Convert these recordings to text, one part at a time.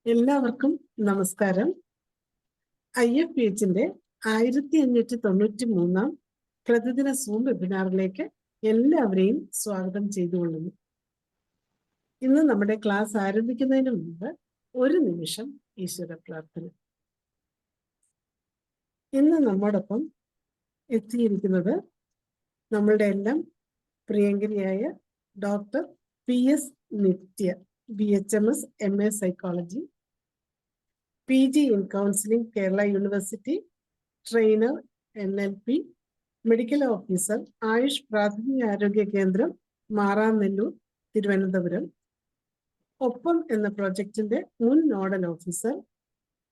എല്ലാവർക്കും നമസ്കാരം. IFPHന്റെ 1593 പ്രതിദിന സൂം വെബിനാറിലേക്ക് എല്ലാവരെയും സ്വാഗതം ചെയ്തുകൊള്ളുന്നു. ഇന്ന് നമ്മുടെ ക്ലാസ് ആരംഭിക്കുന്നതിന് മുമ്പ് ഒരു നിമിഷം ഈശ്വര പ്രാർത്ഥന. ഇന്ന് നമ്മോടൊപ്പം എത്തിയിരിക്കുന്നത് നമ്മളുടെ എല്ലാം പ്രിയങ്കരിയായ doctor PS Nithya, BHMS MA psychology, PG in Counseling, Kerala University, trainer, NLP, medical officer, Ayush പ്രാഥമിക ആരോഗ്യ കേന്ദ്രം, മാറാനെല്ലൂർ, തിരുവനന്തപുരം. ഒപ്പം എന്ന പ്രോജക്റ്റിന്റെ മുൻ nodal officer,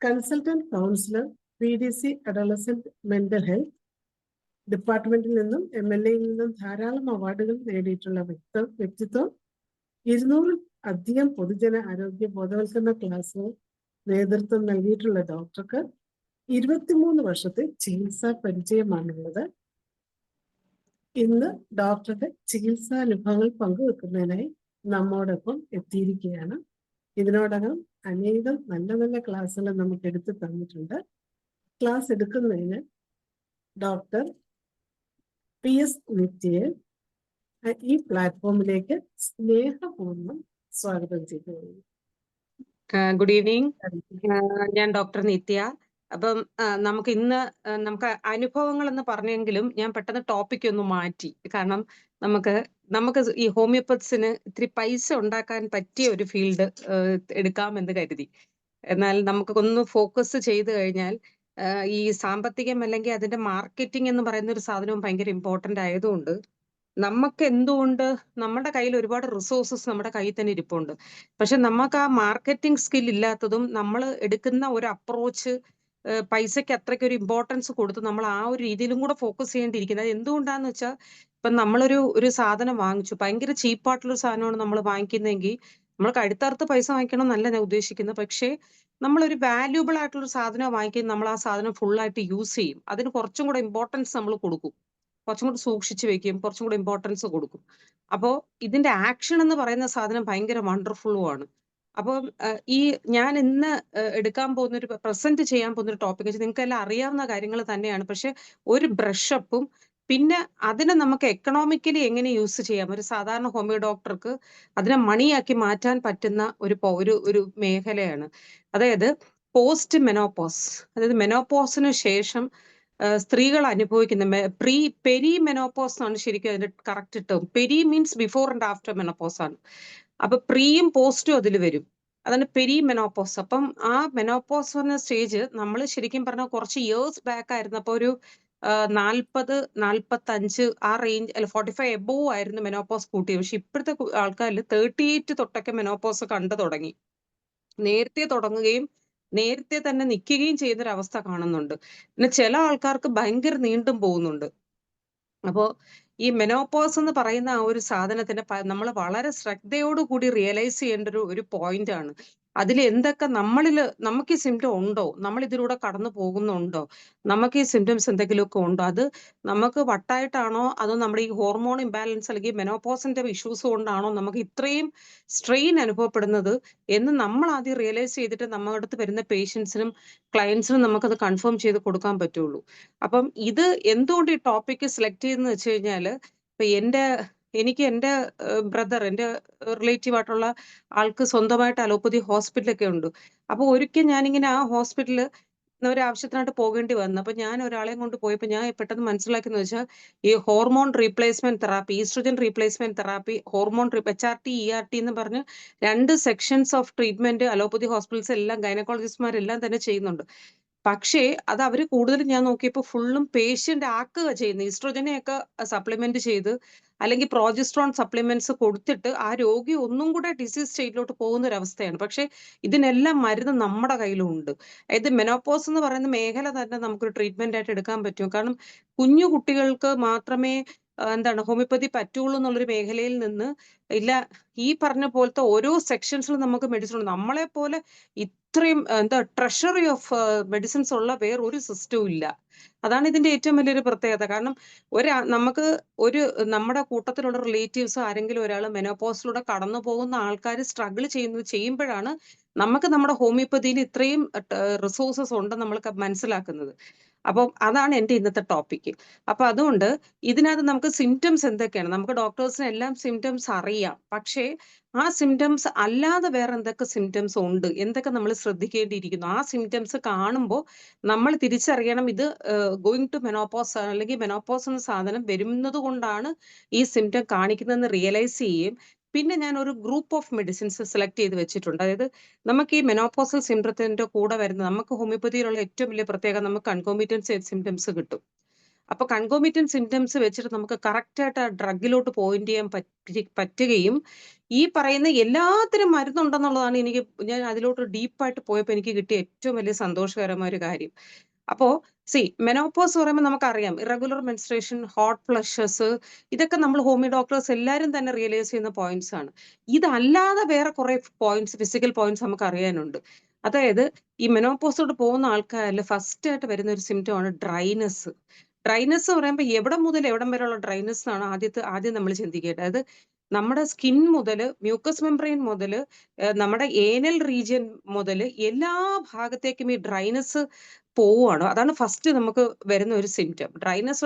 consultant councillor, PDC adolescent mental health ഡിപ്പാർട്ട്മെന്റിൽ നിന്നും MLAയിൽ നിന്നും ധാരാളം അവാർഡുകൾ നേടിയിട്ടുള്ള വ്യക്തിത്വം, 200 അധികം പൊതുജന ആരോഗ്യ ബോധവൽക്കരണ ക്ലാസുകൾ നേതൃത്വം നൽകിയിട്ടുള്ള ഡോക്ടർക്ക് 23 വർഷത്തെ ചികിത്സാ പരിചയമാണുള്ളത്. ഇന്ന് ഡോക്ടറുടെ ചികിത്സാനുഭവങ്ങൾ പങ്കുവെക്കുന്നതിനായി നമ്മോടൊപ്പം എത്തിയിരിക്കുകയാണ്. ഇതിനോടകം അനേകം നല്ല നല്ല ക്ലാസ്സുകൾ നമുക്ക് എടുത്തു തന്നിട്ടുണ്ട്. ക്ലാസ് എടുക്കുന്നതിന് ഡോക്ടർ PS നിത്യയെ ഈ പ്ലാറ്റ്ഫോമിലേക്ക് സ്നേഹപൂർവ്വം സ്വാഗതം ചെയ്തു. Good evening. ഞാൻ ഡോക്ടർ നിത്യ. അപ്പം നമുക്ക് ഇന്ന് നമുക്ക് അനുഭവങ്ങൾ എന്ന് പറഞ്ഞെങ്കിലും ഞാൻ പെട്ടെന്ന് ടോപ്പിക് ഒന്ന് മാറ്റി. കാരണം നമുക്ക് ഈ ഹോമിയോപ്പത്സിന് ഇത്തിരി പൈസ ഉണ്ടാക്കാൻ പറ്റിയ ഒരു ഫീൽഡ് എടുക്കാമെന്ന് കരുതി. എന്നാൽ നമുക്കൊന്ന് ഫോക്കസ് ചെയ്ത് കഴിഞ്ഞാൽ ഈ സാമ്പത്തികം അല്ലെങ്കിൽ അതിന്റെ മാർക്കറ്റിംഗ് എന്ന് പറയുന്ന ഒരു സാധനവും ഭയങ്കര ഇമ്പോർട്ടന്റ് ആയതുകൊണ്ട് നമുക്ക് എന്തുകൊണ്ട് നമ്മുടെ കയ്യിൽ ഒരുപാട് റിസോഴ്സസ് നമ്മുടെ കയ്യിൽ തന്നെ ഇരിപ്പുണ്ട്. പക്ഷെ നമുക്ക് ആ മാർക്കറ്റിംഗ് സ്കിൽ ഇല്ലാത്തതും നമ്മൾ എടുക്കുന്ന ഒരു അപ്രോച്ച് പൈസയ്ക്ക് അത്രയ്ക്ക് ഒരു ഇമ്പോർട്ടൻസ് കൊടുത്ത് നമ്മൾ ആ ഒരു രീതിയിലും കൂടെ ഫോക്കസ് ചെയ്യേണ്ടിയിരിക്കുന്നത്. എന്തുകൊണ്ടാന്ന് വെച്ചാൽ ഇപ്പം നമ്മളൊരു സാധനം വാങ്ങിച്ചു, ഭയങ്കര ചീപ്പായിട്ടുള്ളൊരു സാധനമാണ് നമ്മൾ വാങ്ങിക്കുന്നതെങ്കിൽ നമ്മൾ കഴുത്തറുത്ത് പൈസ വാങ്ങിക്കണം എന്നല്ല ഞാൻ ഉദ്ദേശിക്കുന്നത്. പക്ഷേ നമ്മളൊരു വാല്യൂബിൾ ആയിട്ടുള്ളൊരു സാധനം വാങ്ങിക്കും, നമ്മൾ ആ സാധനം ഫുള്ളായിട്ട് യൂസ് ചെയ്യും, അതിന് കുറച്ചും കൂടെ ഇമ്പോർട്ടൻസ് നമ്മൾ കൊടുക്കും, കുറച്ചും കൂടി സൂക്ഷിച്ചു വെക്കും, കുറച്ചും കൂടി ഇമ്പോർട്ടൻസ് കൊടുക്കും. അപ്പോൾ ഇതിന്റെ ആക്ഷൻ എന്ന് പറയുന്ന സാധനം ഭയങ്കര വണ്ടർഫുള്ളുമാണ്. അപ്പം ഞാൻ ഇന്ന് എടുക്കാൻ പോകുന്ന ഒരു പ്രസന്റ് ചെയ്യാൻ പോകുന്ന ഒരു ടോപ്പിക് വെച്ചാൽ നിങ്ങൾക്ക് എല്ലാം അറിയാവുന്ന കാര്യങ്ങൾ തന്നെയാണ്. പക്ഷെ ഒരു ബ്രഷപ്പും പിന്നെ അതിനെ നമുക്ക് എക്കണോമിക്കലി എങ്ങനെ യൂസ് ചെയ്യാം, ഒരു സാധാരണ ഹോമിയോ ഡോക്ടർക്ക് അതിനെ മണിയാക്കി മാറ്റാൻ പറ്റുന്ന ഒരു മേഖലയാണ്. അതായത് പോസ്റ്റ് മെനോപോസ്, അതായത് മെനോപോസിന് ശേഷം സ്ത്രീകൾ അനുഭവിക്കുന്ന പെരി മെനോപോസ് എന്നാണ് ശരിക്കും അതിന്റെ correct term. Peri means before and after menopause ആണ്. അപ്പൊ പ്രീയും പോസ്റ്റും അതിൽ വരും, അതാണ് പെരി മെനോപോസ്. അപ്പം ആ മെനോപോസ് എന്ന സ്റ്റേജ് നമ്മൾ ശരിക്കും പറഞ്ഞാൽ കുറച്ച് ഇയേഴ്സ് ബാക്ക് ആയിരുന്നപ്പോൾ ഒരു 40-45 ആ റേഞ്ച്, അല്ല 45 എബോവ് ആയിരുന്നു മെനോപോസ് കൂട്ടിയത്. പക്ഷെ ഇപ്പോഴത്തെ ആൾക്കാരിൽ 38 തൊട്ടൊക്കെ മെനോപോസ് കണ്ടു തുടങ്ങി. നേരത്തെ തുടങ്ങുകയും നേരത്തെ തന്നെ നിൽക്കുകയും ചെയ്യുന്നൊരവസ്ഥ കാണുന്നുണ്ട്. പിന്നെ ചില ആൾക്കാർക്ക് ഭയങ്കര നീണ്ടും പോകുന്നുണ്ട്. അപ്പോ ഈ മെനോപോസ് എന്ന് പറയുന്ന ആ ഒരു സാധനത്തിന് നമ്മൾ വളരെ ശ്രദ്ധയോടുകൂടി റിയലൈസ് ചെയ്യേണ്ട ഒരു പോയിന്റ് ആണ്. അതിൽ എന്തൊക്കെ നമുക്ക് ഈ സിംറ്റം ഉണ്ടോ, നമ്മൾ ഇതിലൂടെ കടന്നു പോകുന്നുണ്ടോ, നമുക്ക് ഈ സിംറ്റംസ് എന്തെങ്കിലുമൊക്കെ ഉണ്ടോ, അത് നമുക്ക് വട്ടായിട്ടാണോ അതോ നമ്മുടെ ഈ ഹോർമോൺ ഇംബാലൻസ് അല്ലെങ്കിൽ മെനോപോസിന്റെ ഇഷ്യൂസ് കൊണ്ടാണോ നമുക്ക് ഇത്രയും സ്ട്രെയിൻ അനുഭവപ്പെടുന്നത് എന്ന് നമ്മൾ ആദ്യം റിയലൈസ് ചെയ്തിട്ട് നമ്മുടെ അടുത്ത് വരുന്ന പേഷ്യൻസിനും ക്ലയൻസിനും നമുക്കത് കൺഫേം ചെയ്ത് കൊടുക്കാൻ പറ്റുള്ളൂ. അപ്പം ഇത് എന്തുകൊണ്ട് ഈ ടോപ്പിക്ക് സെലക്ട് ചെയ്തെന്ന് വെച്ച് കഴിഞ്ഞാല് ഇപ്പൊ എനിക്ക് എന്റെ ബ്രദർ, എന്റെ റിലേറ്റീവ് ആയിട്ടുള്ള ആൾക്ക് സ്വന്തമായിട്ട് അലോപ്പതി ഹോസ്പിറ്റലൊക്കെ ഉണ്ട്. അപ്പൊ ഒരിക്കൽ ഞാനിങ്ങനെ ആ ഹോസ്പിറ്റലിൽ ഒരു ആവശ്യത്തിനായിട്ട് പോകേണ്ടി വന്നു. അപ്പൊ ഞാൻ ഒരാളെയും കൊണ്ട് പോയപ്പോൾ ഞാൻ പെട്ടെന്ന് മനസ്സിലാക്കിയെന്ന് വെച്ചാൽ ഈ hormone replacement therapy, oestrogen replacement therapy, HRT ERT എന്ന് പറഞ്ഞ് 2 sections of treatment allopathy hospitals എല്ലാം ഗൈനക്കോളജിസ്റ്റുമാരെല്ലാം തന്നെ ചെയ്യുന്നുണ്ട്. പക്ഷേ അത് അവര് കൂടുതലും ഞാൻ നോക്കിയപ്പോൾ ഫുള്ളും പേഷ്യന്റ് ആക്കുക ചെയ്യുന്നത്, ഈസ്ട്രോജനെയൊക്കെ സപ്ലിമെന്റ് ചെയ്ത് അല്ലെങ്കിൽ പ്രോജസ്ട്രോൺ സപ്ലിമെന്റ്സ് കൊടുത്തിട്ട് ആ രോഗി ഒന്നും കൂടെ ഡിസീസ് സ്റ്റേറ്റിലോട്ട് പോകുന്ന ഒരു അവസ്ഥയാണ്. പക്ഷെ ഇതിനെല്ലാം മരുന്ന് നമ്മുടെ കയ്യിലും ഉണ്ട്. അതായത് മെനോപോസ് എന്ന് പറയുന്ന മേഖല തന്നെ നമുക്കൊരു ട്രീറ്റ്മെന്റ് ആയിട്ട് എടുക്കാൻ പറ്റും. കാരണം കുഞ്ഞു കുട്ടികൾക്ക് മാത്രമേ എന്താണ് ഹോമിയോപ്പതി പറ്റുള്ളൂ എന്നുള്ളൊരു മേഖലയിൽ നിന്ന് ഇല്ല, ഈ പറഞ്ഞ പോലത്തെ ഓരോ സെക്ഷൻസിലും നമുക്ക് മെഡിസിൻ ഉണ്ട്. നമ്മളെ പോലെ ഇത്രയും എന്താ ട്രഷറി ഓഫ് മെഡിസിൻസ് ഉള്ള വേറൊരു സിസ്റ്റവും ഇല്ല. അതാണ് ഇതിന്റെ ഏറ്റവും വലിയൊരു പ്രത്യേകത. കാരണം നമുക്ക് നമ്മുടെ കൂട്ടത്തിലുള്ള റിലേറ്റീവ്സ് ആരെങ്കിലും ഒരാൾ മെനോപോസിലൂടെ കടന്നു പോകുന്ന ആൾക്കാർ സ്ട്രഗിൾ ചെയ്യുമ്പോഴാണ് നമുക്ക് നമ്മുടെ ഹോമിയോപ്പതിയിൽ ഇത്രയും റിസോഴ്സസ് ഉണ്ടെന്ന് നമ്മൾക്ക് മനസ്സിലാക്കുന്നത്. അപ്പം അതാണ് എൻ്റെ ഇന്നത്തെ ടോപ്പിക്ക്. അപ്പൊ അതുകൊണ്ട് ഇതിനകത്ത് നമുക്ക് സിംറ്റംസ് എന്തൊക്കെയാണ്, നമുക്ക് ഡോക്ടേഴ്സിന് എല്ലാം സിംറ്റംസ് അറിയാം. പക്ഷേ ആ സിംറ്റംസ് അല്ലാതെ വേറെ എന്തൊക്കെ സിംറ്റംസ് ഉണ്ട്, എന്തൊക്കെ നമ്മൾ ശ്രദ്ധിക്കേണ്ടിയിരിക്കുന്നു, ആ സിംറ്റംസ് കാണുമ്പോൾ നമ്മൾ തിരിച്ചറിയണം ഇത് ഗോയിങ് ടു മെനോപോസ് അല്ലെങ്കിൽ മെനോപോസ് എന്ന സാധനം വരുന്നത് കൊണ്ടാണ് ഈ സിംറ്റം കാണിക്കുന്നതെന്ന് റിയലൈസ് ചെയ്യുകയും പിന്നെ ഞാൻ ഒരു ഗ്രൂപ്പ് ഓഫ് മെഡിസിൻസ് സെലക്ട് ചെയ്ത് വെച്ചിട്ടുണ്ട്. അതായത് നമുക്ക് ഈ മെനോപോസൽ സിംറ്റത്തിന്റെ കൂടെ വരുന്ന നമുക്ക് ഹോമിയോപ്പതിയിലുള്ള ഏറ്റവും വലിയ പ്രത്യേകത നമുക്ക് കൺകോമിറ്റൻസ് സിംറ്റംസ് കിട്ടും. അപ്പൊ കൺകോമിറ്റൻറ്റ് സിംറ്റംസ് വെച്ചിട്ട് നമുക്ക് കറക്റ്റ് ആയിട്ട് ആ ഡ്രഗിലോട്ട് പോയിന്റ് ചെയ്യാൻ പറ്റുകയും ഈ പറയുന്ന എല്ലാത്തിനും മരുന്നുണ്ടെന്നുള്ളതാണ് ഞാൻ അതിലോട്ട് ഡീപ്പായിട്ട് പോയപ്പോൾ എനിക്ക് കിട്ടിയ ഏറ്റവും വലിയ സന്തോഷകരമായ ഒരു കാര്യം. അപ്പോ മെനോപോസ് പറയുമ്പോൾ നമുക്കറിയാം ഇറഗുലർ മെൻസ്ട്രേഷൻ, ഹോട്ട് ഫ്ലഷസ്, ഇതൊക്കെ നമ്മൾ ഹോമിയോ ഡോക്ടേഴ്സ് എല്ലാവരും തന്നെ റിയലൈസ് ചെയ്യുന്ന പോയിന്റ്സ് ആണ്. ഇതല്ലാതെ വേറെ കുറെ പോയിന്റ്സ്, ഫിസിക്കൽ പോയിന്റ്സ് നമുക്ക് അറിയാനുണ്ട്. അതായത് ഈ മെനോപോസോട് പോകുന്ന ആൾക്കാരിൽ ഫസ്റ്റ് ആയിട്ട് വരുന്ന ഒരു സിംറ്റം ആണ് ഡ്രൈനെസ്. ഡ്രൈനെസ് പറയുമ്പോൾ എവിടെ മുതൽ എവിടം വരെയുള്ള ഡ്രൈനെസ് ആണ് ആദ്യം നമ്മൾ ചിന്തിക്കേണ്ടത്. അതായത് നമ്മുടെ സ്കിൻ മുതൽ മ്യൂക്കസ് മെംബ്രെയിൻ മുതൽ നമ്മുടെ ഏനൽ റീജിയൻ മുതൽ എല്ലാ ഭാഗത്തേക്കും ഈ ഡ്രൈനെസ് പോവുകയാണ്. അതാണ് ഫസ്റ്റ് നമുക്ക് വരുന്ന ഒരു symptom. Dryness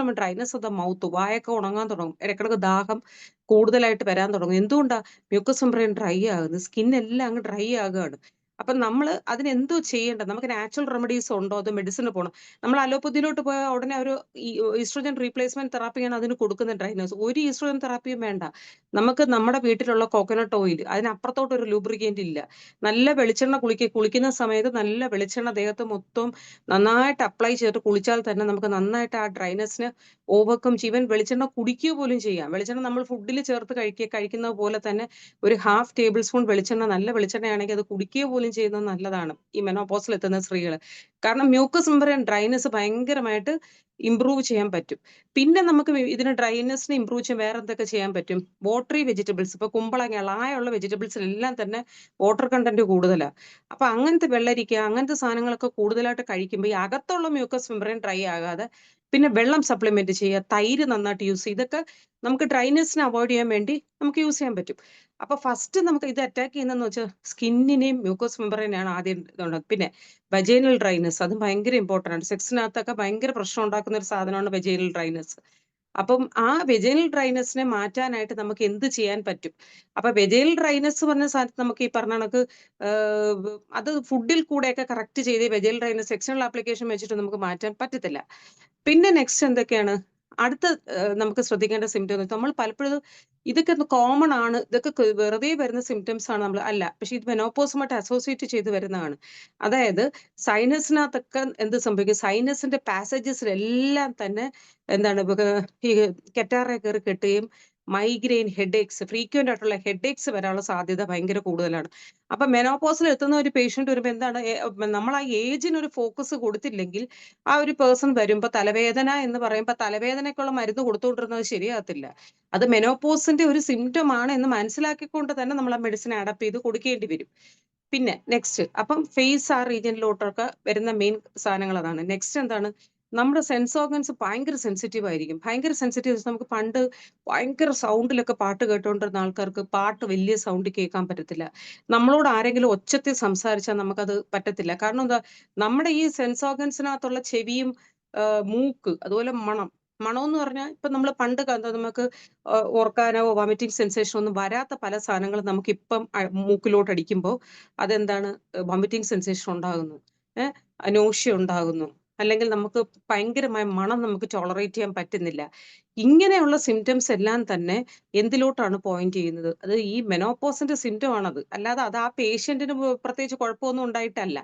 of the mouth, വായൊക്കെ ഉണങ്ങാൻ തുടങ്ങും, ഇടയ്ക്കിടയ്ക്ക് ദാഹം കൂടുതലായിട്ട് വരാൻ തുടങ്ങും. എന്തുകൊണ്ടാ? മ്യൂക്കസ് മെംബ്രെയിൻ ഡ്രൈ ആകുന്നത്, സ്കിൻ എല്ലാം അങ്ങ് ഡ്രൈ ആകുകയാണ്. അപ്പൊ നമ്മൾ അതിനെന്തോ ചെയ്യേണ്ടത്, നമുക്ക് നാച്ചുറൽ റെമഡീസ് ഉണ്ടോ, അത് മെഡിസിന് പോകണം? നമ്മൾ അലോപ്പതിയിലോട്ട് പോയാൽ ഉടനെ ഒരു ഈസ്ട്രോജൻ റീപ്ലേസ്മെന്റ് തെറാപ്പിയാണ് അതിന് കൊടുക്കുന്ന ഡ്രൈനേഴ്സ്. ഒരു ഈസ്ട്രോജൻ തെറാപ്പിയും വേണ്ട. നമുക്ക് നമ്മുടെ വീട്ടിലുള്ള കോക്കനട്ട് ഓയിൽ, അതിനപ്പുറത്തോട്ട് ഒരു ലൂബ്രിക്കേന്റ് ഇല്ല. നല്ല വെളിച്ചെണ്ണ കുളിക്കുന്ന സമയത്ത് നല്ല വെളിച്ചെണ്ണ ദേഹത്ത് മൊത്തം നന്നായിട്ട് അപ്ലൈ ചെയ്തിട്ട് കുളിച്ചാൽ തന്നെ നമുക്ക് നന്നായിട്ട് ആ ഡ്രൈനെസ്സിനെ ഓവർകം ഈവൻ വെളിച്ചെണ്ണ കുടിക്കുക പോലും ചെയ്യാം. വെളിച്ചെണ്ണ നമ്മൾ ഫുഡിൽ ചേർത്ത് കഴിക്കുന്ന പോലെ തന്നെ ഒരു ഹാഫ് ടേബിൾ സ്പൂൺ വെളിച്ചെണ്ണ, നല്ല വെളിച്ചെണ്ണയാണെങ്കിൽ അത് കുടിക്കുക പോലും ചെയ്യുന്നത് നല്ലതാണ് ഈ മെനോപോസിൽ എത്തുന്ന സ്ത്രീകൾ. കാരണം മ്യൂക്കസ് മെംബ്രെയിൻ ഡ്രൈനെസ് ഭയങ്കരമായിട്ട് ഇംപ്രൂവ് ചെയ്യാൻ പറ്റും. പിന്നെ നമുക്ക് ഇതിന് ഡ്രൈനെസ്സിനെ ഇംപ്രൂവ് ചെയ്യാൻ വേറെ എന്തൊക്കെ ചെയ്യാൻ പറ്റും? വാട്ടറി വെജിറ്റബിൾസ്, ഇപ്പൊ കുമ്പളങ്ങ, ആയുള്ള വെജിറ്റബിൾസിലെല്ലാം തന്നെ വാട്ടർ കണ്ടന്റ് കൂടുതലാണ്. അപ്പൊ അങ്ങനത്തെ വെള്ളരിക്ക, അങ്ങനത്തെ സാധനങ്ങളൊക്കെ കൂടുതലായിട്ട് കഴിക്കുമ്പോൾ ഈ അകത്തുള്ള മ്യൂക്കസ് മെംബ്രെയിൻ ഡ്രൈ ആകാതെ പിന്നെ വെള്ളം സപ്ലിമെന്റ് ചെയ്യുക, തൈര് നന്നായിട്ട് യൂസ് ചെയ്യുക, ഇതൊക്കെ നമുക്ക് ഡ്രൈനെസ്സിനെ അവോയ്ഡ് ചെയ്യാൻ വേണ്ടി നമുക്ക് യൂസ് ചെയ്യാൻ പറ്റും. അപ്പൊ ഫസ്റ്റ് നമുക്ക് ഇത് അറ്റാക്ക് ചെയ്യുന്നതെന്ന് വെച്ചാൽ സ്കിന്നിനെയും മ്യൂക്കസ് മെംബ്രെയിനെയാണ് ആദ്യം ഇതുള്ളത്. പിന്നെ വജൈനൽ ഡ്രൈനെസ്, അത് ഭയങ്കര ഇമ്പോർട്ടൻ്റ് ആണ്. സെക്സിനകത്തൊക്കെ ഭയങ്കര പ്രശ്നം ഉണ്ടാക്കുന്ന ഒരു സാധനമാണ് വജൈനൽ ഡ്രൈനെസ്. അപ്പം ആ വെജൈനൽ ഡ്രൈനെസ്സിനെ മാറ്റാനായിട്ട് നമുക്ക് എന്ത് ചെയ്യാൻ പറ്റും? അപ്പൊ വെജൈനൽ ഡ്രൈനെസ് പറഞ്ഞ സാധനത്ത് നമുക്ക് ഈ പറഞ്ഞ കണക്ക് അത് ഫുഡിൽ കൂടെയൊക്കെ കറക്റ്റ് ചെയ്ത് വെജൈനൽ ഡ്രൈനെസ് സെക്ഷണൽ ആപ്ലിക്കേഷൻ വെച്ചിട്ട് നമുക്ക് മാറ്റാൻ പറ്റത്തില്ല. പിന്നെ നെക്സ്റ്റ് എന്തൊക്കെയാണ് അടുത്ത നമുക്ക് ശ്രദ്ധിക്കേണ്ട സിംറ്റം? നമ്മൾ പലപ്പോഴും ഇതൊക്കെ കോമൺ ആണ്, ഇതൊക്കെ വെറുതെ വരുന്ന സിംറ്റംസ് ആണ് നമ്മൾ അല്ല, പക്ഷെ ഇത് മെനോപോസുമായിട്ട് അസോസിയേറ്റ് ചെയ്ത് വരുന്നതാണ്. അതായത് സൈനസിനകത്തൊക്കെ എന്ത് സംഭവിക്കും? സൈനസിന്റെ പാസേജസിലെല്ലാം തന്നെ എന്താണ് ഈ കെറ്റാറെ കയറി കെട്ടുകയും മൈഗ്രെയിൻ, ഹെഡേക്സ്, ഫ്രീക്വന്റ് ആയിട്ടുള്ള ഹെഡേക്സ് വരാനുള്ള സാധ്യത ഭയങ്കര കൂടുതലാണ്. അപ്പൊ മെനോപോസിൽ എത്തുന്ന ഒരു പേഷ്യന്റ് വരുമ്പോൾ എന്താണ്, നമ്മൾ ആ ഏജിന് ഒരു ഫോക്കസ് കൊടുത്തില്ലെങ്കിൽ ആ ഒരു പേഴ്സൺ വരുമ്പോ തലവേദന എന്ന് പറയുമ്പോൾ തലവേദനയ്ക്കുള്ള മരുന്ന് കൊടുത്തുകൊണ്ടിരുന്നത് ശരിയാകത്തില്ല. അത് മെനോപോസിന്റെ ഒരു സിംറ്റം ആണ് എന്ന് മനസ്സിലാക്കിക്കൊണ്ട് തന്നെ നമ്മൾ ആ മെഡിസിൻ അഡാപ്റ്റ് ചെയ്ത് കൊടുക്കേണ്ടി വരും. പിന്നെ നെക്സ്റ്റ്, അപ്പം ഫേസ് ആ റീജിയനിലോട്ടൊക്കെ വരുന്ന മെയിൻ സാധനങ്ങൾ അതാണ്. നെക്സ്റ്റ് എന്താണ്, നമ്മുടെ സെൻസ് ഓർഗൻസ് ഭയങ്കര സെൻസിറ്റീവ് ആയിരിക്കും. ഭയങ്കര സെൻസിറ്റീവ്, നമുക്ക് പണ്ട് ഭയങ്കര സൗണ്ടിലൊക്കെ പാട്ട് കേട്ടുകൊണ്ടിരുന്ന ആൾക്കാർക്ക് പാട്ട് വലിയ സൗണ്ട് കേൾക്കാൻ പറ്റത്തില്ല. നമ്മളോട് ആരെങ്കിലും ഒച്ചത്തിൽ സംസാരിച്ചാൽ നമുക്കത് പറ്റത്തില്ല. കാരണം എന്താ, നമ്മുടെ ഈ സെൻസ് ഓർഗൻസിനകത്തുള്ള ചെവിയും മൂക്ക്, അതുപോലെ മണം എന്ന് പറഞ്ഞാൽ ഇപ്പൊ നമ്മൾ പണ്ട് നമുക്ക് ഓർക്കാനോ വോമിറ്റിംഗ് സെൻസേഷനോ ഒന്നും വരാത്ത പല സാധനങ്ങളും നമുക്ക് ഇപ്പം മൂക്കിലോട്ട് അടിക്കുമ്പോൾ അതെന്താണ്, വോമിറ്റിംഗ് സെൻസേഷൻ ഉണ്ടാകുന്നു, അനോഷ്യ ഉണ്ടാകുന്നു, അല്ലെങ്കിൽ നമുക്ക് ഭയങ്കരമായ മണം നമുക്ക് ടോളറേറ്റ് ചെയ്യാൻ പറ്റുന്നില്ല. ഇങ്ങനെയുള്ള സിംറ്റംസ് എല്ലാം തന്നെ എന്തിലോട്ടാണ് പോയിന്റ് ചെയ്യുന്നത്? അത് ഈ മെനോപോസിന്റെ സിംറ്റം ആണത്. അല്ലാതെ അത് ആ പേഷ്യന്റിന് പ്രത്യേകിച്ച് കുഴപ്പമൊന്നും ഉണ്ടായിട്ടല്ല.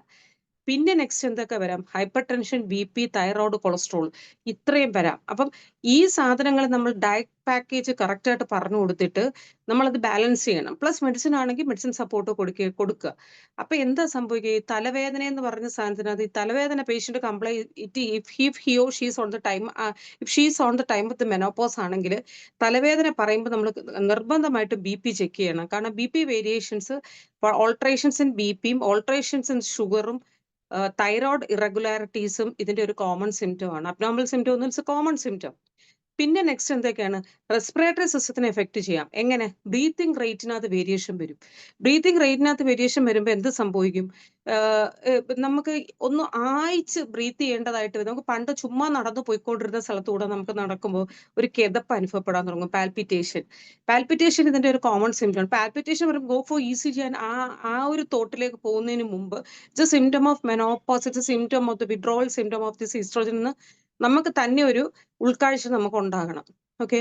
പിന്നെ നെക്സ്റ്റ് എന്തൊക്കെ വരാം? Hyper tension, BP, thyroid, cholesterol, ഇത്രയും വരാം. അപ്പം ഈ സാധനങ്ങൾ നമ്മൾ ഡയറ്റ് പാക്കേജ് കറക്റ്റ് ആയിട്ട് പറഞ്ഞു കൊടുത്തിട്ട് നമ്മളത് ബാലൻസ് ചെയ്യണം. പ്ലസ് മെഡിസിൻ ആണെങ്കിൽ മെഡിസിൻ സപ്പോർട്ട് കൊടുക്കുക. അപ്പൊ എന്താ സംഭവിക്കുക? ഈ തലവേദന എന്ന് പറഞ്ഞ സാധനത്തിനകത്ത് ഈ തലവേദന patient complaint if he or she's on the time if she's on the time with menopause ആണെങ്കിൽ തലവേദന പറയുമ്പോൾ നമ്മൾ നിർബന്ധമായിട്ട് BP ചെക്ക് ചെയ്യണം. കാരണം BP വേരിയേഷൻസ്, ഓൾട്രേഷൻസ് ഇൻ BPയും ഓൾട്രേഷൻസ് ഇൻ ഷുഗറും തൈറോയ്ഡ് ഇറഗുലാരിറ്റീസും ഇതിന്റെ ഒരു കോമൺ സിംറ്റം ആണ്. അബ്നോർമൽ സിംറ്റം ഒന്നും ഇറ്റ്സ് എ കോമൺ സിംറ്റം. പിന്നെ നെക്സ്റ്റ് എന്തൊക്കെയാണ്? റെസ്പിറേറ്ററി സിസ്റ്റത്തിനെ എഫക്ട് ചെയ്യാം. എങ്ങനെ? ബ്രീത്തിങ് റേറ്റിനകത്ത് വേരിയേഷൻ വരും. ബ്രീത്തിങ് റേറ്റിനകത്ത് വേരിയേഷൻ വരുമ്പോൾ എന്ത് സംഭവിക്കും? നമുക്ക് ഒന്ന് ആയിച്ച് ബ്രീത്ത് ചെയ്യേണ്ടതായിട്ട് വരും. നമുക്ക് പണ്ട് ചുമ്മാ നടന്നു പോയിക്കൊണ്ടിരുന്ന സ്ഥലത്തൂടെ നമുക്ക് നടക്കുമ്പോൾ ഒരു കിതപ്പ് അനുഭവപ്പെടാൻ തുടങ്ങും. പാൽപിറ്റേഷൻ ഇതിന്റെ ഒരു കോമൺ സിംറ്റം ആണ്. പാൽപിറ്റേഷൻ വരുമ്പോൾ ഗോ ഫോർ ECG ആ ഒരു തോട്ടിലേക്ക് പോകുന്നതിന് മുമ്പ് it's A symptom of menopause, it's A symptom of the withdrawal symptom of this oestrogen എന്ന് നമുക്ക് തന്നെ ഒരു ഉൾക്കാഴ്ച നമുക്ക് ഉണ്ടാകണം. ഓക്കെ.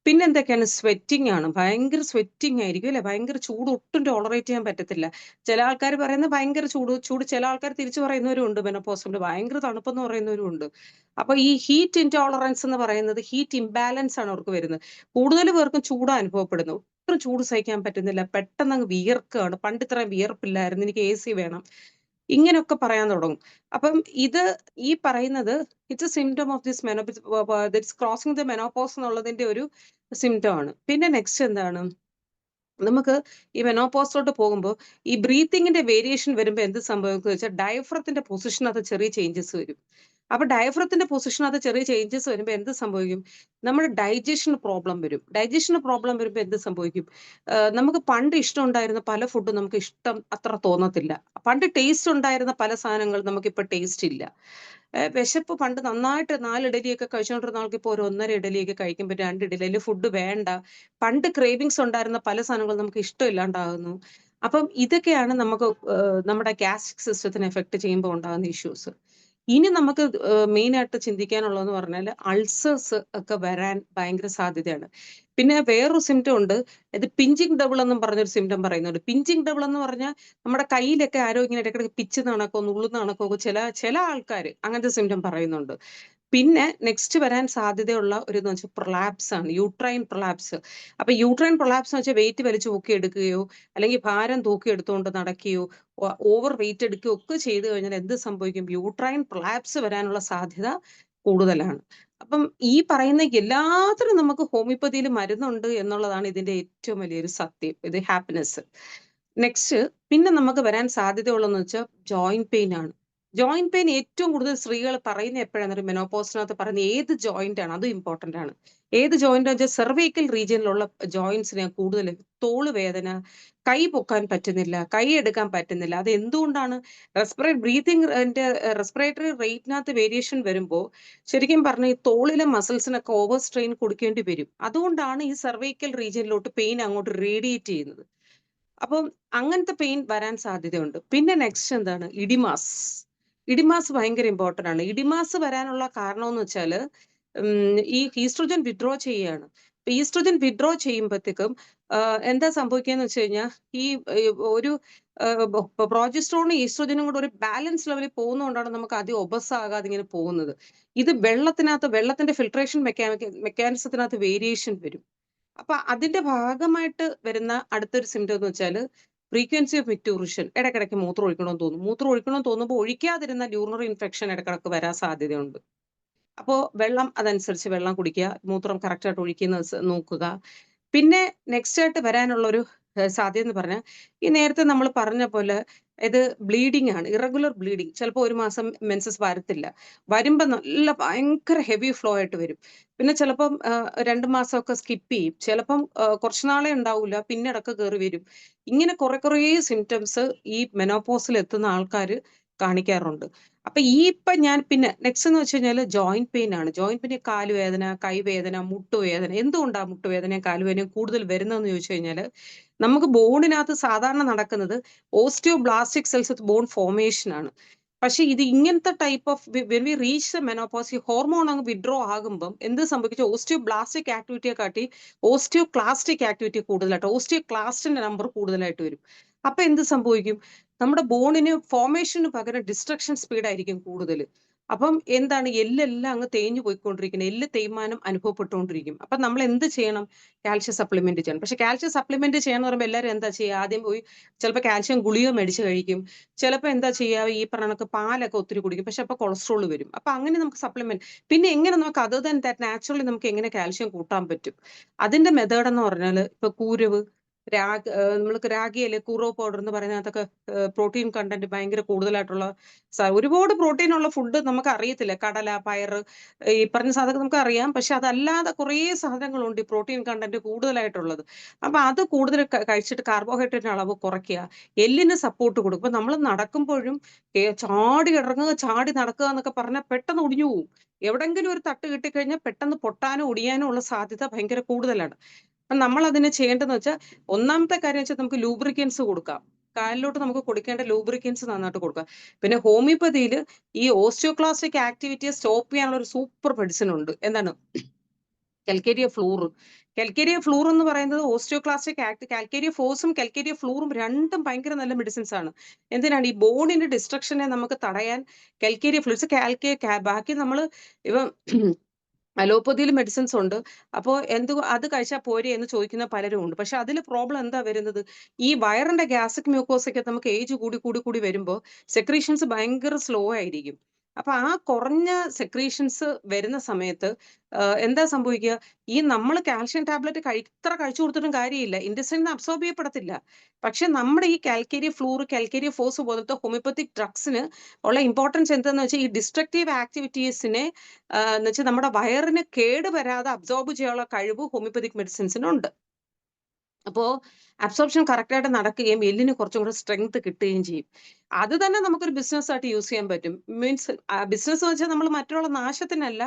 പിന്നെ എന്തൊക്കെയാണ്? സ്വെറ്റിംഗ് ആണ്. ഭയങ്കര സ്വെറ്റിംഗ് ആയിരിക്കും അല്ലെ? ഭയങ്കര ചൂട് ഒട്ടും ടോളറേറ്റ് ചെയ്യാൻ പറ്റത്തില്ല. ചില ആൾക്കാർ പറയുന്നത് ഭയങ്കര ചൂട്, ചില ആൾക്കാർ തിരിച്ചു പറയുന്നവരും ഉണ്ട്. മെനോപോസിൽ ഭയങ്കര തണുപ്പെന്ന് പറയുന്നവരും ഉണ്ട്. അപ്പൊ ഈ ഹീറ്റ് ഇൻടോളറൻസ് എന്ന് പറയുന്നത് ഹീറ്റ് ഇംബാലൻസ് ആണ് അവർക്ക് വരുന്നത്. കൂടുതൽ പേർക്കും ചൂട് അനുഭവപ്പെടുന്നു. ഒട്ടും ചൂട് സഹിക്കാൻ പറ്റുന്നില്ല, പെട്ടെന്ന് അങ്ങ് വിയർക്കുകയാണ്. പണ്ട് ഇത്രയും വിയർപ്പില്ലായിരുന്നു, എനിക്ക് AC വേണം, ഇങ്ങനെയൊക്കെ പറയാൻ തുടങ്ങും. അപ്പം ഇത് ഈ പറയുന്നത് it's A symptom of this this crossing the menopause എന്നുള്ളതിന്റെ ഒരു സിംറ്റം ആണ്. പിന്നെ നെക്സ്റ്റ് എന്താണ്? നമുക്ക് ഈ മെനോപോസിലോട്ട് പോകുമ്പോൾ ഈ ബ്രീത്തിങ്ങിന്റെ വേരിയേഷൻ വരുമ്പോൾ എന്ത് സംഭവിക്കുക വെച്ചാൽ ഡയഫ്രത്തിന്റെ പൊസിഷനകത്ത് ചെറിയ ചേഞ്ചസ് വരും. അപ്പൊ ഡയഫ്രത്തിന്റെ പൊസിഷനകത്ത് ചെറിയ ചേഞ്ചസ് വരുമ്പോൾ എന്ത് സംഭവിക്കും? നമ്മുടെ ഡൈജഷന് പ്രോബ്ലം വരും. ഡൈജഷന് പ്രോബ്ലം വരുമ്പോൾ എന്ത് സംഭവിക്കും? നമുക്ക് പണ്ട് ഇഷ്ടം ഉണ്ടായിരുന്ന പല ഫുഡും നമുക്ക് ഇഷ്ടം അത്ര തോന്നത്തില്ല. പണ്ട് ടേസ്റ്റ് ഉണ്ടായിരുന്ന പല സാധനങ്ങൾ നമുക്കിപ്പോ ടേസ്റ്റ് ഇല്ല. വിശപ്പ് പണ്ട് നന്നായിട്ട് 4 ഇഡലിയൊക്കെ കഴിച്ചുകൊണ്ടിരുന്ന ആൾക്ക് ഇപ്പോൾ ഒരു 1.5 ഇഡലിയൊക്കെ കഴിക്കുമ്പോൾ 2 ഇഡലി, അല്ലെങ്കിൽ ഫുഡ് വേണ്ട. പണ്ട് ക്രേവിങ്സ് ഉണ്ടായിരുന്ന പല സാധനങ്ങളും നമുക്ക് ഇഷ്ടമില്ലാണ്ടാകുന്നു. അപ്പം ഇതൊക്കെയാണ് നമുക്ക് നമ്മുടെ ഗ്യാസ്ട്രിക് സിസ്റ്റത്തിനെ എഫക്ട് ചെയ്യുമ്പോൾ ഉണ്ടാകുന്ന ഇഷ്യൂസ്. ഇനി നമുക്ക് മെയിൻ ആയിട്ട് ചിന്തിക്കാനുള്ളതെന്ന് പറഞ്ഞാൽ അൾസേഴ്സ് ഒക്കെ വരാൻ ഭയങ്കര സാധ്യതയാണ്. പിന്നെ വേറൊരു സിംറ്റം ഉണ്ട്, ഇത് പിഞ്ചിങ് ഡബിൾ എന്നും പറഞ്ഞൊരു സിംറ്റം പറയുന്നുണ്ട്. പിഞ്ചിങ് ഡബിൾ എന്ന് പറഞ്ഞാൽ നമ്മുടെ കയ്യിലൊക്കെ ആരോ ഇങ്ങനെ ഇടയ്ക്കിടയ്ക്ക് പിച്ച് നടക്കോ നുള്ളുന്ന നടക്കോ ചില ആൾക്കാർ അങ്ങനത്തെ സിംറ്റം പറയുന്നുണ്ട്. പിന്നെ നെക്സ്റ്റ് വരാൻ സാധ്യതയുള്ള ഒരു എന്ന് വെച്ചാൽ പ്രൊലാപ്സ് ആണ്, യൂട്രൈൻ പ്രൊലാപ്സ്. അപ്പൊ യൂട്രൈൻ പ്രൊലാപ്സ് എന്ന് വെച്ചാൽ വെയിറ്റ് വലിച്ചു പൊക്കി എടുക്കുകയോ അല്ലെങ്കിൽ ഭാരം തൂക്കി എടുത്തുകൊണ്ട് നടക്കുകയോ ഓവർ വെയിറ്റ് എടുക്കുകയോ ഒക്കെ ചെയ്തു കഴിഞ്ഞാൽ എന്ത് സംഭവിക്കും? യൂട്രൈൻ പ്രൊലാപ്സ് വരാനുള്ള സാധ്യത കൂടുതലാണ്. അപ്പം ഈ പറയുന്ന എല്ലാത്തിനും നമുക്ക് ഹോമിയോപ്പതിയിൽ മരുന്നുണ്ട് എന്നുള്ളതാണ് ഇതിന്റെ ഏറ്റവും വലിയൊരു സത്യം. ഇത് ഹാപ്പിനെസ്. നെക്സ്റ്റ് പിന്നെ നമുക്ക് വരാൻ സാധ്യതയുള്ളതെന്ന് വെച്ചാൽ ജോയിന്റ് പെയിൻ ആണ്. ജോയിന്റ് പെയിൻ ഏറ്റവും കൂടുതൽ സ്ത്രീകൾ പറയുന്ന എപ്പോഴാണ്? മെനോപോസിനകത്ത് പറയുന്ന ഏത് ജോയിന്റ് ആണ്, അതും ഇമ്പോർട്ടന്റ് ആണ്. ഏത് ജോയിന്റ് വെച്ചാൽ സെർവൈക്കൽ റീജിയനിലുള്ള ജോയിന്റ്സിനെ കൂടുതൽ. തോള് വേദന, കൈ പൊക്കാൻ പറ്റുന്നില്ല, കൈ എടുക്കാൻ പറ്റുന്നില്ല. അത് എന്തുകൊണ്ടാണ്? റെസ്പിറേറ്ററി റേറ്റിനകത്ത് വേരിയേഷൻ വരുമ്പോൾ ശരിക്കും പറഞ്ഞാൽ ഈ തോളിലെ മസിൽസിനൊക്കെ ഓവർ സ്ട്രെയിൻ കൊടുക്കേണ്ടി വരും. അതുകൊണ്ടാണ് ഈ സെർവൈക്കൽ റീജിയനിലോട്ട് പെയിൻ അങ്ങോട്ട് റേഡിയേറ്റ് ചെയ്യുന്നത്. അപ്പം അങ്ങനത്തെ പെയിൻ വരാൻ സാധ്യതയുണ്ട്. പിന്നെ നെക്സ്റ്റ് എന്താണ്? ഇഡിമാസ് ഭയങ്കര ഇമ്പോർട്ടന്റ് ആണ്. ഇഡിമാസ് വരാനുള്ള കാരണം എന്ന് വെച്ചാല് ഈ ഈസ്ട്രോജൻ വിഡ്രോ ചെയ്യുകയാണ്. ഇപ്പൊ ഈസ്ട്രോജൻ വിഡ്രോ ചെയ്യുമ്പോഴത്തേക്കും എന്താ സംഭവിക്കുകയെന്ന് വെച്ച് കഴിഞ്ഞാൽ ഈ ഒരു പ്രോജസ്ട്രോണും ഈസ്ട്രോജനും കൂടെ ഒരു ബാലൻസ് ലെവലിൽ പോകുന്നതുകൊണ്ടാണ് നമുക്ക് അധികം ഒബസ് ആകാതെ ഇങ്ങനെ പോകുന്നത്. ഇത് വെള്ളത്തിന്റെ ഫിൽട്രേഷൻ മെക്കാനിസത്തിനകത്ത് വേരിയേഷൻ വരും. അപ്പൊ അതിന്റെ ഭാഗമായിട്ട് വരുന്ന അടുത്തൊരു സിംറ്റം എന്ന് വെച്ചാൽ ഫ്രീക്വൻസി ഓഫ് മിറ്റൂറിഷൻ. ഇടയ്ക്കിടയ്ക്ക് മൂത്രം ഒഴിക്കണമെന്ന് തോന്നുമ്പോൾ ഒഴിക്കാതിരുന്ന യൂറിനറി ഇൻഫെക്ഷൻ ഇടയ്ക്കിടയ്ക്ക് വരാൻ സാധ്യതയുണ്ട്. അപ്പോൾ അതനുസരിച്ച് വെള്ളം കുടിക്കുക, മൂത്രം കറക്റ്റ് ആയിട്ട് ഒഴിക്കുന്നത് നോക്കുക. പിന്നെ നെക്സ്റ്റ് ആയിട്ട് വരാനുള്ള ഒരു സാധ്യത എന്ന് പറഞ്ഞാൽ ഈ നേരത്തെ നമ്മൾ പറഞ്ഞ പോലെ ഇത് ബ്ലീഡിംഗ് ആണ്, ഇറഗുലർ ബ്ലീഡിങ്. ചിലപ്പോൾ 1 മാസം മെൻസസ് വരത്തില്ല, വരുമ്പോൾ നല്ല ഭയങ്കര ഹെവി ഫ്ലോ ആയിട്ട് വരും. പിന്നെ ചിലപ്പം 2 മാസമൊക്കെ സ്കിപ്പ് ചെയ്യും, ചിലപ്പം കുറച്ച് നാളെ ഉണ്ടാവില്ല, പിന്നെ ഇടക്ക് കയറി വരും. ഇങ്ങനെ കുറേ സിംറ്റംസ് ഈ മെനോപോസിൽ എത്തുന്ന ആൾക്കാർ കാണിക്കാറുണ്ട്. അപ്പൊ ഞാൻ പിന്നെ നെക്സ്റ്റ് എന്ന് വെച്ച് കഴിഞ്ഞാൽ ജോയിന്റ് പെയിൻ ആണ്. ജോയിന്റ് പെയിൻ, കാലുവേദന, കൈവേദന, മുട്ടുവേദന. എന്തുകൊണ്ടാണ് മുട്ടുവേദനയും കാലുവേദനയും കൂടുതൽ വരുന്നതെന്ന് ചോദിച്ചു കഴിഞ്ഞാൽ നമുക്ക് ബോണിനകത്ത് സാധാരണ നടക്കുന്നത് ഓസ്റ്റിയോബ്ലാസ്റ്റിക് സെൽസ് വിത്ത് ബോൺ ഫോർമേഷൻ ആണ്. പക്ഷെ ഇത് ഇങ്ങനത്തെ type of when we reach the menopause, ഈ ഹോർമോൺ അങ്ങ് വിഡ്രോ ആകുമ്പം എന്ത് സംഭവിക്കും? ഓസ്റ്റിയോബ്ലാസ്റ്റിക് ആക്ടിവിറ്റിയെ കാട്ടി ഓസ്റ്റിയോക്ലാസ്റ്റിക് ആക്ടിവിറ്റി കൂടുതലായിട്ട്, ഓസ്റ്റിയോക്ലാസ്റ്റിന്റെ നമ്പർ കൂടുതലായിട്ട് വരും. അപ്പൊ എന്ത് സംഭവിക്കും? നമ്മുടെ ബോണിന് ഫോർമേഷന് പകരം ഡിസ്ട്രക്ഷൻ സ്പീഡ് ആയിരിക്കും കൂടുതൽ. അപ്പം എന്താണ്, എല്ലെല്ലാം അങ്ങ് തേഞ്ഞു പോയിക്കൊണ്ടിരിക്കുന്നത്, എല്ല് തേയ്മാനം അനുഭവപ്പെട്ടുകൊണ്ടിരിക്കും. അപ്പം നമ്മൾ എന്ത് ചെയ്യണം? കാൽഷ്യം സപ്ലിമെന്റ് ചെയ്യണം. പക്ഷെ കാൽഷ്യം സപ്ലിമെന്റ് ചെയ്യാന്ന് പറയുമ്പോൾ എല്ലാവരും എന്താ ചെയ്യുക? ആദ്യം പോയി ചിലപ്പോൾ കാൽഷ്യം ഗുളിക മേടിച്ച് കഴിക്കും, ചിലപ്പോൾ എന്താ ചെയ്യുക, ഈ പറഞ്ഞ കണക്ക് പാലൊക്കെ ഒത്തിരി കുടിക്കും. പക്ഷെ അപ്പൊ കൊളസ്ട്രോൾ വരും. അപ്പൊ അങ്ങനെ നമുക്ക് സപ്ലിമെന്റ്, പിന്നെ എങ്ങനെ നമുക്ക് അതർ ദാൻ ദാറ്റ് നാച്ചുറലി നമുക്ക് എങ്ങനെ കാൽഷ്യം കൂട്ടാൻ പറ്റും? അതിന്റെ മെത്തേഡ് എന്ന് പറഞ്ഞാൽ ഇപ്പൊ കൂരവ്, നമ്മൾക്ക് രാഗിയില് കുറോ പൗഡർ എന്ന് പറയുന്നതൊക്കെ പ്രോട്ടീൻ കണ്ടന്റ് ഭയങ്കര കൂടുതലായിട്ടുള്ള ഒരുപാട് പ്രോട്ടീൻ ഉള്ള ഫുഡ് നമുക്ക് അറിയത്തില്ല. കടല, പയറ്, ഈ പറഞ്ഞ സാധനങ്ങൾ നമുക്ക് അറിയാം. പക്ഷെ അതല്ലാതെ കുറേ സാധനങ്ങളുണ്ട് ഈ പ്രോട്ടീൻ കണ്ടന്റ് കൂടുതലായിട്ടുള്ളത്. അപ്പൊ അത് കൂടുതൽ കഴിച്ചിട്ട് കാർബോഹൈഡ്രേറ്റിന്റെ അളവ് കുറയ്ക്കുക, എല്ലിന് സപ്പോർട്ട് കൊടുക്കും. ഇപ്പൊ നമ്മൾ നടക്കുമ്പോഴും ചാടി ഇറങ്ങുക, ചാടി നടക്കുക എന്നൊക്കെ പറഞ്ഞാൽ പെട്ടെന്ന് ഒടിഞ്ഞു പോകും. എവിടെങ്കിലും ഒരു തട്ട് കിട്ടിക്കഴിഞ്ഞാൽ പെട്ടെന്ന് പൊട്ടാനോ ഒടിയാനോ ഉള്ള സാധ്യത ഭയങ്കര കൂടുതലാണ്. അപ്പൊ നമ്മൾ അതിനെ ചെയ്യേണ്ടതെന്ന് വെച്ചാൽ, ഒന്നാമത്തെ കാര്യം വെച്ചാൽ നമുക്ക് ലൂബ്രിക്കൻസ് കൊടുക്കാം. കാലിലോട്ട് നമുക്ക് കൊടുക്കേണ്ട ലൂബ്രിക്കൻസ് നന്നായിട്ട് കൊടുക്കാം. പിന്നെ ഹോമിയോപ്പതിയിൽ ഈ ഓസ്റ്റിയോക്ലാസ്റ്റിക് ആക്ടിവിറ്റിയെ സ്റ്റോപ്പ് ചെയ്യാനുള്ള ഒരു സൂപ്പർ മെഡിസിൻ ഉണ്ട്. എന്താണ്? കൽക്കേരിയ ഫ്ലൂർ. കൽക്കേരിയ ഫ്ലൂർ എന്ന് പറയുന്നത് ഓസ്റ്റിയോക്ലാസ്റ്റിക് കാൽക്കേരിയ ഫോഴ്സും കൽക്കേരിയ ഫ്ലൂറും രണ്ടും ഭയങ്കര നല്ല മെഡിസിൻസ് ആണ്. എന്തിനാണ്? ഈ ബോണിന്റെ ഡിസ്ട്രക്ഷനെ നമുക്ക് തടയാൻ കൽക്കേരിയ ഫ്ലൂർസ്, ബാക്കി നമ്മൾ ഇവ അലോപ്പതിയിൽ മെഡിസിൻസ് ഉണ്ട്. അപ്പോൾ അത് കഴിച്ചാൽ പോരെ എന്ന് ചോദിക്കുന്ന പലരും ഉണ്ട്. പക്ഷെ അതിൽ പ്രോബ്ലം എന്താ വരുന്നത്? ഈ വയറിന്റെ ഗ്യാസ്ട്രിക് മ്യൂക്കോസൊക്കെ നമുക്ക് ഏജ് കൂടി വരുമ്പോൾ സെക്രീഷൻസ് ഭയങ്കര സ്ലോ ആയിരിക്കും. അപ്പൊ ആ കുറഞ്ഞ സെക്രീഷൻസ് വരുന്ന സമയത്ത് എന്താ സംഭവിക്കുക? ഈ നമ്മൾ കാൽഷ്യം ടാബ്ലറ്റ് ഇത്ര കഴിച്ചു കൊടുത്തിട്ടും കാര്യമില്ല, ഇൻഡസ്ട്രിയിൽ അബ്സോർബ് ചെയ്യപ്പെടത്തില്ല. പക്ഷെ നമ്മുടെ ഈ കാൽക്കേരിയ ഫ്ലൂർ, കാൽക്കേരിയ ഫോഴ്സ് പോലത്തെ ഹോമിയോപ്പത്തിക് ഡ്രഗ്സിന് ഉള്ള ഇമ്പോർട്ടൻസ് എന്താന്ന് വെച്ചാൽ, ഈ ഡിസ്ട്രക്റ്റീവ് ആക്ടിവിറ്റീസിനെ എന്ന് വെച്ചാൽ നമ്മുടെ വയറിന് കേട് വരാതെ അബ്സോർബ് ചെയ്യാനുള്ള കഴിവ് ഹോമിയോപ്പതിക് മെഡിസിൻസിനുണ്ട്. അപ്പോ അബ്സോർപ്ഷൻ കറക്റ്റ് ആയിട്ട് നടക്കുകയും എല്ലിന് കുറച്ചും കൂടെ സ്ട്രെങ്ത് കിട്ടുകയും ചെയ്യും. അത് തന്നെ നമുക്കൊരു ബിസിനസ് ആയിട്ട് യൂസ് ചെയ്യാൻ പറ്റും. മീൻസ് ബിസിനസ് എന്ന് വെച്ചാൽ നമ്മൾ മറ്റുള്ള നാശത്തിനല്ല,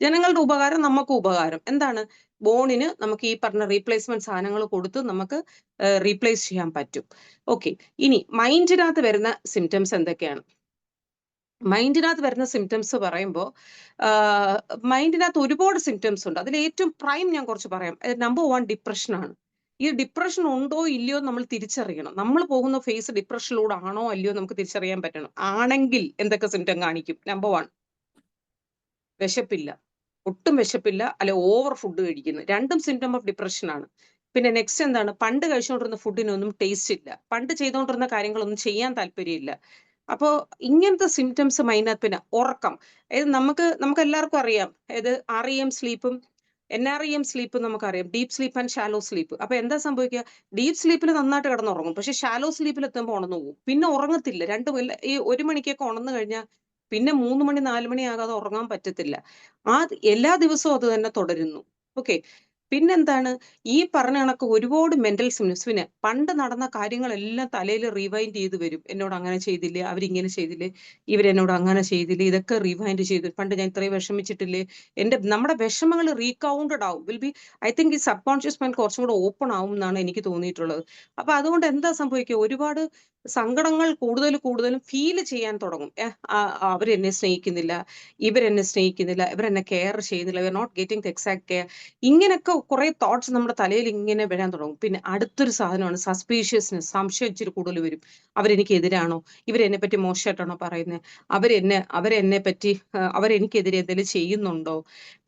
ജനങ്ങളുടെ ഉപകാരം, നമുക്ക് ഉപകാരം. എന്താണ്? ബോണിന് നമുക്ക് ഈ പറഞ്ഞ റീപ്ലേസ്മെന്റ് സാധനങ്ങൾ കൊടുത്ത് നമുക്ക് റീപ്ലേസ് ചെയ്യാൻ പറ്റും. ഓക്കെ, ഇനി മൈൻഡിനകത്ത് വരുന്ന സിംറ്റംസ് എന്തൊക്കെയാണ്? മൈൻഡിനകത്ത് വരുന്ന സിംറ്റംസ് പറയുമ്പോൾ മൈൻഡിനകത്ത് ഒരുപാട് സിംറ്റംസ് ഉണ്ട്. അതിൽ ഏറ്റവും പ്രൈം ഞാൻ കുറച്ച് പറയാം. നമ്പർ 1 ഡിപ്രഷനാണ്. ഈ ഡിപ്രഷൻ ഉണ്ടോ ഇല്ലയോ നമ്മൾ തിരിച്ചറിയണം. നമ്മൾ പോകുന്ന ഫേസ് ഡിപ്രഷനിലൂടെ ആണോ അല്ലയോ നമുക്ക് തിരിച്ചറിയാൻ പറ്റണം. ആണെങ്കിൽ എന്തൊക്കെ സിംറ്റം കാണിക്കും? നമ്പർ 1, വിശപ്പില്ല, ഒട്ടും വിശപ്പില്ല, അല്ലെ ഓവർ ഫുഡ് കഴിക്കുന്നു. രണ്ടും സിംറ്റം ഓഫ് ഡിപ്രഷൻ ആണ്. പിന്നെ നെക്സ്റ്റ് എന്താണ്? പണ്ട് കഴിച്ചുകൊണ്ടിരുന്ന ഫുഡിനൊന്നും ടേസ്റ്റ് ഇല്ല, പണ്ട് ചെയ്തുകൊണ്ടിരുന്ന കാര്യങ്ങളൊന്നും ചെയ്യാൻ താല്പര്യമില്ല. അപ്പോ ഇങ്ങനത്തെ സിംറ്റംസ് മൈൻഡിനകത്ത്. പിന്നെ ഉറക്കം, നമുക്ക് എല്ലാവർക്കും അറിയാം, REM സ്ലീപ്പും NREM സ്ലീപ്പും നമുക്കറിയാം, deep sleep and shallow sleep. അപ്പൊ എന്താ സംഭവിക്കുക? ഡീപ് സ്ലീപ്പിൽ നന്നായിട്ട് കിടന്നുറങ്ങും, പക്ഷെ ഷാലോ സ്ലീപ്പിൽ എത്തുമ്പോൾ ഉണർന്നു പോകും, പിന്നെ ഉറങ്ങത്തില്ല. 1 മണിക്കൊക്കെ ഉണർന്നു കഴിഞ്ഞാൽ പിന്നെ 3 മണി 4 മണി ആകാതെ ഉറങ്ങാൻ പറ്റത്തില്ല. എല്ലാ ദിവസവും അത് തന്നെ തുടരുന്നു. ഓക്കെ, പിന്നെന്താണ്? ഈ പറഞ്ഞ കണക്ക് ഒരുപാട് മെന്റൽ സിംറ്റംസ്. പിന്നെ പണ്ട് നടന്ന കാര്യങ്ങളെല്ലാം തലയിൽ റിവൈൻഡ് ചെയ്ത് വരും. എന്നോട് അങ്ങനെ ചെയ്തില്ലേ, അവരിങ്ങനെ ചെയ്തില്ലേ, ഇവരെന്നോട് അങ്ങനെ ചെയ്തില്ലേ, ഇതൊക്കെ റിവൈൻഡ് ചെയ്തു. പണ്ട് ഞാൻ ഇത്രയും വിഷമിച്ചിട്ടില്ലേ, നമ്മുടെ വിഷമങ്ങൾ റീകൗണ്ടഡ് ആവും. ഐ തിങ്ക് ഈ സബ് കോൺഷ്യസ് മൈൻഡ് കുറച്ചും കൂടെ ഓപ്പൺ ആവും എന്നാണ് എനിക്ക് തോന്നിയിട്ടുള്ളത്. അപ്പൊ അതുകൊണ്ട് എന്താ സംഭവിക്കുക? ഒരുപാട് സങ്കടങ്ങൾ കൂടുതലും ഫീൽ ചെയ്യാൻ തുടങ്ങും. അവരെന്നെ സ്നേഹിക്കുന്നില്ല, ഇവരെന്നെ സ്നേഹിക്കുന്നില്ല, ഇവരെന്നെ കെയർ ചെയ്യുന്നില്ല, we are not getting the exact care. ഇങ്ങനെയൊക്കെ കുറെ തോട്ട്സ് നമ്മുടെ തലയിൽ ഇങ്ങനെ വരാൻ തുടങ്ങും. പിന്നെ അടുത്തൊരു സാധനമാണ് സസ്പീഷ്യസ്നെസ്. സംശയം ഇച്ചിരി കൂടുതൽ വരും. അവരെനിക്ക് എതിരാണോ, ഇവരെന്നെ പറ്റി മോശമായിട്ടാണോ പറയുന്നത്, അവരെന്നെ പറ്റി അവരെനിക്കെതിരെ എന്തെങ്കിലും ചെയ്യുന്നുണ്ടോ?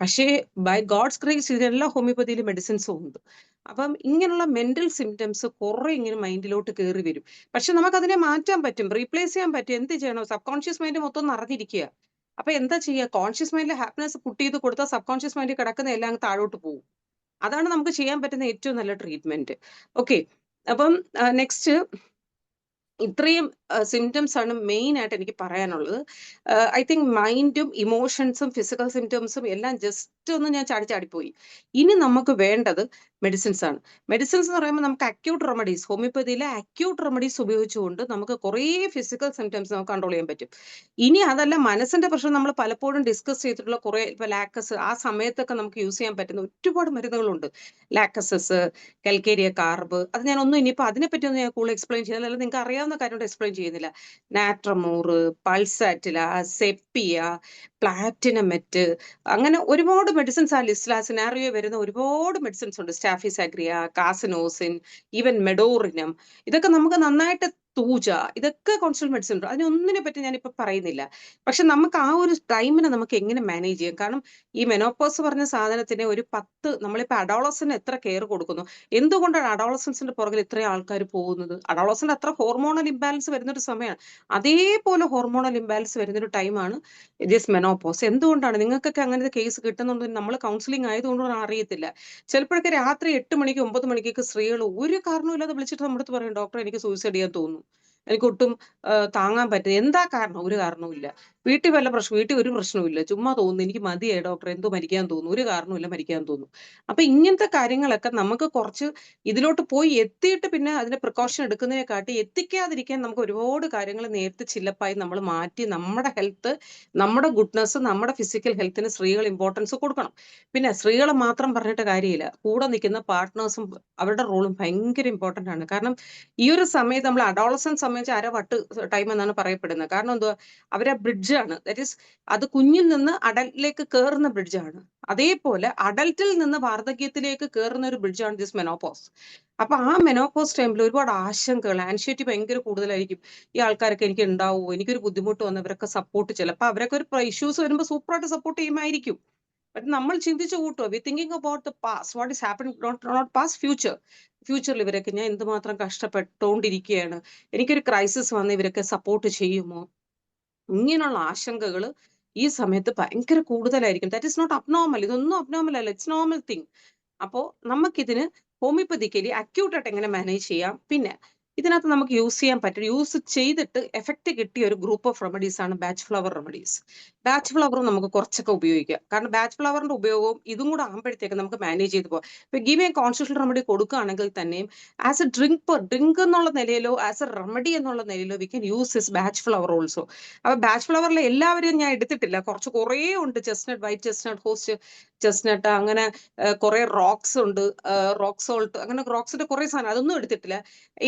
പക്ഷേ ബൈ ഗോഡ്സ് ഗ്രേസ് ഇതെല്ലാം ഹോമിയോപ്പതിയിൽ മെഡിസിൻസും ഉണ്ട്. അപ്പം ഇങ്ങനെയുള്ള മെന്റൽ സിംറ്റംസ് കുറെ ഇങ്ങനെ മൈൻഡിലോട്ട് കയറി വരും. പക്ഷെ നമുക്ക് അതിനെ മാറ്റാൻ പറ്റും, റീപ്ലേസ് ചെയ്യാൻ പറ്റും. എന്ത് ചെയ്യണം? സബ് കോൺഷ്യസ് മൈൻഡ് മൊത്തം നിറഞ്ഞിരിക്കുക. അപ്പൊ എന്താ ചെയ്യുക? കോൺഷ്യസ് മൈൻഡിൽ ഹാപ്പിനെസ് പുട്ട് ചെയ്ത് കൊടുത്താൽ സബ് കോൺഷ്യസ് മൈൻഡിൽ കിടക്കുന്ന എല്ലാം താഴോട്ട് പോകും. അതാണ് നമുക്ക് ചെയ്യാൻ പറ്റുന്ന ഏറ്റവും നല്ല ട്രീറ്റ്മെന്റ്. ഓക്കെ, അപ്പം നെക്സ്റ്റ് ഇത്രയും സിംറ്റംസ് ആണ് മെയിൻ ആയിട്ട് എനിക്ക് പറയാനുള്ളത്. ഐ തിങ്ക് മൈൻഡും ഇമോഷൻസും ഫിസിക്കൽ സിംറ്റംസും എല്ലാം ജസ്റ്റ് ഒന്ന് ഞാൻ ചാടിപ്പോയി. ഇനി നമുക്ക് വേണ്ടത് മെഡിസിൻസ് ആണ്. മെഡിസിൻസ് എന്ന് പറയുമ്പോൾ നമുക്ക് അക്യൂട്ട് റെമഡീസ്, ഹോമിയോപ്പതിയിലെ അക്യൂട്ട് റെമഡീസ് ഉപയോഗിച്ചുകൊണ്ട് നമുക്ക് കുറേ ഫിസിക്കൽ സിംറ്റംസ് നമുക്ക് കൺട്രോൾ ചെയ്യാൻ പറ്റും. ഇനി അതല്ല, മനസ്സിന്റെ പ്രശ്നം നമ്മൾ പലപ്പോഴും ഡിസ്കസ് ചെയ്തിട്ടുള്ള കുറെ, ഇപ്പൊ ലാക്കസ്, ആ സമയത്തൊക്കെ നമുക്ക് യൂസ് ചെയ്യാൻ പറ്റുന്ന ഒരുപാട് മരുന്നുകളുണ്ട്. ലാക്കസസ്, കൽക്കേരിയ കാർബ്, അത് ഞാൻ ഒന്നും ഇനിയിപ്പോ അതിനെപ്പറ്റി ഒന്നും ഞാൻ കൂടുതൽ എക്സ്പ്ലെയിൻ ചെയ്യുന്നില്ല, അല്ലെങ്കിൽ നിങ്ങൾക്ക് അറിയാവുന്ന കാര്യം എക്സ്പ്ലെയിൻ ചെയ്യുന്നില്ല. നാട്രമൂർ, പൾസാറ്റില, സെപ്പിയ, പ്ലാറ്റിനമെറ്റ്, അങ്ങനെ ഒരുപാട് മെഡിസിൻസ് ആ ലിസ്റ്റിൽ, ആ സിനാറിയോ വരുന്ന ഒരുപാട് മെഡിസിൻസ് ഉണ്ട്. സ്റ്റാഫിസാഗ്രിയ, കാസിനോസിൻ, ഈവൻ മെഡോറിനം. ഇതൊക്കെ നമുക്ക് നന്നായിട്ട് തൂജ, ഇതൊക്കെ കോൺസ്റ്റൽ മെഡിസിൻ ഉണ്ട്. അതിനൊന്നിനെ പറ്റി ഞാനിപ്പോ പറയുന്നില്ല. പക്ഷെ നമുക്ക് ആ ഒരു ടൈമിനെ നമുക്ക് എങ്ങനെ മാനേജ് ചെയ്യാം? കാരണം ഈ മെനോപോസ് പറഞ്ഞ സാധനത്തിന് ഒരു 10 നമ്മളിപ്പോ അഡോളസന് എത്ര കെയർ കൊടുക്കുന്നു, എന്തുകൊണ്ടാണ് അഡോളസൻസിന്റെ പുറകിൽ ഇത്രയും ആൾക്കാർ പോകുന്നത്? അഡോളസന്റ് അത്ര ഹോർമോണൽ ഇംബാലൻസ് വരുന്ന ഒരു സമയമാണ്. അതേപോലെ ഹോർമോണൽ ഇംബാലൻസ് വരുന്ന ഒരു ടൈമാണ് ദിസ് മെനോപോസ്. എന്തുകൊണ്ടാണ്? നിങ്ങൾക്കൊക്കെ അങ്ങനത്തെ കേസ് കിട്ടുന്നുണ്ടെങ്കിൽ നമ്മൾ കൗൺസിലിംഗ് ആയതുകൊണ്ടാണ് അറിയത്തില്ല. ചിലപ്പോഴൊക്കെ രാത്രി 8 മണിക്ക് 9 മണിക്കൊക്കെ സ്ത്രീകൾ ഒരു കാരണവുമില്ലാതെ വിളിച്ചിട്ട് നമ്മുടെ അടുത്ത് പറയും, ഡോക്ടർ എനിക്ക് സൂയിസൈഡ് ചെയ്യാൻ തോന്നുന്നു, എനിക്ക് ഒട്ടും താങ്ങാൻ പറ്റും. എന്താ കാരണം? ഒരു കാരണവുമില്ല. വീട്ടിൽ വല്ല പ്രശ്നം, വീട്ടിൽ ഒരു പ്രശ്നവുമില്ല, ചുമ്മാ തോന്നുന്നു എനിക്ക് മതിയായി ഡോക്ടർ, എന്തോ മരിക്കാൻ തോന്നുന്നു, ഒരു കാരണവുമില്ല, മരിക്കാൻ തോന്നുന്നു. അപ്പൊ ഇങ്ങനത്തെ കാര്യങ്ങളൊക്കെ നമുക്ക് കുറച്ച് ഇതിലോട്ട് പോയി എത്തിയിട്ട് പിന്നെ അതിന്റെ പ്രിക്കോഷൻ എടുക്കുന്നതിനെക്കാട്ടി എത്തിക്കാതിരിക്കാൻ നമുക്ക് ഒരുപാട് കാര്യങ്ങൾ നേരത്തെ ചില്ലപ്പായി നമ്മൾ മാറ്റി നമ്മുടെ ഹെൽത്ത്, നമ്മുടെ ഗുഡ്നസ്, നമ്മുടെ ഫിസിക്കൽ ഹെൽത്തിന് സ്ത്രീകൾ ഇമ്പോർട്ടൻസ് കൊടുക്കണം. പിന്നെ സ്ത്രീകളെ മാത്രം പറഞ്ഞിട്ട് കാര്യമില്ല, കൂടെ നിൽക്കുന്ന പാർട്ട്നേഴ്സും അവരുടെ റോളും ഭയങ്കര ഇമ്പോർട്ടന്റ് ആണ്. കാരണം ഈ ഒരു സമയത്ത് നമ്മൾ അഡോളസൻ സംബന്ധിച്ച് അരവട്ട് ടൈം എന്നാണ് പറയപ്പെടുന്നത്. കാരണം എന്തുവാ, അവരെ ബ്രിഡ്ജാണ്. ദാറ്റ് ഈസ് അത് കുഞ്ഞിൽ നിന്ന് അഡൽട്ടിലേക്ക് കയറുന്ന ബ്രിഡ്ജാണ്. അതേപോലെ അഡൽട്ടിൽ നിന്ന് വാർദ്ധക്യത്തിലേക്ക് കയറുന്ന ഒരു ബ്രിഡ്ജാണ് ദിസ് മെനോപോസ്. അപ്പൊ ആ മെനോപോസ് ടൈമിൽ ഒരുപാട് ആശങ്കകൾ, ആൻഷ്യറ്റി ഭയങ്കര കൂടുതലായിരിക്കും. ഈ ആൾക്കാരൊക്കെ എനിക്ക് ഉണ്ടാവുമോ, എനിക്കൊരു ബുദ്ധിമുട്ട് വന്നവരൊക്കെ സപ്പോർട്ട്, ചിലപ്പോൾ അവരൊക്കെ ഒരു ഇഷ്യൂസ് വരുമ്പോൾ സൂപ്പറായിട്ട് സപ്പോർട്ട് ചെയ്യുമായിരിക്കും. ബട്ട് നമ്മൾ ചിന്തിച്ചു കൂട്ടുക, we thinking about the past, what is happening, not past, future. ഫ്യൂച്ചറിൽ ഇവരൊക്കെ ഞാൻ എന്തുമാത്രം കഷ്ടപ്പെട്ടുകൊണ്ടിരിക്കുകയാണ്, എനിക്കൊരു ക്രൈസിസ് വന്ന് ഇവരൊക്കെ സപ്പോർട്ട് ചെയ്യുമോ? ഇങ്ങനെയുള്ള ആശങ്കകൾ ഈ സമയത്ത് ഭയങ്കര കൂടുതലായിരിക്കും. That is not abnormal. ഇതൊന്നും അബ്നോർമൽ അല്ല, ഇറ്റ്സ് നോർമൽ തിങ്. അപ്പോ നമുക്കിതിന് ഹോമിയോപ്പതിക്കലി അക്യൂട്ടായിട്ട് എങ്ങനെ മാനേജ് ചെയ്യാം, പിന്നെ ഇതിനകത്ത് നമുക്ക് യൂസ് ചെയ്യാൻ പറ്റും, യൂസ് ചെയ്തിട്ട് എഫക്റ്റ് കിട്ടിയ ഒരു ഗ്രൂപ്പ് ഓഫ് റെമഡീസ് ആണ് batch flower remedies. Batch flower നമുക്ക് കുറച്ചൊക്കെ ഉപയോഗിക്കാം. കാരണം ബാച്ച് ഫ്ലവറിന്റെ ഉപയോഗവും ഇതും കൂടെ ആകുമ്പോഴത്തേക്ക് നമുക്ക് മാനേജ് ചെയ്ത് പോകാം. ഇപ്പൊ ഗിവ് എ കോൺസ്റ്റിറ്റ്യൂഷൻ റെമഡി കൊടുക്കുകയാണെങ്കിൽ തന്നെയും ആസ് എ ഡ്രിങ്ക് എന്നുള്ള നിലയിലോ ആസ് എ റെമഡി എന്നുള്ള നിലയിലോ we can use this Bach flower also. അപ്പൊ ബാച്ച് ഫ്ലവറിൽ എല്ലാവരെയും ഞാൻ എടുത്തിട്ടില്ല, കുറേ ഉണ്ട്. ചെസ്റ്റ്നട്ട്, വൈറ്റ് ചെസ്റ്റ്നട്ട്, ഹോസ്റ്റ് ചെസ്റ്റ്നട്ട്, അങ്ങനെ കുറെ റോക്സ് ഉണ്ട്, റോക്ക് സോൾട്ട്, അങ്ങനെ റോക്സിന്റെ കുറെ സാധനം, അതൊന്നും എടുത്തിട്ടില്ല.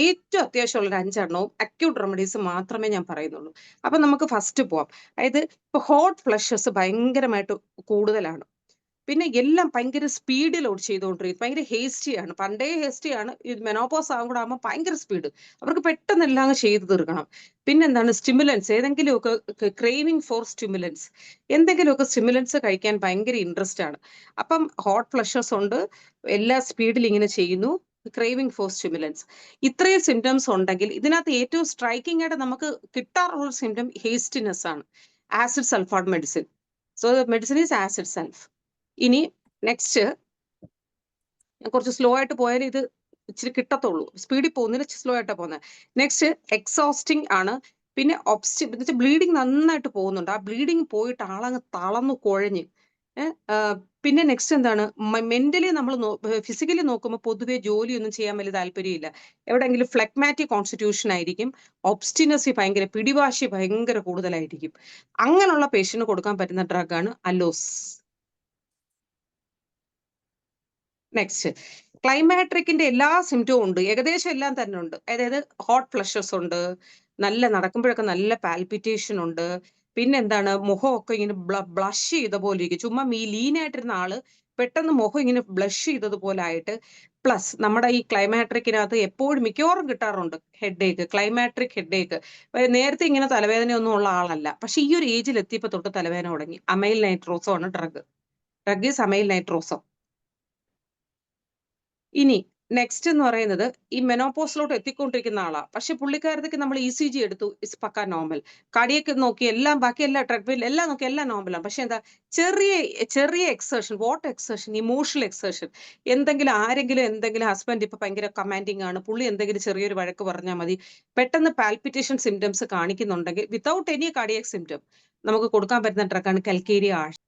ഏറ്റവും അത്യാവശ്യമുള്ള ഒരു 5 എണ്ണവും അക്യൂട്ട് റെമഡീസ് മാത്രമേ ഞാൻ പറയുന്നുള്ളൂ. അപ്പൊ നമുക്ക് ഫസ്റ്റ് പോവാം. അതായത് ഇപ്പൊ ഹോട്ട് ഫ്ലഷസ് ഭയങ്കരമായിട്ട് കൂടുതലാണ്. പിന്നെ എല്ലാം ഭയങ്കര സ്പീഡിലോട്ട് ചെയ്തുകൊണ്ടിരിക്കും, ഭയങ്കര ഹേസ്റ്റിയാണ്. പണ്ടേ ഹേസ്റ്റിയാണ്, ഇത് മെനോപോസ് ആകുമ്പോൾ ഭയങ്കര സ്പീഡ്, അവർക്ക് പെട്ടെന്ന് എല്ലാം ചെയ്തു തീർക്കണം. പിന്നെന്താണ്, സ്റ്റിമുലൻസ്, ഏതെങ്കിലുമൊക്കെ ക്രേവിങ് ഫോർ സ്റ്റിമുലൻസ്, എന്തെങ്കിലുമൊക്കെ സ്റ്റിമുലൻസ് കഴിക്കാൻ ഭയങ്കര ഇൻട്രസ്റ്റ് ആണ്. അപ്പം ഹോട്ട് ഫ്ലഷസ് ഉണ്ട്, എല്ലാ സ്പീഡിൽ ഇങ്ങനെ ചെയ്യുന്നു, ക്രേവിങ് ഫോർ സ്റ്റിമുലൻസ്. ഇത്രയും സിംറ്റംസ് ഉണ്ടെങ്കിൽ ഇതിനകത്ത് ഏറ്റവും സ്ട്രൈക്കിംഗ് ആയിട്ട് നമുക്ക് കിട്ടാറുള്ള സിംറ്റം ഹേസ്റ്റിനെസ് ആണ്. Acid sulphate medicine. So medicine is acid sulph. ഇനി നെക്സ്റ്റ്, ഞാൻ കുറച്ച് സ്ലോ ആയിട്ട് പോയാലും ഇത് ഇച്ചിരി കിട്ടത്തുള്ളൂ, സ്പീഡിൽ പോകുന്നതിന് സ്ലോ ആയിട്ടാണ് പോകുന്നത്. നെക്സ്റ്റ് എക്സോസ്റ്റിംഗ് ആണ്. പിന്നെ ബ്ലീഡിങ് നന്നായിട്ട് പോകുന്നുണ്ട്, ആ ബ്ലീഡിങ് പോയിട്ട് ആളങ്ങ് തളർന്നു കുഴഞ്ഞ്. പിന്നെ നെക്സ്റ്റ് എന്താണ്, മെന്റലി നമ്മൾ ഫിസിക്കലി നോക്കുമ്പോൾ പൊതുവെ ജോലിയൊന്നും ചെയ്യാൻ വലിയ താല്പര്യമില്ല, എവിടെയെങ്കിലും ഫ്ലെഗ്മാറ്റിക് കോൺസ്റ്റിറ്റ്യൂഷൻ ആയിരിക്കും, ഒബ്സ്റ്റിനസി ഭയങ്കര, പിടിവാശി ഭയങ്കര കൂടുതലായിരിക്കും. അങ്ങനെയുള്ള പേഷ്യന് കൊടുക്കാൻ പറ്റുന്ന ഡ്രഗാണ് അലോസ്. നെക്സ്റ്റ്, ക്ലൈമാട്രിക്കിന്റെ എല്ലാ സിംറ്റവും ഉണ്ട്, ഏകദേശം എല്ലാം തന്നെ ഉണ്ട്. അതായത് ഹോട്ട് ഫ്ലഷസ് ഉണ്ട്, നല്ല നടക്കുമ്പോഴൊക്കെ നല്ല പാൽപിറ്റേഷൻ ഉണ്ട്. പിന്നെ എന്താണ്, മുഖമൊക്കെ ഇങ്ങനെ ബ്ലഷ് ചെയ്ത പോലെ ഇരിക്കും, ചുമ്മാ ലീനായിട്ടിരുന്ന ആള് പെട്ടെന്ന് മുഖം ഇങ്ങനെ ബ്ലഷ് ചെയ്തതുപോലെ ആയിട്ട്. പ്ലസ് നമ്മുടെ ഈ ക്ലൈമാട്രിക്കിനകത്ത് എപ്പോഴും മിക്കവാറും കിട്ടാറുണ്ട് ഹെഡേക്ക്, ക്ലൈമാട്രിക് ഹെഡേക്ക്. നേരത്തെ ഇങ്ങനെ തലവേദനയൊന്നും ഉള്ള ആളല്ല, പക്ഷെ ഈ ഒരു ഏജിൽ എത്തിയപ്പോൾ തൊട്ട് തലവേദന തുടങ്ങി. അമൈൽ നൈട്രോസോ ആണ് ഡ്രഗ് ഈസ് അമൈൽ നൈട്രോസോ. ഇനി നെക്സ്റ്റ് എന്ന് പറയുന്നത്, ഈ മെനോപോസിലോട്ട് എത്തിക്കൊണ്ടിരിക്കുന്ന ആളാ, പക്ഷെ പുള്ളിക്കാരത്തേക്ക് നമ്മൾ ECG എടുത്തു, ഇസ് പക്ക നോർമൽ, കാർഡിയക്ക് നോക്കി, എല്ലാം ബാക്കി എല്ലാ ട്രെഡ്മിൽ എല്ലാം നോക്കി, എല്ലാം നോർമലാണ്. പക്ഷെ എന്താ, ചെറിയ ചെറിയ exhaustion, what exhaustion, emotional exhaustion, ആരെങ്കിലും എന്തെങ്കിലും, ഹസ്ബൻഡ് ഇപ്പൊ ഭയങ്കര കമാൻഡിങ് ആണ്, പുള്ളി എന്തെങ്കിലും ചെറിയൊരു വഴക്ക് പറഞ്ഞാൽ മതി, പെട്ടെന്ന് പാൽപിറ്റേഷൻ സിംറ്റംസ് കാണിക്കുന്നുണ്ടെങ്കിൽ വിത്തൗട്ട് എനി കാർഡിയക് സിംറ്റം നമുക്ക് കൊടുക്കാൻ പറ്റുന്ന ഡ്രഗാണ് കൽക്കേരിയ ആഷ്.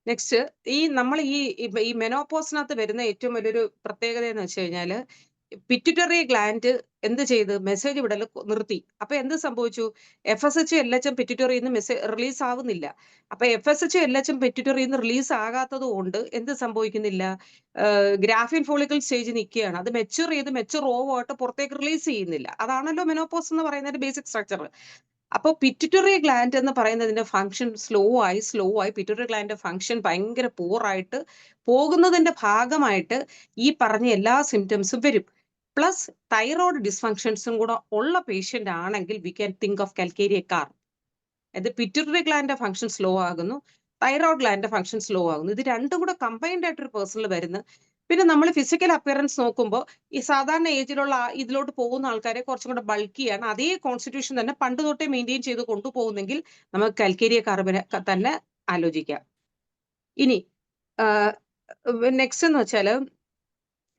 നെക്സ്റ്റ്, നമ്മൾ ഈ മെനോപോസിനകത്ത് വരുന്ന ഏറ്റവും വലിയൊരു പ്രത്യേകത എന്ന് വെച്ച് കഴിഞ്ഞാല്, പിറ്റ്യൂട്ടറി ഗ്ലാൻഡ് എന്ത് ചെയ്ത് മെസ്സേജ് വിടൽ നിർത്തി. അപ്പൊ എന്ത് സംഭവിച്ചു, FSH LH പിറ്റ്യൂട്ടറിയിൽ നിന്ന് മെസ്സേജ് റിലീസ് ആവുന്നില്ല. അപ്പൊ FSH LH പിറ്റ്യൂട്ടറിയിൽ നിന്ന് റിലീസ് ആകാത്തത് കൊണ്ട് എന്ത് സംഭവിക്കുന്നില്ല, ഗ്രാഫിൻ ഫോളിക്കൽ സ്റ്റേജ് നിൽക്കുകയാണ്, അത് മെച്ചുർ ചെയ്ത് മെച്ചുർ ഓവായിട്ട് പുറത്തേക്ക് റിലീസ് ചെയ്യുന്നില്ല. അതാണല്ലോ മെനോപോസ് എന്ന് പറയുന്നതിന്റെ ബേസിക് സ്ട്രക്ചർ. അപ്പോൾ പിറ്റ്യൂട്ടറി ഗ്ലാൻഡ് എന്ന് പറയുന്നതിന്റെ ഫംഗ്ഷൻ സ്ലോ ആയി പിറ്റ്യൂട്ടറി ഗ്ലാൻഡിന്റെ ഫംഗ്ഷൻ ഭയങ്കര പൂർ ആയിട്ട് പോകുന്നതിന്റെ ഭാഗമായിട്ട് ഈ പറഞ്ഞ എല്ലാ സിംറ്റംസും വരും. പ്ലസ് തൈറോയ്ഡ് ഡിസ്ഫങ്ഷൻസും കൂടെ ഉള്ള പേഷ്യന്റ് ആണെങ്കിൽ V can think of calcarea car. അത് പിറ്റ്യൂട്ടറി ഗ്ലാൻഡിന്റെ ഫംഗ്ഷൻ സ്ലോ ആകുന്നു, തൈറോയ്ഡ് ഗ്ലാൻഡിന്റെ ഫംഗ്ഷൻ സ്ലോ ആകുന്നു. ഇത് രണ്ടും കൂടെ കമ്പൈൻഡ് ആയിട്ടൊരു പേഴ്സണിൽ വരുന്നു. പിന്നെ നമ്മൾ ഫിസിക്കൽ അപ്പിയറൻസ് നോക്കുമ്പോൾ ഈ സാധാരണ ഏജിലുള്ള ഇതിലോട്ട് പോകുന്ന ആൾക്കാരെ കുറച്ചും കൂടെ ബൾക്കിയാണ്, അതേ കോൺസ്റ്റിറ്റ്യൂഷൻ തന്നെ പണ്ട് തൊട്ടേ മെയിൻറ്റെയിൻ ചെയ്ത് കൊണ്ടുപോകുന്നെങ്കിൽ നമുക്ക് കാൽക്കേരിയ കാർബിനെ തന്നെ ആലോചിക്കാം. ഇനി നെക്സ്റ്റ് എന്ന് വെച്ചാൽ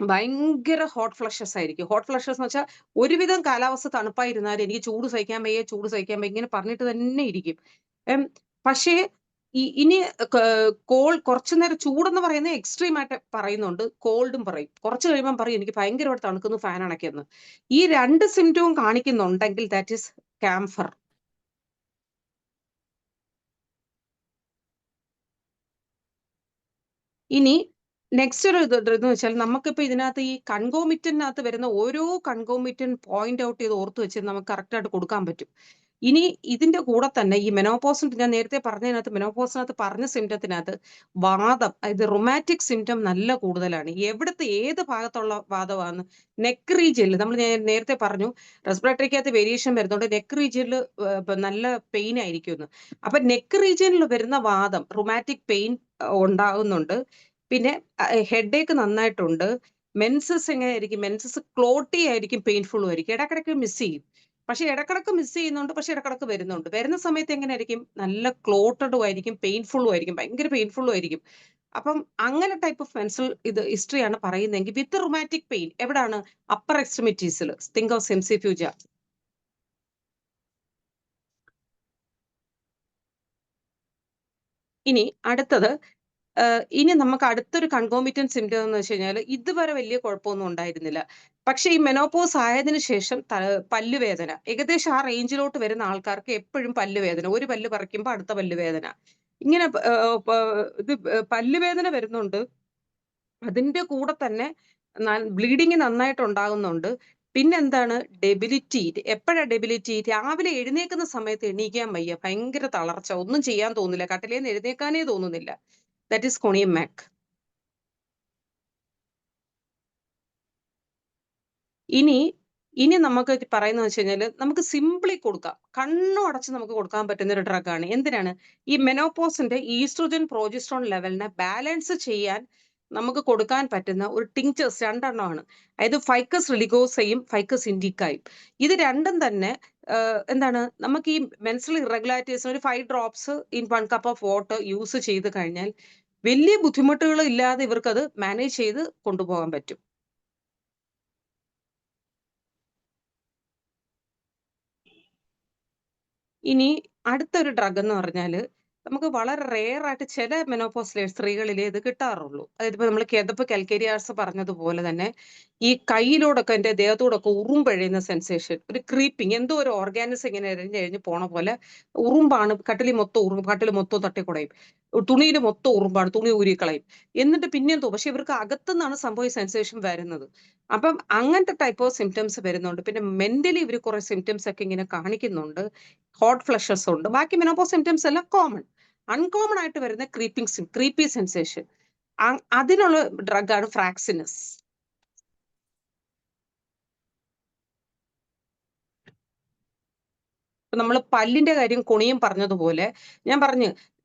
ഭയങ്കര ഹോട്ട് ഫ്ലഷസ് ആയിരിക്കും. ഹോട്ട് ഫ്ലഷസ് എന്ന് വെച്ചാൽ ഒരുവിധം കാലാവസ്ഥ തണുപ്പായിരുന്നാലും എനിക്ക് ചൂട് സഹിക്കാൻ വയ്യ, ചൂട് സഹിക്കാൻ വയ്യ, ഇങ്ങനെ പറഞ്ഞിട്ട് തന്നെ ഇരിക്കും. പക്ഷേ ഇനി കുറച്ചു നേരം ചൂടെന്ന് പറയുന്നത് എക്സ്ട്രീം ആയിട്ട് പറയുന്നുണ്ട്, കോൾഡും പറയും. കുറച്ച് കഴിയുമ്പം പറയും എനിക്ക് ഭയങ്കരമായിട്ട് തണുക്കുന്നു, ഫാൻ അണയ്ക്കുന്നു. ഈ രണ്ട് സിംറ്റവും കാണിക്കുന്നുണ്ടെങ്കിൽ ദാറ്റ് ഈസ് ക്യാംഫർ. ഇനി നെക്സ്റ്റ് ഒരു ഇതെന്ന് വെച്ചാൽ നമുക്കിപ്പോൾ ഇതിനകത്ത് ഈ കൺകോമിറ്റന്റിനകത്ത് വരുന്ന ഓരോ കൺകോമിറ്റൻ പോയിന്റ് ഔട്ട് ചെയ്ത് ഓർത്ത് വെച്ച് നമുക്ക് കറക്റ്റായിട്ട് കൊടുക്കാൻ പറ്റും. ഇനി ഇതിന്റെ കൂടെ തന്നെ ഈ മെനോപോസിന് ഞാൻ നേരത്തെ പറഞ്ഞതിനകത്ത് മെനോപോസിനകത്ത് പറഞ്ഞ സിംറ്റത്തിനകത്ത് വാദം, അതായത് റൊമാറ്റിക് സിംറ്റം നല്ല കൂടുതലാണ്. എവിടുത്തെ ഏത് ഭാഗത്തുള്ള വാദമാണ്? നെക്ക് റീജിയനിൽ നമ്മൾ നേരത്തെ പറഞ്ഞു റെസ്പിറേറ്ററിക്കകത്ത് വേരിയേഷൻ വരുന്നുണ്ട്, നെക്ക് റീജിയനിൽ നല്ല പെയിൻ ആയിരിക്കുമെന്ന്. അപ്പൊ നെക്ക് റീജിയനിൽ വരുന്ന വാദം റൊമാറ്റിക് പെയിൻ ഉണ്ടാകുന്നുണ്ട്. പിന്നെ ഹെഡേക്ക് നന്നായിട്ടുണ്ട്. മെൻസസ് എങ്ങനെയായിരിക്കും? മെൻസസ് ക്ലോട്ടി ആയിരിക്കും, പെയിൻഫുള്ളും ആയിരിക്കും. ഇടക്കിടക്ക് മിസ് ചെയ്യും. പക്ഷെ ഇടക്കിടക്ക് മിസ് ചെയ്യുന്നുണ്ട്, പക്ഷെ ഇടക്കിടക്ക് വരുന്നുണ്ട്. വരുന്ന സമയത്ത് എങ്ങനെയായിരിക്കും? നല്ല ക്ലോട്ടഡും ആയിരിക്കും, പെയിൻഫുള്ളും ആയിരിക്കും, ഭയങ്കര പെയിൻഫുള്ളും ആയിരിക്കും. അപ്പം അങ്ങനെ ടൈപ്പ് ഓഫ് മെൻസൽ ഹിസ്റ്ററിയാണ് പറയുന്നതെങ്കിൽ വിത്ത് റൊമാറ്റിക് പെയിൻ എവിടാണ്? അപ്പർ എക്സ്ട്രിമിറ്റീസിൽ. Think of cimicifuga. ഇനി അടുത്തത് ഇനി നമുക്ക് അടുത്തൊരു കൺകോമിറ്റന്റ് സിംറ്റം എന്ന് വെച്ച് കഴിഞ്ഞാൽ ഇതുവരെ വലിയ കുഴപ്പമൊന്നും ഉണ്ടായിരുന്നില്ല. പക്ഷെ ഈ മെനോപോസ് ആയതിനു ശേഷം പല്ലുവേദന, ഏകദേശം ആ റേഞ്ചിലോട്ട് വരുന്ന ആൾക്കാർക്ക് എപ്പോഴും പല്ലുവേദന, ഒരു പല്ല് പറിക്കുമ്പോൾ അടുത്ത പല്ലുവേദന, ഇങ്ങനെ ഇത് പല്ലുവേദന വരുന്നുണ്ട്. അതിന്റെ കൂടെ തന്നെ ബ്ലീഡിങ് നന്നായിട്ട് ഉണ്ടാകുന്നുണ്ട്. പിന്നെന്താണ്? ഡെബിലിറ്റി. എപ്പോഴാ ഡെബിലിറ്റി? രാവിലെ എഴുന്നേക്കുന്ന സമയത്ത് എണീക്കാൻ വയ്യ, ഭയങ്കര തളർച്ച, ഒന്നും ചെയ്യാൻ തോന്നില്ല, കട്ടിലേന്ന് എഴുന്നേക്കാനേ തോന്നുന്നില്ല. That is conium mac. ഇനി നമുക്ക് പറയുന്നത് വെച്ച് കഴിഞ്ഞാൽ നമുക്ക് സിംപ്ലി കൊടുക്കാം, കണ്ണും അടച്ച് നമുക്ക് കൊടുക്കാൻ പറ്റുന്ന ഒരു ഡ്രഗാണ്. എന്തിനാണ്? ഈ മെനോപോസിന്റെ ഈസ്ട്രോജൻ പ്രോജസ്ട്രോൺ ലെവലിനെ ബാലൻസ് ചെയ്യാൻ നമുക്ക് കൊടുക്കാൻ പറ്റുന്ന ഒരു ടിങ്ചേഴ്സ് രണ്ടെണ്ണമാണ്. അതായത് ഫൈക്കസ് റിലിഗോസയും ഫൈക്കസ് ഇൻഡിക്കയും. ഇത് രണ്ടും തന്നെ എന്താണ്, നമുക്ക് ഈ മെൻസ്ട്രൽ ഇറഗുലാരിറ്റീസിന് ഒരു 5 drops in 1 cup of water use ചെയ്ത് കഴിഞ്ഞാൽ വലിയ ബുദ്ധിമുട്ടുകൾ ഇല്ലാതെ ഇവർക്കത് മാനേജ് ചെയ്ത് കൊണ്ടുപോകാൻ പറ്റും. ഇനി അടുത്തൊരു ഡ്രഗ് എന്ന് പറഞ്ഞാല് നമുക്ക് വളരെ റെയർ ആയിട്ട് ചില മെനോപോസ് സ്ത്രീകളിലേ ഇത് കിട്ടാറുള്ളൂ. അതായത് ഇപ്പൊ നമ്മൾ കിതപ്പ് കൽക്കേരിയാസ് പറഞ്ഞതുപോലെ തന്നെ ഈ കയ്യിലൂടൊക്കെ എന്റെ ദേഹത്തോടൊക്കെ ഉറുമ്പഴയുന്ന സെൻസേഷൻ, ഒരു ക്രീപ്പിംഗ്, എന്തോ ഒരു ഓർഗാനിസം ഇങ്ങനെ എഴിഞ്ഞ് പോണ പോലെ ഉറുമ്പാണ്. കട്ടിൽ മൊത്തം തട്ടിക്കുടയും, തുണിയിൽ മൊത്തം ഉറുമ്പാണ്, തുണി ഊരിക്കളയും. എന്നിട്ട് പിന്നെയും പക്ഷെ ഇവർക്ക് അകത്തുനിന്നാണ് സംഭവം സെൻസേഷൻ വരുന്നത്. അപ്പം അങ്ങനത്തെ ടൈപ്പ് ഓഫ് സിംറ്റംസ് വരുന്നുണ്ട്. പിന്നെ മെന്റലി ഇവർ കുറെ സിംറ്റംസ് ഒക്കെ ഇങ്ങനെ കാണിക്കുന്നുണ്ട്. ഹോട്ട് ഫ്ലഷസ് ഉണ്ട്. ബാക്കി മെനോപോസ് സിംറ്റംസ് എല്ലാം കോമൺ. അൺകോമൺ ആയിട്ട് വരുന്ന ക്രീപ്പി സെൻസേഷൻ, അതിനുള്ള ഡ്രഗാണ് ഫ്രാക്സിനസ്. നമ്മൾ പല്ലിന്റെ കാര്യം കുണിയും പറഞ്ഞതുപോലെ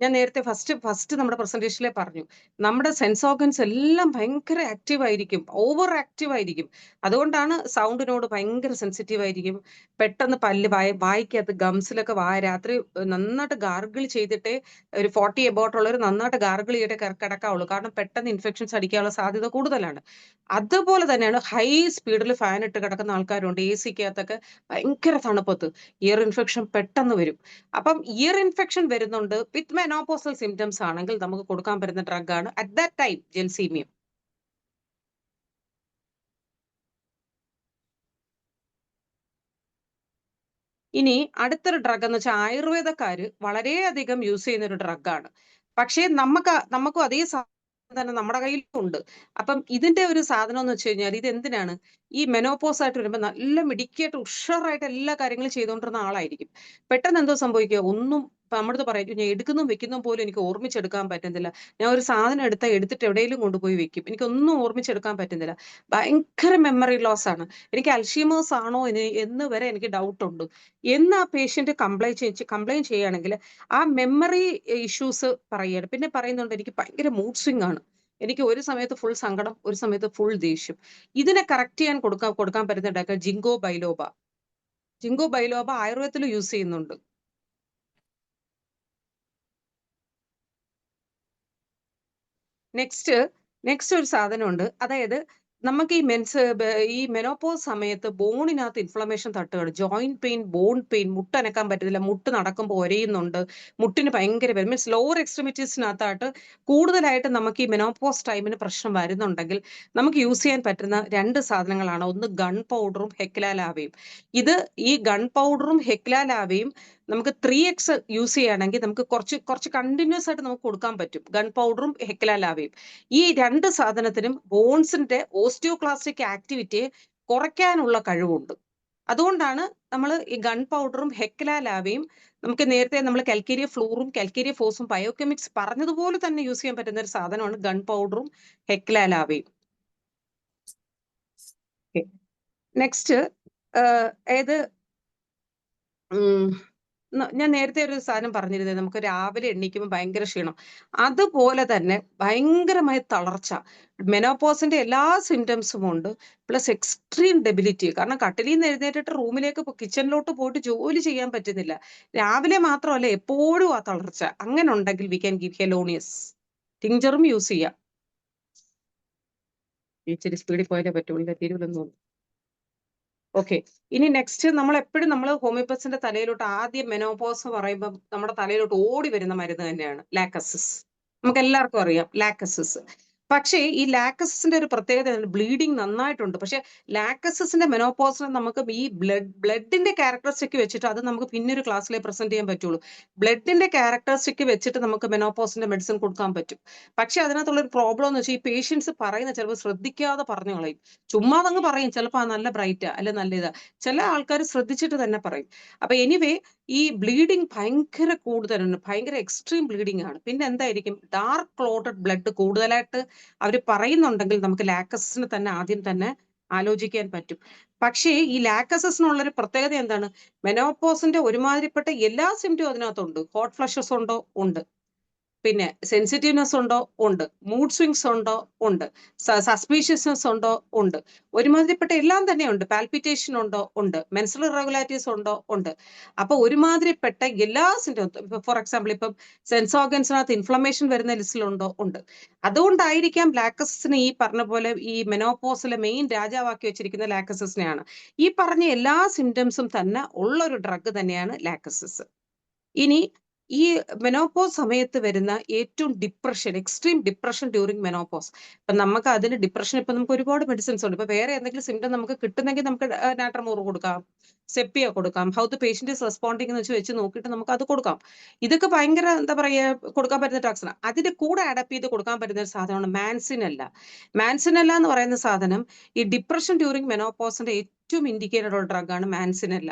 ഞാൻ നേരത്തെ ഫസ്റ്റ് നമ്മുടെ പ്രസന്റേഷനിലെ പറഞ്ഞു, നമ്മുടെ സെൻസ് ഓർഗൻസ് എല്ലാം ഭയങ്കര ആക്റ്റീവ് ആയിരിക്കും, ഓവർ ആക്റ്റീവ് ആയിരിക്കും. അതുകൊണ്ടാണ് സൗണ്ടിനോട് ഭയങ്കര സെൻസിറ്റീവ് ആയിരിക്കും. പെട്ടെന്ന് പല്ല് വായിക്കകത്ത് ഗംസിലൊക്കെ രാത്രി നന്നായിട്ട് ഗാർഗിൾ ചെയ്തിട്ടേ, ഒരു 40 എബോട്ട് ഉള്ളവർ നന്നായിട്ട് ഗാർഗിൾ ചെയ്തിട്ടേ കിടക്കാവുള്ളൂ. കാരണം പെട്ടെന്ന് ഇൻഫെക്ഷൻസ് അടിക്കാനുള്ള സാധ്യത കൂടുതലാണ്. അതുപോലെ തന്നെയാണ് ഹൈ സ്പീഡിൽ ഫാൻ ഇട്ട് കിടക്കുന്ന ആൾക്കാരുണ്ട്, AC-ക്കകത്തൊക്കെ ഭയങ്കര തണുപ്പത്ത് ഇയർ ഇൻഫെക്ഷൻ പെട്ടെന്ന് വരും. അപ്പം ഇയർ ഇൻഫെക്ഷൻ വരുന്നുണ്ട് വിത്ത് മെനോപോസൽ സിംറ്റംസ് ആണെങ്കിൽ നമുക്ക് കൊടുക്കാൻ പറ്റുന്ന ഡ്രഗാണ് അറ്റ് ദാറ്റ് ടൈം ജെൻസീമിയം. ഇനി അടുത്തൊരു ഡ്രഗ് എന്ന് വെച്ചാൽ ആയുർവേദക്കാര് വളരെയധികം യൂസ് ചെയ്യുന്ന ഒരു ഡ്രഗാണ്. പക്ഷേ നമുക്കും അതേ തന്നെ നമ്മുടെ കയ്യിലും ഉണ്ട്. അപ്പം ഇതിന്റെ ഒരു സാധനം എന്ന് വെച്ച് കഴിഞ്ഞാൽ ഇത് എന്തിനാണ്? ഈ മെനോപോസ് ആയിട്ട് വരുമ്പോൾ നല്ല മിടുക്കിയായിട്ട് ഉഷാറായിട്ട് എല്ലാ കാര്യങ്ങളും ചെയ്തുകൊണ്ടിരുന്ന ആളായിരിക്കും. പെട്ടെന്ന് എന്തോ സംഭവിക്കുക, ഒന്നും ഇപ്പൊ നമ്മുടെ പറയും ഞാൻ എടുക്കുന്നതും വെക്കുന്നതും പോലും എനിക്ക് ഓർമ്മിച്ചെടുക്കാൻ പറ്റുന്നില്ല. ഞാൻ ഒരു സാധനം എടുത്തിട്ട് എവിടെയെങ്കിലും കൊണ്ടുപോയി വെക്കും. എനിക്കൊന്നും ഓർമ്മിച്ചെടുക്കാൻ പറ്റുന്നില്ല. ഭയങ്കര മെമ്മറി ലോസ് ആണ്. എനിക്ക് അൽഷീമേഴ്സ് ആണോ എന്ന് വരെ എനിക്ക് ഡൗട്ട് ഉണ്ട് എന്ന് ആ പേഷ്യന്റ് കംപ്ലൈന്റ് ചെയ്യുകയാണെങ്കിൽ ആ മെമ്മറി ഇഷ്യൂസ് പറയുകയാണ്. പിന്നെ പറയുന്നുണ്ട് എനിക്ക് ഭയങ്കര മൂഡ് സ്വിംഗ് ആണ്. എനിക്ക് ഒരു സമയത്ത് ഫുൾ സങ്കടം, ഒരു സമയത്ത് ഫുൾ ദേഷ്യം. ഇതിനെ കറക്റ്റ് ചെയ്യാൻ കൊടുക്കാൻ പറ്റുന്നുണ്ടാക്കുക ജിങ്കോ ബൈലോബ. ജിങ്കോ ബൈലോബ ആയുർവേദത്തിൽ യൂസ് ചെയ്യുന്നുണ്ട്. നെക്സ്റ്റ് ഒരു സാധനമുണ്ട്. അതായത് നമുക്ക് ഈ മെനോപോസ് സമയത്ത് ബോണിനകത്ത് ഇൻഫ്ലമേഷൻ തട്ടുകയാണ്. ജോയിന്റ് പെയിൻ, ബോൺ പെയിൻ, മുട്ടനക്കാൻ പറ്റുന്നില്ല, മുട്ട് നടക്കുമ്പോൾ ഒരയുന്നുണ്ട്, മുട്ടിന് ഭയങ്കര മീൻസ് ലോവർ എക്സ്ട്രിമിറ്റീസിനകത്തായിട്ട് കൂടുതലായിട്ട് നമുക്ക് ഈ മെനോപോസ് ടൈമിന് പ്രശ്നം വരുന്നുണ്ടെങ്കിൽ നമുക്ക് യൂസ് ചെയ്യാൻ പറ്റുന്ന 2 സാധനങ്ങളാണ്. ഒന്ന് ഗൺ പൗഡറും ഹെക്ല ലാവയും. ഈ ഗൺ പൗഡറും ഹെക്ല ലാവയും നമുക്ക് 3x യൂസ് ചെയ്യുകയാണെങ്കിൽ നമുക്ക് കുറച്ച് കണ്ടിന്യൂസ് ആയിട്ട് നമുക്ക് കൊടുക്കാൻ പറ്റും. ഗൺ പൗഡറും ഹെക്ല ലാവയും. ഈ 2 സാധനത്തിനും ബോൺസിന്റെ ഓസ്റ്റിയോക്ലാസ്റ്റിക് ആക്ടിവിറ്റിയെ കുറയ്ക്കാനുള്ള കഴിവുണ്ട്. അതുകൊണ്ടാണ് നമ്മൾ ഈ ഗൺ പൗഡറും ഹെക്ല ലാവയും നമുക്ക് നേരത്തെ നമ്മൾ കാൽക്കേരിയ ഫ്ലൂറും കാൽക്കേരിയ ഫോസും ബയോകെമിക്സ് പറഞ്ഞതുപോലെ തന്നെ യൂസ് ചെയ്യാൻ പറ്റുന്ന ഒരു സാധനമാണ് ഗൺ പൗഡറും ഹെക്ല ലാവയും. നെക്സ്റ്റ് ഏത് ഞാൻ നേരത്തെ ഒരു സാധനം പറഞ്ഞിരുന്നത് നമുക്ക് രാവിലെ എണീക്കുമ്പോൾ ഭയങ്കര ക്ഷീണം. അതുപോലെ തന്നെ ഭയങ്കരമായ തളർച്ച. മെനോപോസിന്റെ എല്ലാ സിംറ്റംസും ഉണ്ട്. Plus extreme debility. കാരണം കട്ടിലിൽ നിന്ന് എഴുന്നേറ്റിട്ട് റൂമിലേക്ക് കിച്ചണിലോട്ട് പോയിട്ട് ജോലി ചെയ്യാൻ പറ്റുന്നില്ല. രാവിലെ മാത്രമല്ല എപ്പോഴും ആ തളർച്ച. അങ്ങനെ ഉണ്ടെങ്കിൽ we can give helonias. ടിഞ്ചറും use ചെയ്യാം. ഇച്ചിരി സ്പീഡിൽ പോയാലേ പറ്റുള്ളൂ, തീരുവല്ലെന്ന് തോന്നുന്നു. ഓക്കെ, ഇനി നെക്സ്റ്റ് നമ്മൾ ഹോമിയോപ്പത്തിന്റെ തലയിലോട്ട് ആദ്യം മെനോപോസ് പറയുമ്പോൾ നമ്മുടെ തലയിലോട്ട് ഓടി വരുന്ന മരുന്ന് തന്നെയാണ് ലാക്കസിസ്. നമുക്ക് എല്ലാവർക്കും അറിയാം ലാക്കസിസ്. പക്ഷേ ഈ ലാക്കസിന്റെ ഒരു പ്രത്യേകത ബ്ലീഡിങ് നന്നായിട്ടുണ്ട്. പക്ഷെ ലാക്കസിന്റെ മെനോപോസിനെ നമുക്ക് ഈ ബ്ലഡിന്റെ ക്യാരക്ടറിസ്റ്റിക് വെച്ചിട്ട് അത് നമുക്ക് പിന്നൊരു ക്ലാസ്സിലെ പ്രസന്റ് ചെയ്യാൻ പറ്റുള്ളൂ. ബ്ലഡിന്റെ ക്യാരക്ടറിസ്റ്റിക് വെച്ചിട്ട് നമുക്ക് മെനോപോസിന്റെ മെഡിസിൻ കൊടുക്കാൻ പറ്റും. പക്ഷെ അതിനകത്തുള്ള ഒരു പ്രോബ്ലം എന്ന് വെച്ചാൽ ഈ പേഷ്യൻസ് പറയുന്ന ചിലപ്പോൾ ശ്രദ്ധിക്കാതെ പറഞ്ഞു കളയും. ചുമ്മാ അതങ്ങ് പറയും. ചിലപ്പോൾ നല്ല ബ്രൈറ്റാ അല്ലെ നല്ല ഇതാ. ചില ആൾക്കാർ ശ്രദ്ധിച്ചിട്ട് തന്നെ പറയും. അപ്പൊ എനിവേ ഈ ബ്ലീഡിങ് ഭയങ്കര കൂടുതലാണ്, ഭയങ്കര എക്സ്ട്രീം ബ്ലീഡിങ് ആണ്. പിന്നെ എന്തായിരിക്കും, ഡാർക്ക് ക്ലോട്ടഡ് ബ്ലഡ് കൂടുതലായിട്ട് അവർ പറയുന്നുണ്ടെങ്കിൽ നമുക്ക് ലാക്കസിന് തന്നെ ആദ്യം തന്നെ ആലോചിക്കാൻ പറ്റും. പക്ഷേ ഈ ലാക്കസിനുള്ളൊരു പ്രത്യേകത എന്താണ്, മെനോപോസിന്റെ ഒരുമാതിരിപ്പെട്ട എല്ലാ സിംറ്റവും അതിനകത്തുണ്ട്. ഹോട്ട് ഫ്ലഷസ് ഉണ്ടോ? ഉണ്ട്. പിന്നെ സെൻസിറ്റീവ്നെസ് ഉണ്ടോ? ഉണ്ട്. മൂഡ് സ്വിങ്സ് ഉണ്ടോ? ഉണ്ട്. സസ്പീഷ്യസ്നെസ് ഉണ്ടോ? ഉണ്ട്. ഒരുമാതിരിപ്പെട്ട എല്ലാം തന്നെ ഉണ്ട്. പാൽപിറ്റേഷൻ ഉണ്ടോ? ഉണ്ട്. മെൻസ്ട്രൽ ഇറഗുലാരിറ്റീസ് ഉണ്ടോ? ഉണ്ട്. അപ്പൊ ഒരുമാതിരിപ്പെട്ട എല്ലാ സിംറ്റവും, ഫോർ എക്സാമ്പിൾ ഇപ്പം സെൻസ് ഓർഗൻസിനകത്ത് ഇൻഫ്ലമേഷൻ വരുന്ന ലിസ്റ്റിലുണ്ടോ? ഉണ്ട്. അതുകൊണ്ടായിരിക്കാം ലാക്കസിന് ഈ പറഞ്ഞ പോലെ ഈ മെനോപോസിലെ മെയിൻ രാജാവാക്കി വെച്ചിരിക്കുന്ന ലാക്കസിനെയാണ്. ഈ പറഞ്ഞ എല്ലാ സിംറ്റംസും തന്നെ ഉള്ള ഒരു ഡ്രഗ് തന്നെയാണ് ലാക്കസിസ്. ഇനി ഈ മെനോപോസ് സമയത്ത് വരുന്ന ഏറ്റവും depression, extreme depression during menopause. ഇപ്പൊ നമുക്ക് അതിന് ഡിപ്രഷൻ ഇപ്പൊ നമുക്ക് ഒരുപാട് മെഡിസിൻസ് ഉണ്ട്. ഇപ്പൊ വേറെ എന്തെങ്കിലും സിംറ്റം നമുക്ക് കിട്ടുന്നെങ്കിൽ നമുക്ക് നാട്രമോർ കൊടുക്കാം, സെപ്പിയ കൊടുക്കാം, how the patient is responding എന്ന് വെച്ച് നോക്കിയിട്ട് നമുക്ക് അത് കൊടുക്കാം. ഇതൊക്കെ ഭയങ്കര എന്താ പറയുക കൊടുക്കാൻ പറ്റുന്ന ഡ്രഗ്സാണ്. അതിന്റെ കൂടെ അഡാപ്റ്റ് ചെയ്ത് കൊടുക്കാൻ പറ്റുന്ന ഒരു സാധനമാണ് മാൻസിനല്ല. മാൻസിനല്ല എന്ന് പറയുന്ന സാധനം ഈ ഡിപ്രഷൻ ഡ്യൂറിങ് മെനോപോസിന്റെ ഏറ്റവും ഇൻഡിക്കേറ്റഡ് ഉള്ള ഡ്രഗാണ് മാൻസിനല്ല.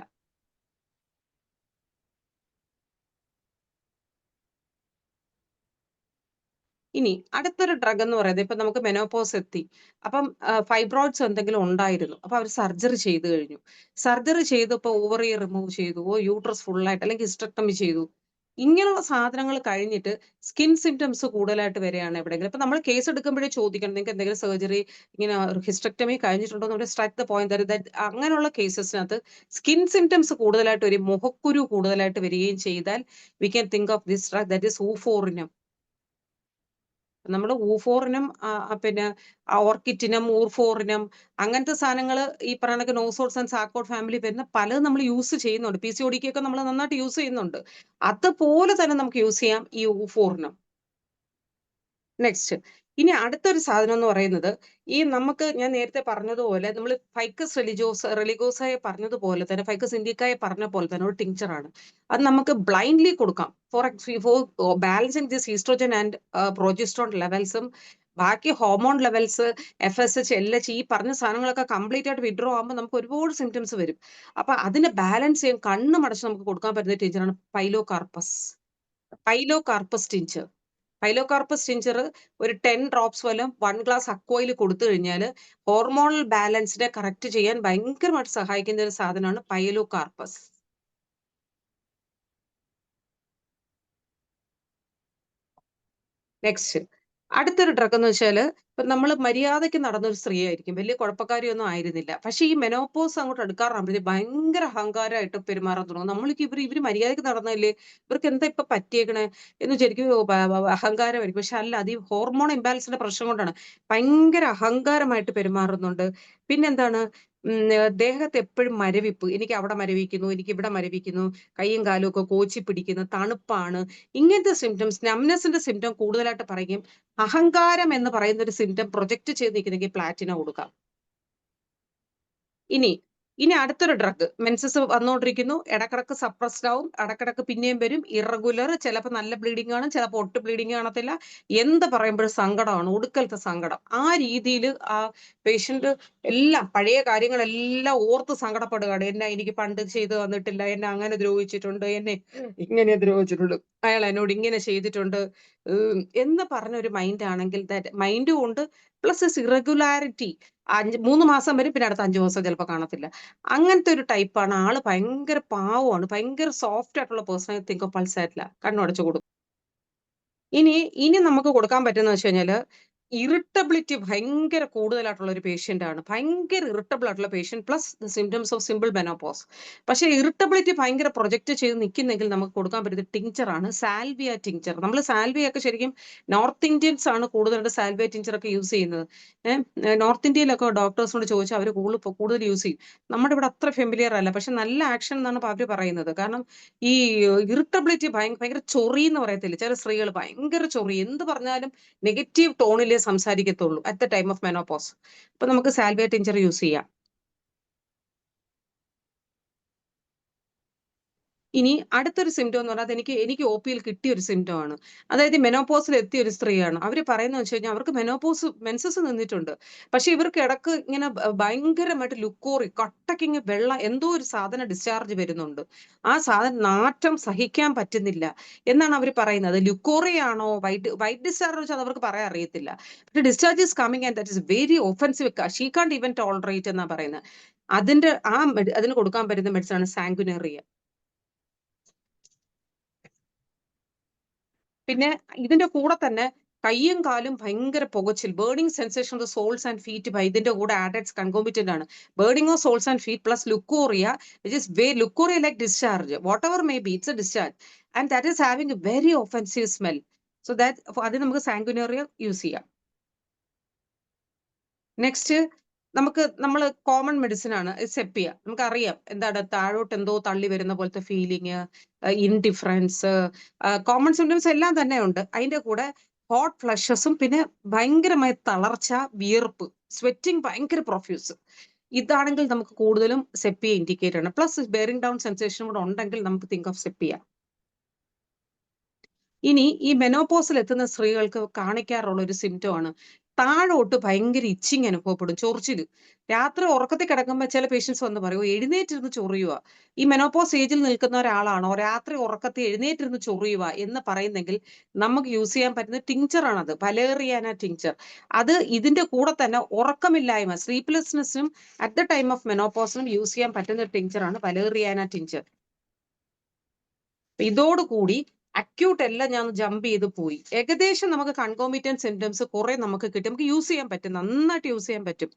ഇനി അടുത്തൊരു ഡ്രഗ് എന്ന് പറയുന്നത്, ഇപ്പൊ നമുക്ക് മെനോപോസ് എത്തി, അപ്പം ഫൈബ്രോയിഡ്സ് എന്തെങ്കിലും ഉണ്ടായിരുന്നു, അപ്പൊ അവർ സർജറി ചെയ്തു കഴിഞ്ഞു. സർജറി ചെയ്തപ്പോൾ ഓവറി റിമൂവ് ചെയ്തു, യൂട്രസ് ഫുള്ളായിട്ട് അല്ലെങ്കിൽ ഹിസ്റ്റക്ടമി ചെയ്തു. ഇങ്ങനെയുള്ള സാധനങ്ങൾ കഴിഞ്ഞിട്ട് സ്കിൻ സിംറ്റംസ് കൂടുതലായിട്ട് വരികയാണ് എവിടെയെങ്കിലും. അപ്പൊ നമ്മൾ കേസ് എടുക്കുമ്പോഴേ ചോദിക്കണം, നിങ്ങൾക്ക് എന്തെങ്കിലും സർജറി ഇങ്ങനെ ഹിസ്റ്റക്ടമി കഴിഞ്ഞിട്ടുണ്ടോ എന്ന് സ്ട്രൈക്ക് ദ പോയിന്റ്. അങ്ങനെയുള്ള കേസസിനകത്ത് സ്കിൻ സിംറ്റംസ് കൂടുതലായിട്ട് വരും, മുഖക്കുരു കൂടുതലായിട്ട് വരികയും ചെയ്താൽ we can think of this drug, that is oophorinum. നമ്മൾ ഊഫോറിനും പിന്നെ ഓർക്കിറ്റിനും ഊർഫോറിനും അങ്ങനത്തെ സാധനങ്ങൾ ഈ പറയുന്ന നോസോട്സ് ആൻഡ് സാക്കോട്ട് ഫാമിലി വരുന്ന പലതും നമ്മൾ യൂസ് ചെയ്യുന്നുണ്ട്. PCOD ഒക്കെ നമ്മൾ നന്നായിട്ട് യൂസ് ചെയ്യുന്നുണ്ട്. അതുപോലെ തന്നെ നമുക്ക് യൂസ് ചെയ്യാം ഈ ഊഫോറിനും. നെക്സ്റ്റ്, ഇനി അടുത്തൊരു സാധനം എന്ന് പറയുന്നത്, ഈ നമുക്ക് ഞാൻ നേരത്തെ പറഞ്ഞതുപോലെ നമ്മൾ ഫൈക്കസ് റെലിഗോസായ പറഞ്ഞതുപോലെ തന്നെ, ഫൈക്കസ് ഇൻഡിക്കായ പറഞ്ഞ പോലെ തന്നെ ഒരു ടിങ്ചറാണ്. അത് നമുക്ക് ബ്ലൈൻഡ്ലി കൊടുക്കാം for balancing this oestrogen and progesterone ലെവൽസും ബാക്കി ഹോർമോൺ ലെവൽസ്, FSH, LH ഈ പറഞ്ഞ സാധനങ്ങളൊക്കെ കംപ്ലീറ്റ് ആയിട്ട് വിഡ്രോ ആകുമ്പോൾ നമുക്ക് ഒരുപാട് സിംറ്റംസ് വരും. അപ്പൊ അതിനെ ബാലൻസ് ചെയ്യാൻ കണ്ണ് മടച്ച് നമുക്ക് കൊടുക്കാൻ പറ്റുന്ന ടീച്ചറാണ് പൈലോകാർപ്പസ്. പൈലോകാർപ്പസ് ടിഞ്ചർ. പൈലോകാർപ്പസ് ടിഞ്ചർ ഒരു 10 ഡ്രോപ്സ് വല്ലതും 1 ഗ്ലാസ് അക്വയിൽ കൊടുത്തു കഴിഞ്ഞാൽ ഹോർമോണൽ ബാലൻസിനെ കറക്റ്റ് ചെയ്യാൻ ഭയങ്കരമായിട്ട് സഹായിക്കുന്ന ഒരു സാധനമാണ് പൈലോകാർപ്പസ്. നെക്സ്റ്റ് അടുത്തൊരു ഡ്രഗ് എന്ന് വെച്ചാല് ഇപ്പൊ നമ്മൾ മര്യാദയ്ക്ക് നടന്നൊരു സ്ത്രീ ആയിരിക്കും, വലിയ കുഴപ്പക്കാരിയൊന്നും ആയിരുന്നില്ല. പക്ഷെ ഈ മെനോപോസ് അങ്ങോട്ട് എടുക്കാറാകുമ്പോഴേ ഭയങ്കര അഹങ്കാരമായിട്ട് പെരുമാറാൻ തുടങ്ങും. നമ്മൾക്ക് ഇവര് മര്യാദയ്ക്ക് നടന്നല്ലേ, ഇവർക്ക് എന്താ ഇപ്പൊ പറ്റിയേക്കണേ എന്ന് വിചാരിക്കും, അഹങ്കാരമായിരിക്കും. പക്ഷെ അല്ല, അത് ഈ ഹോർമോൺ ഇംബാലൻസിന്റെ പ്രശ്നം കൊണ്ടാണ്. ഭയങ്കര അഹങ്കാരമായിട്ട് പെരുമാറുന്നുണ്ട്. പിന്നെന്താണ്, ദേഹത്ത് എപ്പോഴും മരവിപ്പ്, എനിക്ക് അവിടെ മരവിക്കുന്നു, എനിക്ക് ഇവിടെ മരവിക്കുന്നു, കൈയും കാലും ഒക്കെ കോച്ചി പിടിക്കുന്നു, തണുപ്പാണ്, ഇങ്ങനത്തെ സിംറ്റംസ്. നംനെസിന്റെ സിംറ്റം കൂടുതലായിട്ട് പറയും. അഹങ്കാരം എന്ന് പറയുന്ന ഒരു സിംറ്റം പ്രൊജക്ട് ചെയ്ത് നിൽക്കുന്നെങ്കിൽ പ്ലാറ്റിന കൊടുക്കാം. ഇനി അടുത്തൊരു ഡ്രഗ്, മെൻസസ് വന്നുകൊണ്ടിരിക്കുന്നു, ഇടക്കിടക്ക് സപ്രസ്ഡ് ആവും, ഇടക്കിടക്ക് പിന്നെയും വരും, ഇറഗുലർ, ചിലപ്പോൾ നല്ല ബ്ലീഡിംഗ് ആണ്, ചിലപ്പോൾ ഒട്ടും ബ്ലീഡിംഗ് കാണത്തില്ല. എന്ത് പറയുമ്പോഴും സങ്കടമാണ്, ഒടുക്കലത്തെ സങ്കടം. ആ രീതിയിൽ ആ പേഷ്യന്റ് എല്ലാം പഴയ കാര്യങ്ങളെല്ലാം ഓർത്ത് സങ്കടപ്പെടുകയാണ്. എന്നെ എനിക്ക് പണ്ട് ചെയ്തു തന്നിട്ടില്ല, എന്നെ അങ്ങനെ ദ്രോഹിച്ചിട്ടുണ്ട്, എന്നെ ഇങ്ങനെ ദ്രോഹിച്ചിട്ടുണ്ട്, അയാൾ എന്നോട് ഇങ്ങനെ ചെയ്തിട്ടുണ്ട് എന്ന് പറഞ്ഞൊരു മൈൻഡ് ആണെങ്കിൽ, മൈൻഡും ഉണ്ട് പ്ലസ് ഇറഗുലാരിറ്റി. 3 മാസം വരും, പിന്നെ അടുത്ത 5 മാസം ചിലപ്പോൾ കാണത്തില്ല. അങ്ങനത്തെ ഒരു ടൈപ്പാണ് ആള്. ഭയങ്കര പാവമാണ്, ഭയങ്കര സോഫ്റ്റ് ആയിട്ടുള്ള പേഴ്സണൽ തിങ്ക് ഓഫ് പൾസ് ആയിട്ടില്ല, കണ്ണുടച്ചു കൊടുക്കും. ഇനി നമുക്ക് കൊടുക്കാൻ പറ്റുന്ന വെച്ച് കഴിഞ്ഞാല് ഇറിറ്റബിലിറ്റി ഭയങ്കര കൂടുതലായിട്ടുള്ള ഒരു പേഷ്യന്റ് ആണ്. ഭയങ്കര ഇറിറ്റബിൾ ആയിട്ടുള്ള patient plus symptoms of simple menopause. പക്ഷെ ഇറിറ്റബിലിറ്റി ഭയങ്കര പ്രൊജക്ട് ചെയ്ത് നിൽക്കുന്നെങ്കിൽ നമുക്ക് കൊടുക്കാൻ പറ്റുന്ന ടിഞ്ചർ ആണ് സാൽവിയ ടിഞ്ചർ. നമ്മൾ സാൽവിയ ഒക്കെ ശരിക്കും നോർത്ത് ഇന്ത്യൻസ് ആണ് കൂടുതലായിട്ട് സാൽവിയ ടിഞ്ചർ ഒക്കെ യൂസ് ചെയ്യുന്നത്. നോർത്ത് ഇന്ത്യയിലൊക്കെ ഡോക്ടേഴ്സിനോട് ചോദിച്ചാൽ അവർ കൂടുതൽ യൂസ് ചെയ്യും. നമ്മുടെ ഇവിടെ അത്ര ഫെമിലിയർ അല്ല, പക്ഷെ നല്ല ആക്ഷൻ എന്നാണ് അവർ പറയുന്നത്. കാരണം ഈ ഇറിറ്റബിലിറ്റി ഭയങ്കര ചൊറി എന്ന് പറയത്തില്ല, ചില സ്ത്രീകൾ ഭയങ്കര ചൊറി, എന്ത് പറഞ്ഞാലും നെഗറ്റീവ് ടോണിലേ സംസാരിക്കത്തുള്ളൂ at the time of menopause. അപ്പൊ നമുക്ക് സാൽവിയ ടിഞ്ചർ യൂസ് ചെയ്യാം. ഇനി അടുത്തൊരു സിംറ്റം എന്ന് പറഞ്ഞാൽ എനിക്ക് ഒ പിയിൽ കിട്ടിയ ഒരു സിംറ്റം ആണ്. അതായത് മെനോപോസിൽ എത്തിയ ഒരു സ്ത്രീയാണ്. അവര് പറയുന്നത് വെച്ച് കഴിഞ്ഞാൽ അവർക്ക് മെൻസസ് നിന്നിട്ടുണ്ട്. പക്ഷെ ഇവർക്ക് ഇടക്ക് ഇങ്ങനെ ഭയങ്കരമായിട്ട് ലുക്കോറി, കട്ടക്കിങ് വെള്ളം എന്തോ ഒരു സാധനം ഡിസ്ചാർജ് വരുന്നുണ്ട്. ആ സാധനം നാറ്റം സഹിക്കാൻ പറ്റുന്നില്ല എന്നാണ് അവർ പറയുന്നത്. ലുക്കോറി ആണോ വൈറ്റ് ഡിസ്ചാർജ് വെച്ചാൽ അവർക്ക് പറയാൻ അറിയത്തില്ല. പക്ഷെ discharge is coming and that is very offensive. She കാണ്ട് ഈവൻ ടോളറേറ്റ് എന്നാ പറയുന്നത്. അതിന് കൊടുക്കാൻ പറ്റുന്ന മെഡിസിൻ ആണ് സാങ്കുനേറിയ. പിന്നെ ഇതിന്റെ കൂടെ തന്നെ കയ്യും കാലും ഭയങ്കര പുകച്ചിൽ, burning sensation of the soles and feet. ഇതിന്റെ കൂടെ ആഡഡ് കൺകോമിറ്റന്റ് ആണ് burning of soles and feet plus leucorrhoea, which is leucorrhoea like discharge, whatever may be, it's a discharge and that is having a very offensive smell. So അത് നമുക്ക് sanguinaria use ചെയ്യാം. Next നമ്മൾ common medicine ആണ് sepia. നമുക്കറിയാം എന്താണ്, താഴോട്ട് എന്തോ തള്ളി വരുന്ന പോലത്തെ ഫീലിംഗ്, ഇൻഡിഫറൻസ്, കോമൺ സിംറ്റംസ് എല്ലാം തന്നെ ഉണ്ട്. അതിന്റെ കൂടെ ഹോട്ട് ഫ്ലഷസും പിന്നെ ഭയങ്കരമായ തളർച്ച, വിയർപ്പ്, സ്വെറ്റിംഗ് ഭയങ്കര പ്രൊഫ്യൂസ്. ഇതാണെങ്കിൽ നമുക്ക് കൂടുതലും സെപ്പിയ ഇൻഡിക്കേറ്റ് ആണ്. പ്ലസ് ബെയറിംഗ് ഡൗൺ സെൻസേഷൻ കൂടെ ഉണ്ടെങ്കിൽ നമുക്ക് തിങ്ക് ഓഫ് സെപ്പിയ. ഇനി ഈ മെനോപോസിൽ എത്തുന്ന സ്ത്രീകൾക്ക് കാണിക്കാറുള്ള ഒരു സിംറ്റം ആണ് താഴോട്ട് ഭയങ്കര ഇച്ചിങ് അനുഭവപ്പെടും, ചൊറിച്ചില്. രാത്രി ഉറക്കത്തിൽ കിടക്കുമ്പോൾ ചില പേഷ്യൻസ് വന്ന് പറയും എഴുന്നേറ്റിരുന്ന് ചൊറിയുക. ഈ മെനോപോസ് ഏജിൽ നിൽക്കുന്ന ഒരാളാണോ രാത്രി ഉറക്കത്തിൽ എഴുന്നേറ്റിരുന്ന് ചൊറിയുക എന്ന് പറയുന്നെങ്കിൽ നമുക്ക് യൂസ് ചെയ്യാൻ പറ്റുന്ന ടിഞ്ചർ ആണത്, വലേറിയാന ടിഞ്ചർ. അത് ഇതിന്റെ കൂടെ തന്നെ ഉറക്കമില്ലായ്മ, സ്ലീപ്ലെസ്നെസ്സിനും അറ്റ് ദ ടൈം ഓഫ് മെനോപോസിനും യൂസ് ചെയ്യാൻ പറ്റുന്ന ടിഞ്ചർ ആണ് വലേറിയാന ടിഞ്ചർ. ഇതോടുകൂടി അക്യൂട്ട് എല്ലാം ഞാൻ ജമ്പ് ചെയ്ത് പോയി. ഏകദേശം നമുക്ക് കൺകോമിറ്റന്റ് സിംറ്റംസ് കുറെ നമുക്ക് കിട്ടും, നമുക്ക് യൂസ് ചെയ്യാൻ പറ്റും, നന്നായിട്ട് യൂസ് ചെയ്യാൻ പറ്റും.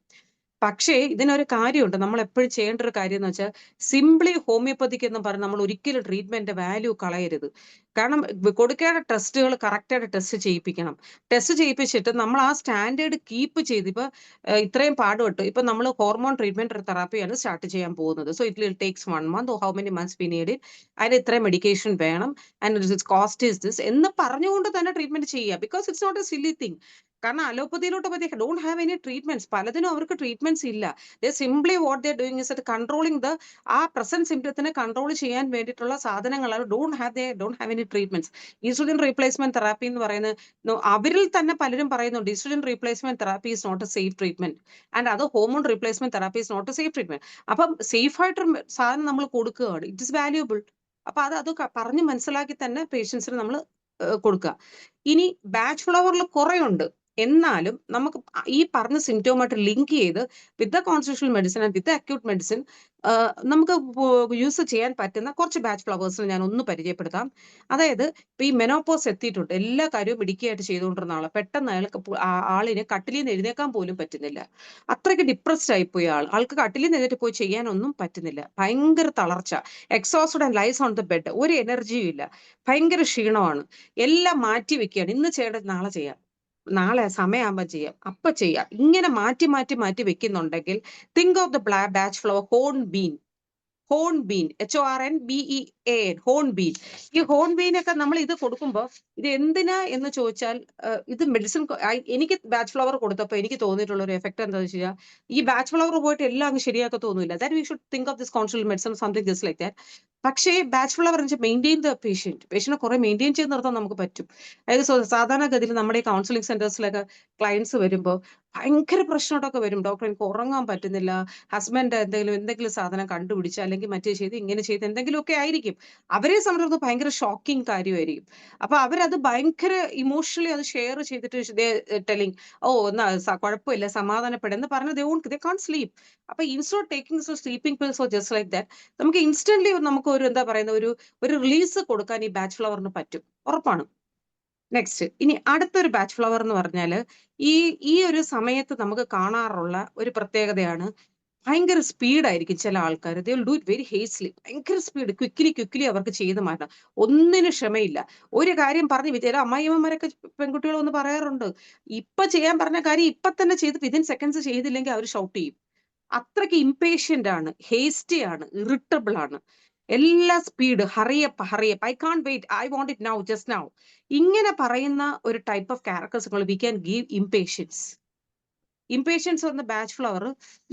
പക്ഷേ ഇതിനൊരു കാര്യമുണ്ട്, നമ്മൾ എപ്പോഴും ചെയ്യേണ്ട ഒരു കാര്യം എന്ന് വെച്ചാൽ സിംപ്ലി ഹോമിയോപ്പതിക്ക് എന്ന് പറഞ്ഞ് നമ്മൾ ഒരിക്കലും ട്രീറ്റ്മെന്റ് വാല്യൂ കളയരുത്. കാരണം കൊടുക്കേണ്ട ടെസ്റ്റുകൾ കറക്റ്റായിട്ട് ടെസ്റ്റ് ചെയ്യിപ്പിക്കണം. ടെസ്റ്റ് ചെയ്യിപ്പിച്ചിട്ട് നമ്മൾ ആ സ്റ്റാൻഡേർഡ് കീപ്പ് ചെയ്ത് ഇപ്പൊ ഇത്രയും പാടുപെട്ടു. ഇപ്പൊ നമ്മൾ ഹോർമോൺ ട്രീറ്റ്മെന്റ് തെറാപ്പിയാണ് സ്റ്റാർട്ട് ചെയ്യാൻ പോകുന്നത്. So it will takes 1 month, how many months we need it, അതിന് ഇത്രയും മെഡിക്കേഷൻ വേണം, ആൻഡ് കോസ്റ്റ് ഈസ് ദിസ് എന്ന് പറഞ്ഞുകൊണ്ട് തന്നെ ട്രീറ്റ്മെന്റ് ചെയ്യുക. Because it's not a silly thing. കാരണം അലോപ്പതിയിലോട്ട് പറ്റി ഡോണ്ട് ഹാവ് എനി ട്രീറ്റ്മെന്റ്സ്, പലതിനും അവർക്ക് ട്രീറ്റ്മെന്റ്സ് ഇല്ല. Simply what they doing is controlling the uh present സിംറ്റത്തിനെ കൺട്രോൾ ചെയ്യാൻ വേണ്ടിയിട്ടുള്ള സാധനങ്ങളാണ്. Don't have any treatments. Oestrogen replacement therapy എന്ന് പറയുന്നത് അവരിൽ തന്നെ പലരും പറയുന്നുണ്ട് oestrogen replacement therapy is not a safe treatment and അത് hormone replacement therapy is not a safe treatment. അപ്പം സേഫ് ആയിട്ടൊരു സാധനം നമ്മൾ കൊടുക്കുകയാണ്, ഇറ്റ് ഇസ് വാല്യൂബിൾ. അപ്പൊ അത് പറഞ്ഞ് മനസ്സിലാക്കി തന്നെ പേഷ്യൻസിന് നമ്മൾ കൊടുക്കുക. ഇനി ബാച്ച് ഫ്ലവറിൽ കുറെ ഉണ്ട്, എന്നാലും നമുക്ക് ഈ പറഞ്ഞ സിംറ്റവുമായിട്ട് ലിങ്ക് ചെയ്ത് with the constitutional medicine and with acute medicine നമുക്ക് യൂസ് ചെയ്യാൻ പറ്റുന്ന കുറച്ച് ബാച്ച് ഫ്ലവേഴ്സിന് ഞാൻ ഒന്ന് പരിചയപ്പെടുത്താം. അതായത് ഇപ്പൊ ഈ മെനോപോസ് എത്തിയിട്ടുണ്ട്, എല്ലാ കാര്യവും മിടുക്കിയായിട്ട് ചെയ്തുകൊണ്ടിരുന്ന ആള് പെട്ടെന്ന് അയാൾക്ക് ആളിന് കട്ടിലിൽ നിന്ന് എഴുന്നേക്കാൻ പോലും പറ്റുന്നില്ല. അത്രയ്ക്ക് ഡിപ്രസ്ഡ് ആയിപ്പോയി ആൾക്ക് കട്ടിലിൽ നിന്ന് എഴുന്നേറ്റ് പോയി ചെയ്യാനൊന്നും പറ്റുന്നില്ല, ഭയങ്കര തളർച്ച, exhausted and lies on the bed, ഒരു എനർജിയും ഇല്ല, ഭയങ്കര ക്ഷീണമാണ്, എല്ലാം മാറ്റി വെക്കുകയാണ്. ഇന്ന് ചെയ്യേണ്ടത് നാളെ ചെയ്യാം, നാളെ സമയമാകുമ്പോൾ ചെയ്യാം, അപ്പൊ ചെയ്യാം, ഇങ്ങനെ മാറ്റി മാറ്റി മാറ്റി വെക്കുന്നുണ്ടെങ്കിൽ think of the batch flower ഹോൺബീൻ. ഹോൺബീൻ, HORNBEAN, ഹോൺബീൻ. ഈ ഹോൺബീൻ ഒക്കെ നമ്മൾ ഇത് കൊടുക്കുമ്പോൾ ഇത് എന്തിനാ എന്ന് ചോദിച്ചാൽ ഇത് മെഡിസിൻ. എനിക്ക് ബാച്ച് ഫ്ലവർ കൊടുത്തപ്പോൾ എനിക്ക് തോന്നിയിട്ടുള്ള ഒരു എഫക്ട് എന്താണെന്ന് വെച്ച് കഴിഞ്ഞാൽ, ഈ ബാച്ച് ഫ്ലവർ പോയിട്ട് എല്ലാം അങ്ങ് ശരിയാക്കാൻ തോന്നില്ല. That we should think of this constitutional medicine something just like that. പക്ഷേ ബാച്ച് ഫ്ലവർ എന്ന് വെച്ചാൽ മെയിൻറ്റെയിൻ ദ പേഷ്യന്റിനെ കുറെ മെയിൻറ്റെയിൻ ചെയ്ത് നിർത്താൻ നമുക്ക് പറ്റും. അതായത് സാധാരണഗതിയിൽ നമ്മുടെ ഈ കൗൺസിലിംഗ് സെന്റേഴ്സിലൊക്കെ ക്ലയൻസ് വരുമ്പോൾ ഭയങ്കര പ്രശ്നമായിട്ടൊക്കെ വരും. ഡോക്ടർ എനിക്ക് ഉറങ്ങാൻ പറ്റുന്നില്ല, ഹസ്ബൻഡ് എന്തെങ്കിലും സാധനം കണ്ടുപിടിച്ച് അല്ലെങ്കിൽ മറ്റേ ചെയ്ത് ഇങ്ങനെ ചെയ്ത് എന്തെങ്കിലുമൊക്കെ ആയിരിക്കും. അവരെ സംബന്ധിച്ചിടത്തോളം ഭയങ്കര ഷോക്കിംഗ് കാര്യമായിരിക്കും. അപ്പൊ അവരത് ഭയങ്കര ഇമോഷണലി അത് ഷെയർ ചെയ്തിട്ട് ടെലിങ്, ഓ എന്നാ കുഴപ്പമില്ല, സമാധാനപ്പെടുന്ന് പറഞ്ഞ് ദേ കാൺട്ട് സ്ലീപ്പ്. അപ്പൊ instead taking sleeping pills or just like that, നമുക്ക് ഇൻസ്റ്റന്റ്ലി നമുക്ക് ഒരു എന്താ പറയുന്ന ഒരു റിലീസ് കൊടുക്കാൻ ഈ ബാച്ച് ഫ്ലവറിന് പറ്റും, ഉറപ്പാണ്. നെക്സ്റ്റ്, ഇനി അടുത്തൊരു ബാച്ച് ഫ്ലവർ എന്ന് പറഞ്ഞാല് ഈ ഒരു സമയത്ത് നമുക്ക് കാണാറുള്ള ഒരു പ്രത്യേകതയാണ്, ഭയങ്കര സ്പീഡായിരിക്കും ചില ആൾക്കാർ. They will do it very hastily, ഭയങ്കര സ്പീഡ്, ക്വിക്ലി അവർക്ക് ചെയ്ത് മാറ്റണം, ഒന്നിനും ക്ഷമയില്ല. ഒരു കാര്യം പറഞ്ഞ് ചില അമ്മായിയമ്മമാരൊക്കെ പെൺകുട്ടികൾ ഒന്ന് പറയാറുണ്ട്, ഇപ്പൊ ചെയ്യാൻ പറഞ്ഞ കാര്യം ഇപ്പൊ തന്നെ ചെയ്ത് വിതിൻ സെക്കൻഡ്സ് ചെയ്തില്ലെങ്കിൽ അവർ ഷൗട്ട് ചെയ്യും. അത്രയ്ക്ക് ഇംപേഷ്യന്റ് ആണ്, ഹേസ്റ്റി ആണ്, ഇറിറ്റബിൾ ആണ്, എല്ലാ speed, hurry up, I can't wait, I want it now, just now, ഇങ്ങനെ പറയുന്ന ഒരു type of characters we can give impatiens. Impatiens എന്ന ബാച്ച് ഫ്ലവർ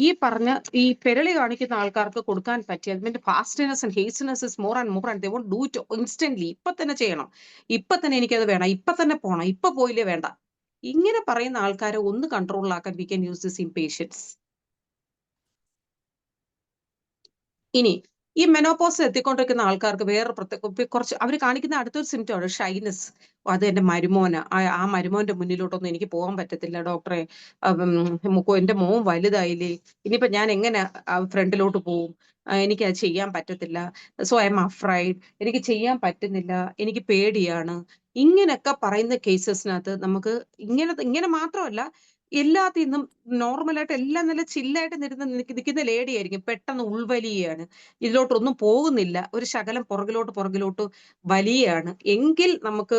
ഈ പറഞ്ഞ ഈ പെരളി കാണിക്കുന്ന ആൾക്കാർക്ക് കൊടുക്കാൻ പറ്റിയ fastness and hastiness is more and more and they won't do it instantly. ഇപ്പൊ തന്നെ ചെയ്യണം, ഇപ്പൊ തന്നെ എനിക്കത് വേണം, ഇപ്പൊ തന്നെ പോണം, ഇപ്പൊ പോയില്ലേ വേണ്ട, ഇങ്ങനെ പറയുന്ന ആൾക്കാരെ ഒന്ന് കൺട്രോളിലാക്കാൻ we can use this impatiens. ഇനി ഈ മെനോപോസ് എത്തിക്കൊണ്ടിരിക്കുന്ന ആൾക്കാർക്ക് വേറെ കുറച്ച് അവർ കാണിക്കുന്ന അടുത്തൊരു സിംറ്റം ആണ് ഷൈനസ്. അത് എന്റെ മരുമോന്, ആ മരുമോന്റെ മുന്നിലോട്ടൊന്നും എനിക്ക് പോകാൻ പറ്റത്തില്ല ഡോക്ടറെ, എന്റെ മോൻ വലുതായില്ലേ, ഇനിയിപ്പോ ഞാൻ എങ്ങനെ ഫ്രണ്ടിലോട്ട് പോവും, എനിക്ക് അത് ചെയ്യാൻ പറ്റത്തില്ല, സോ ഐ എം അഫ്രൈഡ്, എനിക്ക് ചെയ്യാൻ പറ്റുന്നില്ല, എനിക്ക് പേടിയാണ്. ഇങ്ങനെയൊക്കെ പറയുന്ന കേസസിനകത്ത് നമുക്ക് ഇങ്ങനെ മാത്രമല്ല, എല്ലാത്തിൽ നിന്നും നോർമലായിട്ട് എല്ലാം നല്ല ചില്ലായിട്ട് നിൽക്കുന്ന ലേഡി ആയിരിക്കും, പെട്ടെന്ന് ഉൾവലിയാണ്, ഇതിലോട്ടൊന്നും പോകുന്നില്ല, ഒരു ശകലം പുറകിലോട്ട് വലിയാണ് എങ്കിൽ നമുക്ക്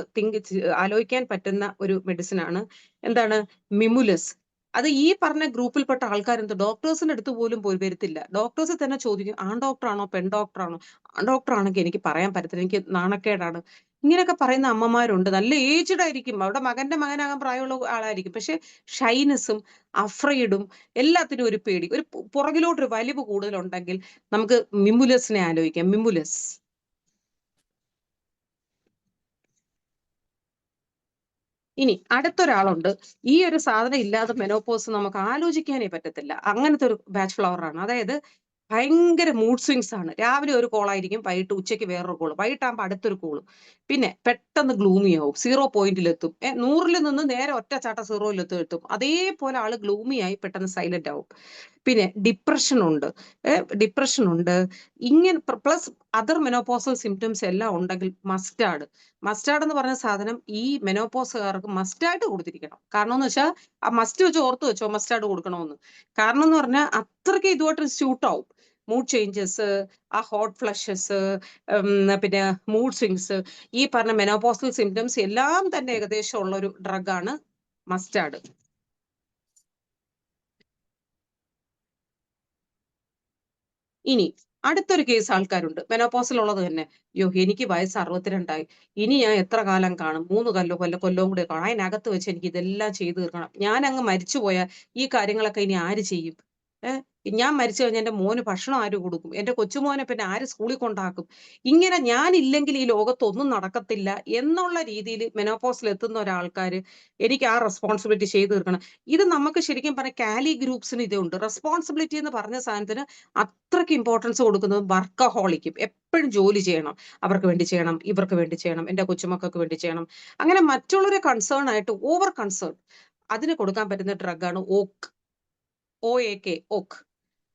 ആലോചിക്കാൻ പറ്റുന്ന ഒരു മെഡിസിൻ ആണ് എന്താണ്, മിമുലസ്. അത് ഈ പറഞ്ഞ ഗ്രൂപ്പിൽപ്പെട്ട ആൾക്കാർ ഡോക്ടേഴ്സിന്റെ അടുത്ത് പോലും വരത്തില്ല. ഡോക്ടേഴ്സ് തന്നെ ചോദിക്കും, ആൺ ഡോക്ടറാണോ പെൺ ഡോക്ടറാണോ? ആൺ ഡോക്ടറാണെങ്കിൽ എനിക്ക് പറയാൻ പറ്റത്തില്ല, എനിക്ക് നാണക്കേടാണ്. ഇങ്ങനെയൊക്കെ പറയുന്ന അമ്മമാരുണ്ട്, നല്ല ഏജ്ഡ് ആയിരിക്കും, അവിടെ മകന്റെ മകനാകാൻ പ്രായമുള്ള ആളായിരിക്കും, പക്ഷെ ഷൈനസും അഫ്രൈഡും എല്ലാത്തിനും ഒരു പേടി, ഒരു പുറകിലോട്ടൊരു വലിവ് കൂടുതലുണ്ടെങ്കിൽ നമുക്ക് മിമുലസിനെ ആലോചിക്കാം. മിമുലസ്. ഇനി അടുത്തൊരാളുണ്ട്, ഈ ഒരു സാധനം ഇല്ലാതെ മെനോപോസ് നമുക്ക് ആലോചിക്കാനേ പറ്റത്തില്ല, അങ്ങനത്തെ ഒരു ബാച്ച് ഫ്ലവർ ആണ്. അതായത് ഭയങ്കര മൂഡ് സ്വിങ്സ് ആണ്. രാവിലെ ഒരു കോളായിരിക്കും, വൈകിട്ട് ഉച്ചയ്ക്ക് വേറൊരു കോള്, വൈകിട്ടാകുമ്പോൾ അടുത്തൊരു കോള്, പിന്നെ പെട്ടെന്ന് ഗ്ലൂമി ആവും, 0 പോയിന്റിലെത്തും, 100-ൽ നിന്ന് നേരെ ഒറ്റച്ചാട്ട 0-ലെത്തും. അതേപോലെ ആള് ഗ്ലൂമി ആയി പെട്ടെന്ന് സൈലന്റ് ആവും. പിന്നെ ഡിപ്രഷൻ ഉണ്ട്. ഇങ്ങനെ പ്ലസ് അതർ മെനോപോസൽ സിംറ്റംസ് എല്ലാം ഉണ്ടെങ്കിൽ മസ്റ്റാർഡ് എന്ന് പറഞ്ഞ സാധനം ഈ മെനോപോസുകാർക്ക് മസ്റ്റായിട്ട് കൊടുത്തിരിക്കണം. കാരണം എന്ന് വെച്ചാൽ ആ മസ്റ്റ് വെച്ച് ഓർത്ത് വെച്ചോ, മസ്റ്റാർഡ് കൊടുക്കണമെന്ന്. കാരണം എന്ന് പറഞ്ഞാൽ അത്രയ്ക്ക് ഇതുമായിട്ട് സ്യൂട്ട് ആവും. മൂഡ് ചേഞ്ചസ്, ആ ഹോട്ട് ഫ്ലഷസ്, പിന്നെ മൂഡ് സ്വിങ്സ്, ഈ പറഞ്ഞ മെനോപോസൽ സിംറ്റംസ് എല്ലാം തന്നെ ഏകദേശം ഉള്ള ഒരു ഡ്രഗാണ് മസ്റ്റാർഡ്. ഇനി അടുത്തൊരു കേസ് ആൾക്കാരുണ്ട്, മെനോപോസിൽ ഉള്ളത് തന്നെ, എനിക്ക് വയസ്സ് 62ആയി, ഇനി ഞാൻ എത്ര കാലം കാണും, 3 കൊല്ലവും കൂടെ കാണും, അതിനകത്ത് വെച്ച് എനിക്ക് ഇതെല്ലാം ചെയ്തു തീർക്കണം, ഞാൻ അങ്ങ് മരിച്ചുപോയാൽ ഈ കാര്യങ്ങളൊക്കെ ഇനി ആര് ചെയ്യും? ഞാൻ മരിച്ചു കഴിഞ്ഞാൽ എന്റെ മോന് ഭക്ഷണം ആര് കൊടുക്കും? എന്റെ കൊച്ചുമോനെ പിന്നെ ആര് സ്കൂളിൽ കൊണ്ടാക്കും? ഇങ്ങനെ ഞാനില്ലെങ്കിൽ ഈ ലോകത്തൊന്നും നടക്കത്തില്ല എന്നുള്ള രീതിയിൽ മെനോപോസിൽ എത്തുന്ന ഒരാൾക്കാര് എനിക്ക് ആ റെസ്പോൺസിബിലിറ്റി ചെയ്തു തീർക്കണം. ഇത് നമുക്ക് ശരിക്കും പറഞ്ഞാൽ കാലി ഗ്രൂപ്പ്സിന് ഇതുണ്ട്. റെസ്പോൺസിബിലിറ്റി എന്ന് പറഞ്ഞ സാധനത്തിന് അത്രയ്ക്ക് ഇമ്പോർട്ടൻസ് കൊടുക്കുന്നത് വർക്കഹോളിക്കും. എപ്പോഴും ജോലി ചെയ്യണം, അവർക്ക് വേണ്ടി ചെയ്യണം, ഇവർക്ക് വേണ്ടി ചെയ്യണം, എന്റെ കൊച്ചുമക്കൾക്ക് വേണ്ടി ചെയ്യണം. അങ്ങനെ മറ്റുള്ളവരെ കൺസേൺ ആയിട്ട് ഓവർ കൺസേൺ, അതിന് കൊടുക്കാൻ പറ്റുന്ന ഡ്രഗാണ് ഓക്ക്, OAK, ഓക്ക്.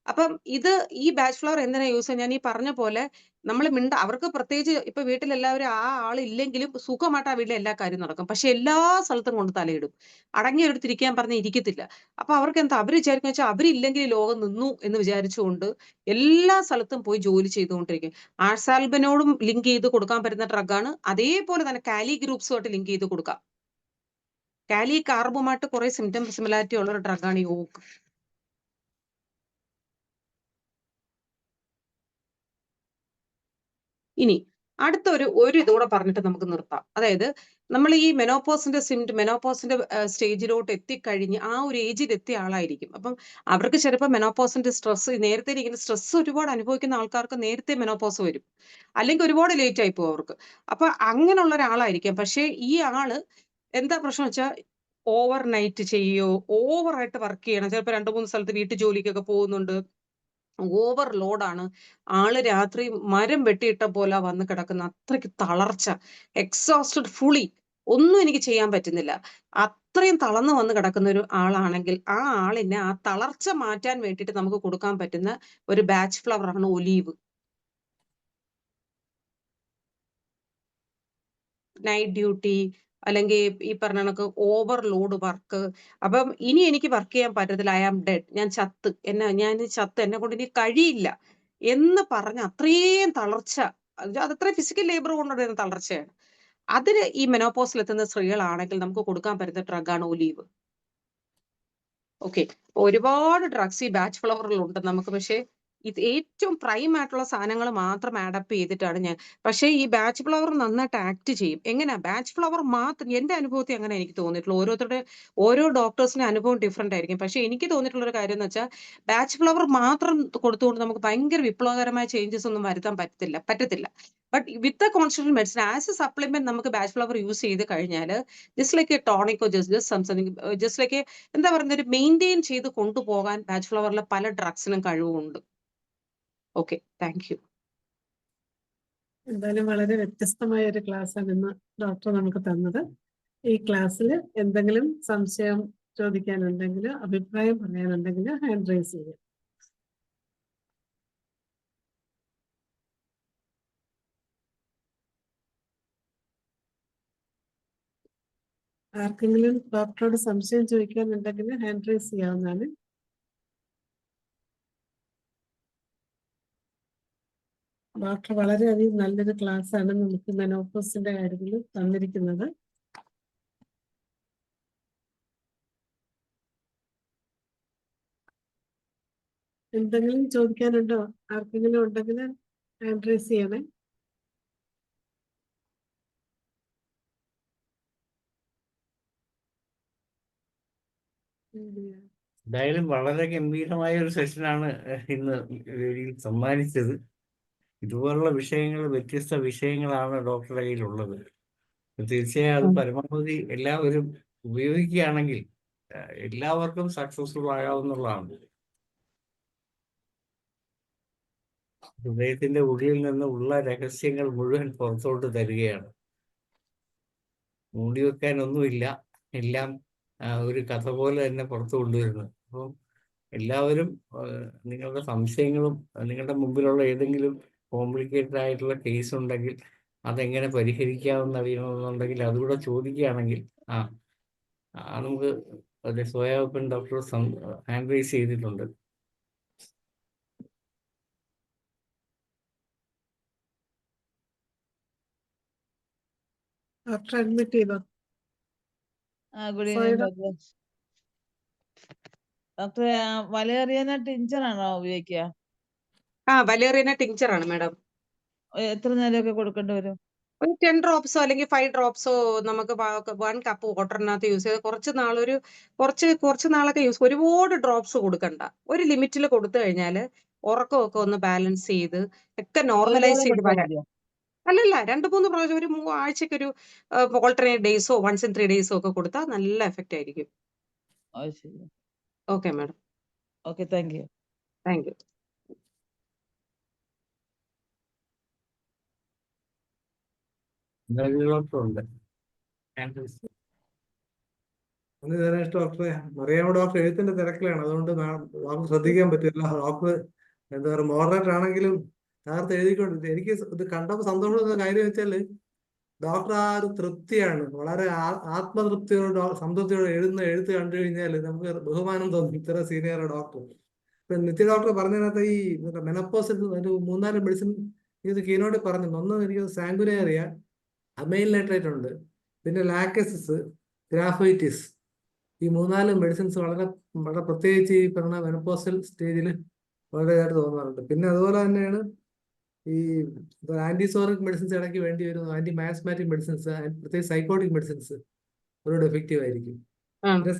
അപ്പം ഇത് ഈ ബാച്ച് ഫ്ലവർ എന്തിനാ യൂസ് ചെയ്യുക? ഞാൻ ഈ പറഞ്ഞ പോലെ നമ്മൾ അവർക്ക് പ്രത്യേകിച്ച് ഇപ്പൊ വീട്ടിലെല്ലാവരും ആ ആളില്ലെങ്കിലും സുഖമായിട്ട് ആ വീട്ടിലെ എല്ലാ കാര്യം നടക്കും. പക്ഷെ എല്ലാ സ്ഥലത്തും കൊണ്ട് തലയിടും. അടങ്ങിയെടുത്തിരിക്കാൻ പറഞ്ഞാൽ ഇരിക്കത്തില്ല. അപ്പൊ അവർക്ക് എന്താ, അവര് വിചാരിക്കുന്ന വെച്ചാൽ അവരില്ലെങ്കിൽ ഈ ലോകം നിന്നു എന്ന് വിചാരിച്ചുകൊണ്ട് എല്ലാ സ്ഥലത്തും പോയി ജോലി ചെയ്തുകൊണ്ടിരിക്കും. ആഴ്സാൽബിനോടും ലിങ്ക് ചെയ്ത് കൊടുക്കാൻ പറ്റുന്ന ഡ്രഗാണ്. അതേപോലെ തന്നെ കാലി ഗ്രൂപ്പ്സുമായിട്ട് ലിങ്ക് ചെയ്ത് കൊടുക്കാം. കാലി കാർബുമായിട്ട് കുറെ സിമിലാരിറ്റി ഉള്ള ഒരു ഡ്രഗാണ് ഈ ഓക്ക്. ഇനി അടുത്ത ഒരു ഇതുകൂടെ പറഞ്ഞിട്ട് നമുക്ക് നിർത്താം. അതായത് നമ്മൾ ഈ മെനോപോസിന്റെ സ്റ്റേജിലോട്ട് എത്തിക്കഴിഞ്ഞ് ആ ഒരു ഏജിൽ എത്തിയ ആളായിരിക്കും. അപ്പം അവർക്ക് ചിലപ്പോൾ മെനോപോസിന്റെ സ്ട്രെസ്, നേരത്തെ ഇരിക്കുന്ന സ്ട്രെസ് ഒരുപാട് അനുഭവിക്കുന്ന ആൾക്കാർക്ക് നേരത്തെ മെനോപോസ് വരും, അല്ലെങ്കിൽ ഒരുപാട് ലേറ്റ് ആയി പോകും അവർക്ക്. അപ്പൊ അങ്ങനെയുള്ള ഒരാളായിരിക്കാം. പക്ഷെ ഈ ആള് എന്താ പ്രശ്നം വെച്ചാൽ ഓവർ നൈറ്റ് ചെയ്യോ, ഓവറായിട്ട് വർക്ക് ചെയ്യണം. ചിലപ്പോൾ 2-3 സ്ഥലത്ത് വീട്ടു ജോലിക്കൊക്കെ പോകുന്നുണ്ട്, ഓവർലോഡാണ്. ആള് രാത്രി മരം വെട്ടിയിട്ട പോലെ വന്ന് കിടക്കുന്ന, അത്രയ്ക്ക് തളർച്ച, എക്സോസ്റ്റഡ് ഫുള്ളി, ഒന്നും എനിക്ക് ചെയ്യാൻ പറ്റുന്നില്ല, അത്രയും തളർന്നു വന്ന് കിടക്കുന്ന ഒരു ആളാണെങ്കിൽ ആ ആളിനെ ആ തളർച്ച മാറ്റാൻ വേണ്ടിയിട്ട് നമുക്ക് കൊടുക്കാൻ പറ്റുന്ന ഒരു ബാച്ച് ഫ്ലവർ ആണ് ഒലീവ്. നൈറ്റ് ഡ്യൂട്ടി, അല്ലെങ്കിൽ ഈ പറഞ്ഞ കണക്ക് ഓവർലോഡ് വർക്ക്. അപ്പം ഇനി എനിക്ക് വർക്ക് ചെയ്യാൻ പറ്റത്തില്ല, ഐ ആം ഡെഡ്, ഞാൻ ചത്ത്, എന്നെ കൊണ്ട് ഇനി കഴിയില്ല എന്ന് പറഞ്ഞ അത്രയും തളർച്ച, അതത്ര ഫിസിക്കൽ ലേബർ കൊണ്ടുവരുന്ന തളർച്ചയാണ്. അതിന് ഈ മെനോപോസിൽ എത്തുന്ന സ്ത്രീകളാണെങ്കിൽ നമുക്ക് കൊടുക്കാൻ പറ്റുന്ന ഡ്രഗാണ് ഒലീവ്. ഓക്കെ, ഒരുപാട് ഡ്രഗ്സ് ഈ ബാച്ച് ഫ്ലവറിൽ ഉണ്ട് നമുക്ക്. പക്ഷേ ഇത് ഏറ്റവും പ്രൈം ആയിട്ടുള്ള സാധനങ്ങൾ മാത്രം ആഡപ്പ് ചെയ്തിട്ടാണ് ഞാൻ. പക്ഷേ ഈ ബാച്ച് ഫ്ലവർ നന്നായിട്ട് ആക്ട് ചെയ്യും. എങ്ങനെയാ ബാച്ച് ഫ്ലവർ മാത്രം, എന്റെ അനുഭവത്തിൽ അങ്ങനെ എനിക്ക് തോന്നിയിട്ടുള്ളൂ. ഓരോ ഡോക്ടേഴ്സിന്റെ അനുഭവം ഡിഫറെന്റ് ആയിരിക്കും. പക്ഷെ എനിക്ക് തോന്നിയിട്ടുള്ള ഒരു കാര്യം എന്ന് വെച്ചാൽ ബാച്ച് ഫ്ലവർ മാത്രം കൊടുത്തുകൊണ്ട് നമുക്ക് ഭയങ്കര വിപ്ലവകരമായ ചേഞ്ചസ് ഒന്നും വരുത്താൻ പറ്റത്തില്ല. But with the constant medicine as a supplement നമുക്ക് ബാച്ച് ഫ്ലവർ യൂസ് ചെയ്ത് കഴിഞ്ഞാൽ ജസ്റ്റ് ലൈക്ക് എ ടോണിക്കോ ജസ്റ്റ് ലൈക്ക് എന്താ പറയുന്നത്, ഒരു മെയിൻറ്റെയിൻ ചെയ്ത് കൊണ്ടുപോകാൻ ബാച്ച് ഫ്ലവറിലെ പല ഡ്രഗ്സിനും കഴിവുണ്ട്. Okay, thank U. എന്തായാലും വളരെ വ്യത്യസ്തമായ ഒരു ക്ലാസ്സാണ് ഇന്ന് ഡോക്ടർ നമുക്ക് തന്നത്. ഈ ക്ലാസ്സിൽ എന്തെങ്കിലും സംശയം ചോദിക്കാനുണ്ടെങ്കിൽ, അഭിപ്രായം പറയാനുണ്ടെങ്കിൽ ഹാൻഡ് റൈസ് ചെയ്യാം. ആർക്കെങ്കിലും ഡോക്ടറോട് സംശയം ചോദിക്കാനുണ്ടെങ്കിൽ ഹാൻഡ് റൈസ് ചെയ്യാവുന്നതാണ്. ഡോക്ടർ വളരെയധികം നല്ലൊരു ക്ലാസ് ആണ് നമുക്ക് മെനോപോസിന്റെ കാര്യത്തിൽ തന്നിരിക്കുന്നത്. എന്തെങ്കിലും ചോദിക്കാനുണ്ടോ? ആർക്കെങ്കിലും ഉണ്ടെങ്കിൽ ഹാൻഡ് റൈസ് ചെയ്യണേ. എന്തായാലും വളരെ ഗംഭീരമായ ഒരു സെഷനാണ് ഇന്ന് വേദിയിൽ സമ്മാനിച്ചത്. ഇതുപോലുള്ള വിഷയങ്ങൾ, വ്യത്യസ്ത വിഷയങ്ങളാണ് ഡോക്ടറുടെ കയ്യിലുള്ളത്. തീർച്ചയായും അത് പരമാവധി എല്ലാവരും ഉപയോഗിക്കുകയാണെങ്കിൽ എല്ലാവർക്കും സക്സസ്ഫുൾ ആകാവുന്നതാണ്. ഹൃദയത്തിന്റെ ഉള്ളിൽ നിന്ന് ഉള്ള രഹസ്യങ്ങൾ മുഴുവൻ പുറത്തോട്ട് തരികയാണ്. മൂടിവെക്കാനൊന്നുമില്ല, എല്ലാം ഒരു കഥ പോലെ തന്നെ പുറത്തു കൊണ്ടുവരുന്നു. അപ്പം എല്ലാവരും നിങ്ങളുടെ സംശയങ്ങളും, നിങ്ങളുടെ മുമ്പിലുള്ള ഏതെങ്കിലും കോംപ്ലിക്കേറ്റഡ് ആയിട്ടുള്ള കേസ് ഉണ്ടെങ്കിൽ അതെങ്ങനെ പരിഹരിക്കാമെന്ന് അറിയണമെന്നുണ്ടെങ്കിൽ അതുകൂടെ ചോദിക്കുകയാണെങ്കിൽ നമുക്ക് സോയാപ്പൻ ഡോക്ടർ ഹാൻഡ് റൈസ് ചെയ്തിട്ടുണ്ട്. ഡോക്ടർ അഡ്മിറ്റ് ചെയ്തോ? Good evening doctor. Doctor, valerian tincture ആണോ ഉപയോഗിക്കുക? വലേറിയന ടിഞ്ചർ ആണ് മാഡം. എത്ര നേരമൊക്കെ കൊടുക്കേണ്ടി വരും? ഒരു 10 ഡ്രോപ്സോ അല്ലെങ്കിൽ 5 ഡ്രോപ്സോ നമുക്ക് 1 കപ്പ് വാട്ടറിനകത്ത് യൂസ് ചെയ്ത് കുറച്ച് നാളൊക്കെ ഒരുപാട് ഡ്രോപ്സ് കൊടുക്കണ്ട. ഒരു ലിമിറ്റിൽ കൊടുത്തു കഴിഞ്ഞാൽ ഉറക്കമൊക്കെ ഒന്ന് ബാലൻസ് ചെയ്ത് ഒക്കെ ഒരു നോർമലൈസ് നേരം ചെയ്ത് കുടിച്ചാൽ വരാൻ. മതിയോ? അല്ലല്ല 2-3 പ്രാവശ്യം ഒരു ആഴ്ചക്കൊരു ഓൾട്ടർനേറ്റ് ഡേയ്സോ 1 in 3 ഡേയ്സോ ഒക്കെ കൊടുത്താൽ നല്ല എഫക്റ്റ് ആയിരിക്കും. അത് ശരി. Okay madam, okay, thank you. Thank you. ഡോക്ടറുണ്ട്. ഡോക്ടറെ മറിയാമ്മ ഡോക്ടർ എഴുത്തിന്റെ തിരക്കിലാണ്, അതുകൊണ്ട് ഡോക്ടർ ശ്രദ്ധിക്കാൻ പറ്റില്ല. ഡോക്ടർ എന്താ പറയുക, മോഡറേറ്റർ ആണെങ്കിലും നേരത്തെ എഴുതിക്കൊണ്ട് എനിക്ക് ഇത് കണ്ടപ്പോൾ സന്തോഷമുള്ള കാര്യം വെച്ചാല് ഡോക്ടർ ആ ഒരു തൃപ്തിയാണ്, വളരെ ആത്മതൃപ്തിയോട് സംതൃപ്തിയോട് എഴുത്ത് കണ്ടു കഴിഞ്ഞാൽ നമുക്ക് ബഹുമാനം തോന്നും. ഇത്ര സീനിയർ ഡോക്ടർ. ഇപ്പൊ നിത്യ ഡോക്ടർ പറഞ്ഞതിനകത്ത് ഈ മെനപ്പോസിൽ ഒരു 3-4 മെഡിസിൻ ഇത് കീനോട് പറഞ്ഞു. ഒന്ന് എനിക്ക് സാങ്കുനേറിയ, അമൈൽ നൈട്രേറ്റ് ഉണ്ട്, പിന്നെ ലാക്കസിസ്, ഗ്രാഫൈറ്റിസ്. ഈ 3-4 മെഡിസിൻസ് വളരെ വളരെ പ്രത്യേകിച്ച് ഈ പറഞ്ഞ മെനപ്പോസൽ സ്റ്റേജിൽ വളരെയായിട്ട് തോന്നാറുണ്ട്. പിന്നെ അതുപോലെ തന്നെയാണ് ഈ ആന്റിസോറിക് മെഡിസിൻസ് ഇടയ്ക്ക് വേണ്ടി വരുന്നു, ആന്റി മാസ്മാറ്റിക് മെഡിസിൻസ്, പ്രത്യേകിച്ച് സൈക്കോട്ടിക് മെഡിസിൻസ് ഒരുപാട് എഫക്റ്റീവ് ആയിരിക്കും. പിന്നെ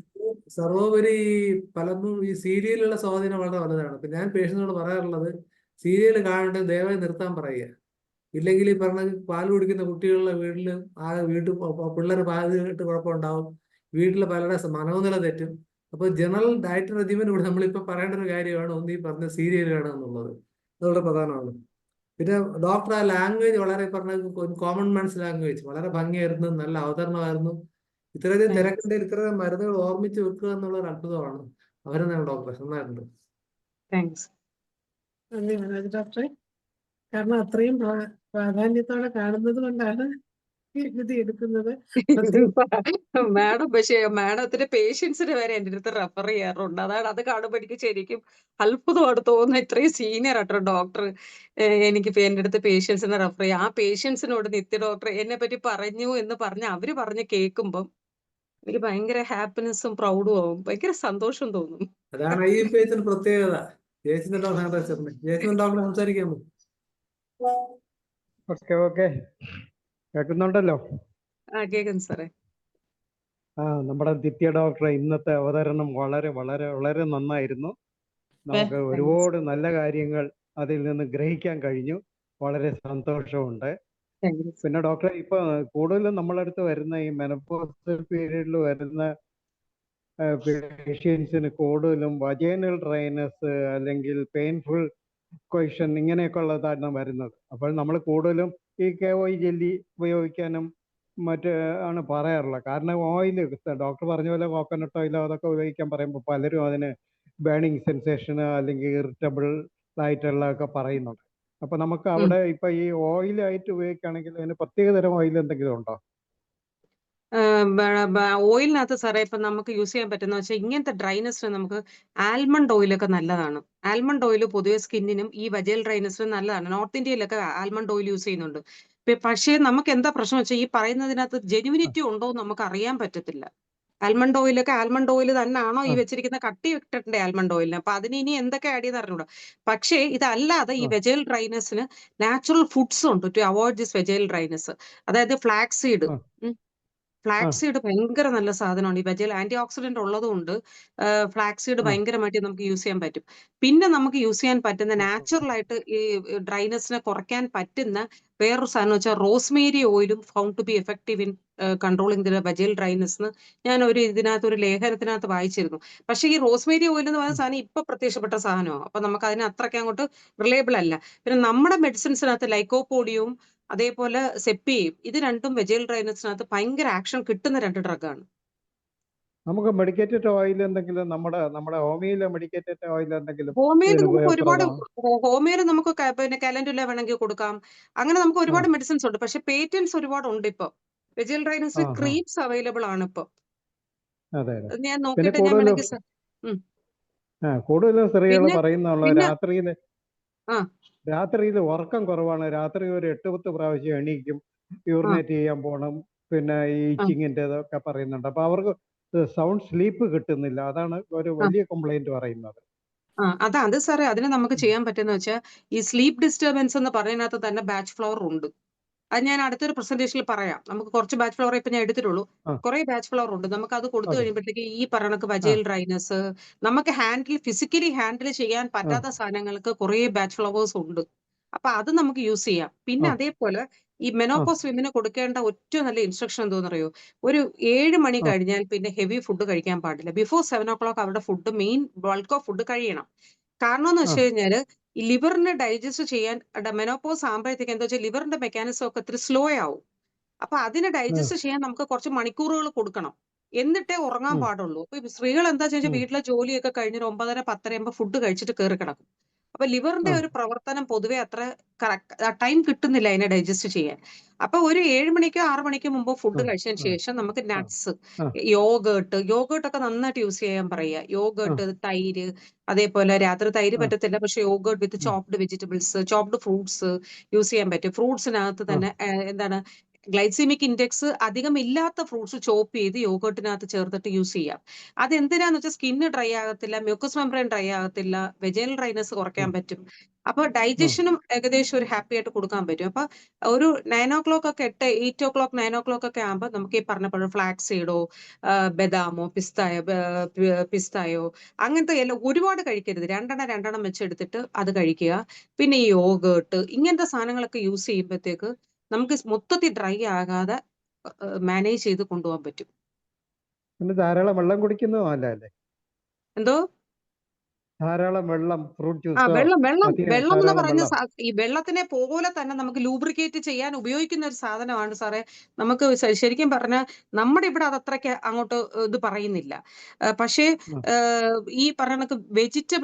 സർവോപരി പലപ്പോഴും ഈ സീരിയലുള്ള സ്വാധീനം വളരെ വലുതാണ്. ഇപ്പൊ ഞാൻ പേഷ്യൻസിനോട് പറയാറുള്ളത്, സീരിയൽ കാണേണ്ടത് ദയവായി നിർത്താൻ പറയുക. ഇല്ലെങ്കിൽ ഈ പറഞ്ഞ പാൽ കുടിക്കുന്ന കുട്ടികളുടെ വീട്ടിൽ പിള്ളേർ പാല് കേട്ട് കുഴപ്പമുണ്ടാവും, വീട്ടിൽ പലരുടെ മനോനില തെറ്റും. അപ്പൊ ജനറൽ ഡയറ്റ് റെജിമെന്റ് കൂടെ നമ്മളിപ്പോ പറയേണ്ട ഒരു കാര്യമാണ് ഒന്ന് ഈ പറഞ്ഞ സീരിയൽ കാണുക എന്നുള്ളത്. അത് വളരെ പ്രധാനമാണ്. പിന്നെ ഡോക്ടർ ആ ലാംഗ്വേജ് വളരെ പറഞ്ഞ കോമൺ മാൻസ് ലാംഗ്വേജ് വളരെ ഭംഗിയായിരുന്നു, നല്ല അവതരണമായിരുന്നു. ഇത്രയധികം തിരക്കിന്റെ ഇത്രയും മരുന്നുകൾ ഓർമ്മിച്ച് വെക്കുക എന്നുള്ള ഒരു അത്ഭുതമാണ്. അവരെന്നാണ് ഡോക്ടർ, നന്നായിട്ടുണ്ട്. താങ്ക്സ്. നന്ദി മനോജ് ഡോക്ടറെ. കാരണം അത്രയും പ്രാധാന്യത്തോടെ കാണുന്നത് കൊണ്ടാണ് എഴുതി എടുക്കുന്നത്. മാഡം, പക്ഷേ മാഡത്തിന്റെ പേഷ്യൻസിന് വരെ എൻ്റെ അടുത്ത് റെഫർ ചെയ്യാറുണ്ട്. അത് കാണുമ്പോൾ എനിക്ക് ശരിക്കും അത്ഭുതമാണ് തോന്നുന്നത്. ഇത്രയും സീനിയർ ആയിട്ടോ ഡോക്ടർ എനിക്ക് എൻ്റെ അടുത്ത് പേഷ്യൻസിനെ റെഫർ ചെയ്യാം. ആ പേഷ്യൻസിനോട് നിത്യ ഡോക്ടർ എന്നെ പറ്റി പറഞ്ഞു എന്ന് പറഞ്ഞ് അവര് പറഞ്ഞ് കേൾക്കുമ്പം എനിക്ക് ഭയങ്കര ഹാപ്പിനെസ്സും പ്രൗഡും ആവും, ഭയങ്കര സന്തോഷം തോന്നും. അതാണ് ഈ പേജിന്റെ പ്രത്യേകത. ജയചന്ദ്രൻ ഡോക്ടർ സംസാരിക്കാമോ? ഓക്കെ കേൾക്കുന്നുണ്ടല്ലോ. കേൾക്കുന്നു സാറേ. നമ്മുടെ നിത്യ ഡോക്ടറെ ഇന്നത്തെ അവതരണം വളരെ വളരെ വളരെ നന്നായിരുന്നു. നമുക്ക് ഒരുപാട് നല്ല കാര്യങ്ങൾ അതിൽ നിന്ന് ഗ്രഹിക്കാൻ കഴിഞ്ഞു. വളരെ സന്തോഷമുണ്ട്. പിന്നെ ഡോക്ടറെ, ഇപ്പൊ കൂടുതലും നമ്മളടുത്ത് വരുന്ന ഈ മെനോപോസ് പീരീഡിൽ വരുന്ന പേഷ്യൻസിന് കൂടുതലും വജൈനൽ ഡ്രൈനസ് അല്ലെങ്കിൽ പെയിൻഫുൾ ക്വഷൻ ഇങ്ങനെയൊക്കെ ഉള്ളതാണ് വരുന്നത്. അപ്പോൾ നമ്മൾ കൂടുതലും ഈ KOI ജെല്ലി ഉപയോഗിക്കാനും മറ്റ് ആണ് പറയാറുള്ളത്. കാരണം ഓയിൽ, ഡോക്ടർ പറഞ്ഞ പോലെ കോക്കനട്ട് ഓയിലോ അതൊക്കെ ഉപയോഗിക്കാൻ പറയുമ്പോൾ പലരും അതിന് ബേണിങ് സെൻസേഷൻ അല്ലെങ്കിൽ ഇറിറ്റബിൾ ആയിട്ടുള്ളതൊക്കെ പറയുന്നുണ്ട്. അപ്പൊ നമുക്ക് അവിടെ ഇപ്പൊ ഈ ഓയിലായിട്ട് ഉപയോഗിക്കുകയാണെങ്കിൽ അതിന് പ്രത്യേകതരം ഓയിൽ എന്തെങ്കിലും ഉണ്ടോ? ഓയിലിനകത്ത് സാറേ ഇപ്പൊ നമുക്ക് യൂസ് ചെയ്യാൻ പറ്റുന്ന വെച്ചാൽ ഇങ്ങനത്തെ ഡ്രൈനസിന് നമുക്ക് ആൽമണ്ട് ഓയിലൊക്കെ നല്ലതാണ്. ആൽമണ്ട് ഓയിൽ പൊതുവെ സ്കിന്നിനും ഈ വജൈൽ ഡ്രൈനസിനും നല്ലതാണ്. നോർത്ത് ഇന്ത്യയിലൊക്കെ ആൽമണ്ട് ഓയിൽ യൂസ് ചെയ്യുന്നുണ്ട്. പക്ഷേ നമുക്ക് എന്താ പ്രശ്നം വെച്ചാൽ ഈ പറയുന്നതിനകത്ത് ജെനുവിനിറ്റി ഉണ്ടോ എന്ന് നമുക്ക് അറിയാൻ പറ്റത്തില്ല. ആൽമണ്ട് ഓയിൽ തന്നെയാണോ ഈ വെച്ചിരിക്കുന്ന കട്ടി ഇട്ടിട്ടുണ്ട് ആൽമണ്ട് ഓയിലിന്? അപ്പൊ അതിന് ഇനി എന്തൊക്കെ ആഡ് ചെയ്ത് അറിഞ്ഞൂടാ. പക്ഷേ ഇതല്ലാതെ ഈ വെജൈൽ ഡ്രൈനസിന് നാച്ചുറൽ ഫുഡ്സ് ഉണ്ട് ടു അവോയ്ഡ് ദിസ് വെജൈൽ ഡ്രൈനസ്. അതായത് ഫ്ലാക്സ് സീഡ് ഭയങ്കര നല്ല സാധനമാണ്. ഈ വെജൈൽ ആന്റി ഓക്സിഡന്റ് ഉള്ളതുകൊണ്ട് ഫ്ലാക്സ് സീഡ് ഭയങ്കരമായിട്ട് നമുക്ക് യൂസ് ചെയ്യാൻ പറ്റും. പിന്നെ നമുക്ക് യൂസ് ചെയ്യാൻ പറ്റുന്ന നാച്ചുറൽ ആയിട്ട് ഈ ഡ്രൈനസിനെ കുറയ്ക്കാൻ പറ്റുന്ന വേറൊരു സാധനം വെച്ചാൽ റോസ്മേരി ഓയിലും found to be effective in controlling the vaginal dryness. ഞാൻ ഒരു ലേഖനത്തിനകത്ത് വായിച്ചിരുന്നു. പക്ഷേ ഈ റോസ്മേരി ഓയിൽ എന്ന് പറയുന്ന സാധനം ഇപ്പൊ പ്രത്യക്ഷപ്പെട്ട സാധനമാണ്. അപ്പൊ നമുക്ക് അതിന് അത്രയ്ക്ക് അങ്ങോട്ട് റിലയബിൾ അല്ല. പിന്നെ നമ്മുടെ മെഡിസിൻസിനകത്ത് ലൈക്കോപോഡിയവും അതേപോലെ സെപ്പിയും, ഇത് രണ്ടും വെജൈൽ ഡ്രൈനസിനകത്ത് ഭയങ്കര ആക്ഷൻ കിട്ടുന്ന 2 ഡ്രഗാണ്. നമുക്ക് മെഡിക്കേറ്റഡ് ഓയിൽ എന്തെങ്കിലും നമ്മുടെ ഹോമിയോയിലെ മെഡിക്കേറ്റഡ് ഓയിൽ എന്തെങ്കിലും ഹോമിയോയിൽ നമുക്ക് പിന്നെ കാലൻഡുല വേണമെങ്കിൽ കൊടുക്കാം. അങ്ങനെ നമുക്ക് ഒരുപാട് മെഡിസിൻസ് ഉണ്ട്. പക്ഷെ പേറ്റന്റ്സ് ഒരുപാട് ഉണ്ട്. ഇപ്പൊ വെജൈൽ ഡ്രൈനസിന് ക്രീംസ് അവൈലബിൾ ആണ് ഇപ്പൊ. ഞാൻ നോക്കിയിട്ട് ഞാൻ വേണമെങ്കിൽ കൂടുതലും സ്ത്രീകൾ പറയുന്നുള്ള രാത്രിയിൽ ഉറക്കം കുറവാണ്. രാത്രി ഒരു 8-10 പ്രാവശ്യം എണീക്കും, യൂറിനേറ്റ് ചെയ്യാൻ പോകണം, പിന്നെ ഈ ഇച്ചിങ്ങിൻ്റെതൊക്കെ പറയുന്നുണ്ട്. അപ്പൊ അവർക്ക് സൗണ്ട് സ്ലീപ്പ് കിട്ടുന്നില്ല. അതാണ് ഒരു വലിയ കംപ്ലൈന്റ് പറയുന്നത്. അത് സാറേ, അതിന് നമുക്ക് ചെയ്യാൻ പറ്റുന്ന വെച്ചാൽ ഈ സ്ലീപ്പ് ഡിസ്റ്റർബൻസ് എന്ന് പറയുന്നതിനകത്ത് തന്നെ ബാച്ച് ഫ്ലവർ ഉണ്ട്. അത് ഞാൻ അടുത്തൊരു പ്രസന്റേഷനിൽ പറയാം. നമുക്ക് കുറച്ച് ബാച്ച് ഫ്ലവർ ഇപ്പൊ ഞാൻ എടുത്തിട്ടുള്ളൂ. ആ കുറെ ബാച്ച് ഫ്ലവർ ഉണ്ട്. നമുക്ക് അത് കൊടുത്തു ഓക്കെ കഴിയുമ്പോഴത്തേക്ക് ഈ പറയണക്ക് ആ വജൈൽ ഡ്രൈനസ് നമുക്ക് ഫിസിക്കലി ഹാൻഡിൽ ചെയ്യാൻ ആ പറ്റാത്ത സാധനങ്ങൾക്ക് കുറെ ബാച്ച് ഫ്ലവേഴ്സ് ഉണ്ട്. അപ്പൊ അത് നമുക്ക് യൂസ് ചെയ്യാം. പിന്നെ ആ അതേപോലെ ഈ ആ മെനോപോസ് വിമിന് കൊടുക്കേണ്ട ഏറ്റവും നല്ല ഇൻസ്ട്രക്ഷൻ എന്തോന്നറിയോ? ഒരു 7 മണി ആ കഴിഞ്ഞാൽ പിന്നെ ഹെവി ഫുഡ് കഴിക്കാൻ പാടില്ല. ബിഫോർ 7 o'clock അവരുടെ food main bulk of food കഴിയണം. കാരണം എന്ന് ആ വെച്ച് കഴിഞ്ഞാല് ഈ ലിവറിനെ ഡൈജസ്റ്റ് ചെയ്യാൻ മെനോപോസ് ആകുമ്പോഴത്തേക്ക് എന്താ വെച്ചാൽ ലിവറിന്റെ മെക്കാനിസം ഒക്കെ ഇത്തിരി സ്ലോ ആവും. അപ്പൊ അതിനെ ഉം, ഡൈജസ്റ്റ് ചെയ്യാൻ നമുക്ക് കുറച്ച് മണിക്കൂറുകൾ കൊടുക്കണം. എന്നിട്ടേ ഉറങ്ങാൻ ഉം, പാടുള്ളൂ. അപ്പൊ ഈ സ്ത്രീകൾ എന്താ വെച്ചാൽ ഉം, വീട്ടിലെ ജോലിയൊക്കെ കഴിഞ്ഞൊരു 9:30 10 ആകുമ്പോൾ ഫുഡ് കഴിച്ചിട്ട് കയറി കിടക്കും. അപ്പൊ ലിവറിന്റെ ആ ഒരു പ്രവർത്തനം പൊതുവെ അത്ര ടൈം കിട്ടുന്നില്ല അതിനെ ഡൈജസ്റ്റ് ചെയ്യാൻ. അപ്പൊ ഒരു 7 മണിക്കോ 6 മണിക്കോ മുമ്പ് ആ ഫുഡ് കഴിച്ചതിന് ആ ശേഷം നമുക്ക് ആ നട്ട്സ്, ആ യോഗേർട്ട് ഒക്കെ നന്നായിട്ട് യൂസ് ചെയ്യാൻ പറയുക. ആ യോഗേർട്ട്, തൈര്, അതേപോലെ രാത്രി തൈര് ആ പറ്റത്തില്ല, പക്ഷെ യോഗേർട്ട് വിത്ത് ഉം, chopped vegetables, chopped fruits use ചെയ്യാൻ പറ്റും. ഫ്രൂട്ട്സിനകത്ത് ആ തന്നെ എന്താണ് ഗ്ലൈസീമിക് ഇൻഡെക്സ് അധികം ഇല്ലാത്ത ഫ്രൂട്ട്സ് ചോപ്പ് ചെയ്ത് യോഗേർട്ടിനകത്ത് ചേർത്തിട്ട് യൂസ് ചെയ്യാം. അതെന്തിനാന്ന് വെച്ചാൽ സ്കിന്ന് ഡ്രൈ ആകത്തില്ല, മ്യൂക്കസ് മെംബ്രെയിൻ ഡ്രൈ ആകത്തില്ല, വെജൈനൽ ഡ്രൈനസ് കുറയ്ക്കാൻ ഉം, പറ്റും. അപ്പൊ ഉം, ഡൈജഷനും ഏകദേശം ഒരു ഹാപ്പി ആയിട്ട് കൊടുക്കാൻ പറ്റും. അപ്പൊ ഒരു 9 o'clock ഒക്കെ 8 o'clock 9 o'clock ഒക്കെ ആകുമ്പോൾ നമുക്ക് ഈ പറഞ്ഞ പോലെ ഫ്ലാക്സ് സീഡോ ബദാമോ പിസ്തായോ അങ്ങനത്തെ എല്ലാം ഒരുപാട് കഴിക്കരുത്. രണ്ടെണ്ണം വെച്ചെടുത്തിട്ട് അത് കഴിക്കുക. പിന്നെ ഈ യോഗേർട്ട് ഇങ്ങനത്തെ സാധനങ്ങളൊക്കെ യൂസ് ചെയ്യുമ്പോഴത്തേക്ക് നമുക്ക് മൊത്തത്തിൽ ഡ്രൈ ആകാതെ മാനേജ് ചെയ്ത് കൊണ്ടുപോകാൻ പറ്റും. പിന്നെ ധാരാളം വെള്ളം കുടിക്കുന്നതും നല്ലതല്ലേ? എന്തോ? ധാരാളം വെള്ളം, ഫ്രൂട്ട് ആ ജ്യൂസോ വെള്ളം എന്ന് ധാരാളം പറയുന്ന വെള്ളം. ഈ വെള്ളത്തിനെ പോലെ തന്നെ നമുക്ക് ലൂബ്രിക്കേറ്റ് ചെയ്യാൻ ഉപയോഗിക്കുന്ന ഒരു സാധനമാണ് സാറേ. നമുക്ക് ശരിക്കും പറഞ്ഞാൽ നമ്മുടെ ഇവിടെ അത് അത്രയ്ക്ക് അങ്ങോട്ട് ഇത് പറയുന്നില്ല. പക്ഷേ ആ ഈ പറയണക്ക്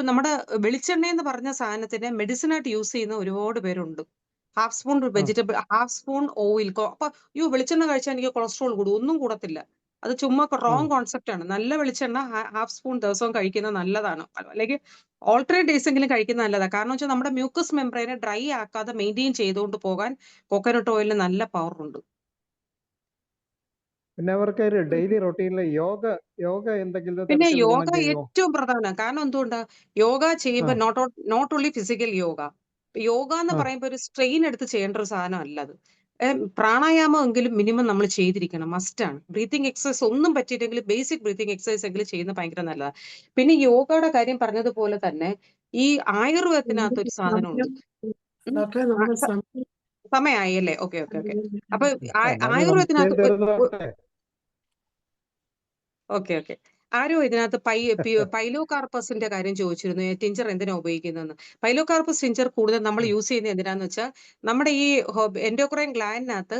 നമ്മുടെ വെളിച്ചെണ്ണ എന്ന് പറഞ്ഞ സാധനത്തിനെ മെഡിസിൻ ആയിട്ട് യൂസ് ചെയ്യുന്ന ഒരുപാട് പേരുണ്ട്. Half spoon oil. അപ്പൊ വെളിച്ചെണ്ണ കഴിച്ചാൽ എനിക്ക് കൊളസ്ട്രോൾ കൂടും. ഒന്നും കൂടത്തില്ല. അത് ചുമ്മാ ആ റോങ് കോൺസെപ്റ്റ് ആണ്. നല്ല വെളിച്ചെണ്ണ ഹാഫ് സ്പൂൺ ദിവസവും കഴിക്കുന്നത് നല്ലതാണ്. അല്ലെങ്കിൽ ഓൾട്ടർനേറ്റ് ഡേയ്സ് എങ്കിലും കഴിക്കുന്നത് നല്ലതാണ്. കാരണം വെച്ചാൽ നമ്മുടെ മ്യൂക്കസ് മെംബ്രെയിനെ ഡ്രൈ ആക്കാതെ മെയിൻറ്റെയിൻ ചെയ്തുകൊണ്ട് പോകാൻ കോക്കനട്ട് ഓയിലിന് നല്ല പവർ ഉണ്ട്. പിന്നെ അവർക്ക് ഒരു ഡെയിലി റൊട്ടീനിൽ യോഗ എന്തെങ്കിലും പിന്നെ തരത്തിൽ യോഗ ഗുണം ചെയ്യുമോ? ഏറ്റവും പ്രധാനം. കാരണം എന്തുകൊണ്ടാ? യോഗ ആ ചെയ്യുമ്പോൾ not only physical yoga. Yoga എന്ന് ആ പറയുമ്പോൾ ഒരു സ്ട്രെയിൻ എടുത്ത് ചെയ്യേണ്ട ഒരു സാധനം അല്ല അത്. പ്രാണായാമം എങ്കിലും മിനിമം നമ്മൾ ചെയ്തിരിക്കണം, മസ്റ്റാണ്. ബ്രീത്തിങ് എക്സസൈസ് ഒന്നും പറ്റിയിട്ടെങ്കിൽ ബേസിക് ബ്രീത്തിങ് എക്സസൈസ് എങ്കിലും ചെയ്യുന്നത് ഭയങ്കര നല്ലതാണ്. പിന്നെ യോഗയുടെ കാര്യം പറഞ്ഞതുപോലെ തന്നെ ഈ ആയുർവേദത്തിനകത്ത് ഒരു സാധനമുണ്ട്. ഡോക്ടറെ നമ്മുടെ സമയം സമയമായി അല്ലേ? ഓക്കെ. അപ്പൊ എന്നാലും സംശയം ആയുർവേദത്തിനകത്ത് തീർന്നോട്ടെ. ഓക്കെ. ആരോ ഇതിനകത്ത് പൈലോകാർപ്പസിന്റെ കാര്യം ചോദിച്ചിരുന്നു. ടിഞ്ചർ എന്തിനാ ഉപയോഗിക്കുന്നതെന്ന്. പൈലോകാർപ്പസ് ടിഞ്ചർ കൂടുതൽ നമ്മൾ യൂസ് ചെയ്യുന്നത് എന്തിനാന്ന് വെച്ചാൽ നമ്മുടെ ഈ എൻഡോക്രൈൻ ഗ്ലാൻഡിനകത്ത്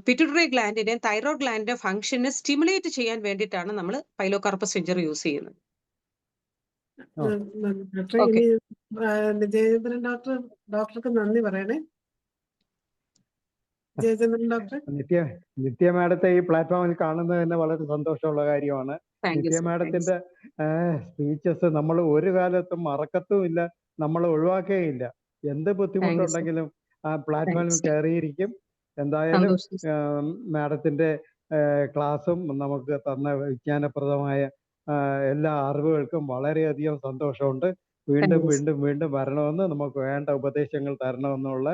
പിറ്റ്യൂട്ടറി ഗ്ലാൻഡിന്റെയും തൈറോയ്ഡ് ഗ്ലാൻഡിന്റെ ഫംഗ്ഷനെ സ്റ്റിമുലേറ്റ് ചെയ്യാൻ വേണ്ടിയിട്ടാണ് നമ്മൾ പൈലോകാർപ്പസ് ടിഞ്ചർ യൂസ് ചെയ്യുന്നത്. ആ ഡോക്ടറെ ഓക്കെ. ഇനി ജയചന്ദ്രൻ ഡോക്ടർക്ക് നന്ദി പറയണേ. ജയചന്ദ്രൻ ഡോക്ടർ. നിത്യ മാഡത്തെ ഈ പ്ലാറ്റ്ഫോമിൽ കാണുന്നത് തന്നെ വളരെ സന്തോഷമുള്ള കാര്യമാണ്. Thank you Nithya sir. മാഡത്തിന്റെ സ്പീച്ചസ് നമ്മൾ ഒരു കാലത്തും മറക്കത്തുമില്ല, നമ്മൾ ഒഴിവാക്കുകയില്ല. എന്ത് ബുദ്ധിമുട്ടുണ്ടെങ്കിലും ആ പ്ലാറ്റ്ഫോമിൽ കയറിയിരിക്കും. എന്തായാലും സന്തോഷം. മാഡത്തിന്റെ ക്ലാസ്സും നമുക്ക് തന്ന വിജ്ഞാനപ്രദമായ എല്ലാ അറിവുകൾക്കും വളരെയധികം സന്തോഷമുണ്ട്. വീണ്ടും വീണ്ടും വീണ്ടും വരണമെന്ന്, നമുക്ക് വേണ്ട ഉപദേശങ്ങൾ തരണമെന്നുള്ള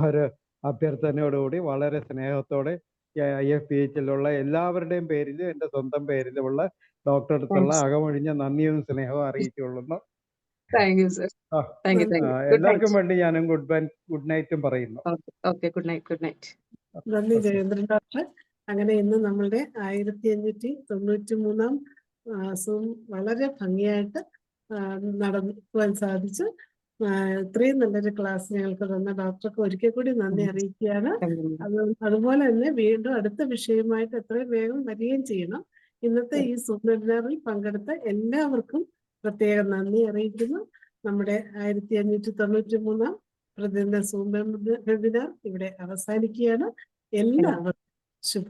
ഒരു അഭ്യർത്ഥനയോടുകൂടി വളരെ സ്നേഹത്തോടെ IFPHലുള്ള എല്ലാവരുടെയും പേരിലും എൻ്റെ സ്വന്തം പേരിലുമുള്ള ഡോക്ടർ അടുത്തുള്ള അകമൊഴിഞ്ഞ നന്ദിയും സ്നേഹവും അറിയിച്ചുകൊള്ളുന്നു. Thank you sir. Thank you. എല്ലാവർക്കും വേണ്ടി ഞാനും ഗുഡ് നൈറ്റും പറയുന്നു. ഓക്കെ. Good night. നന്ദി ജയേന്ദ്രൻ ഡോക്ടർ. അങ്ങനെ ഇന്ന് നമ്മളുടെ 1593 സൂം വളരെ ഭംഗിയായിട്ട് നടത്തുവാൻ സാധിച്ചു. ഇത്രയും നല്ലൊരു ക്ലാസ് ഞങ്ങൾക്ക് തന്ന ഡോക്ടർക്ക് ഒരിക്കൽ കൂടി നന്ദി അറിയിക്കുകയാണ്. അതുപോലെ തന്നെ വീണ്ടും അടുത്ത വിഷയമായിട്ട് എത്രയും വേഗം വരികയും ചെയ്യണം. ഇന്നത്തെ ഈ സൂം വെബിനാറിൽ പങ്കെടുത്ത എല്ലാവർക്കും പ്രത്യേകം നന്ദി അറിയിക്കുന്നു. നമ്മുടെ 1593 പ്രതിദിന സൂം വെബിനാർ ഇവിടെ അവസാനിക്കുകയാണ്. എല്ലാവർക്കും ശുഭ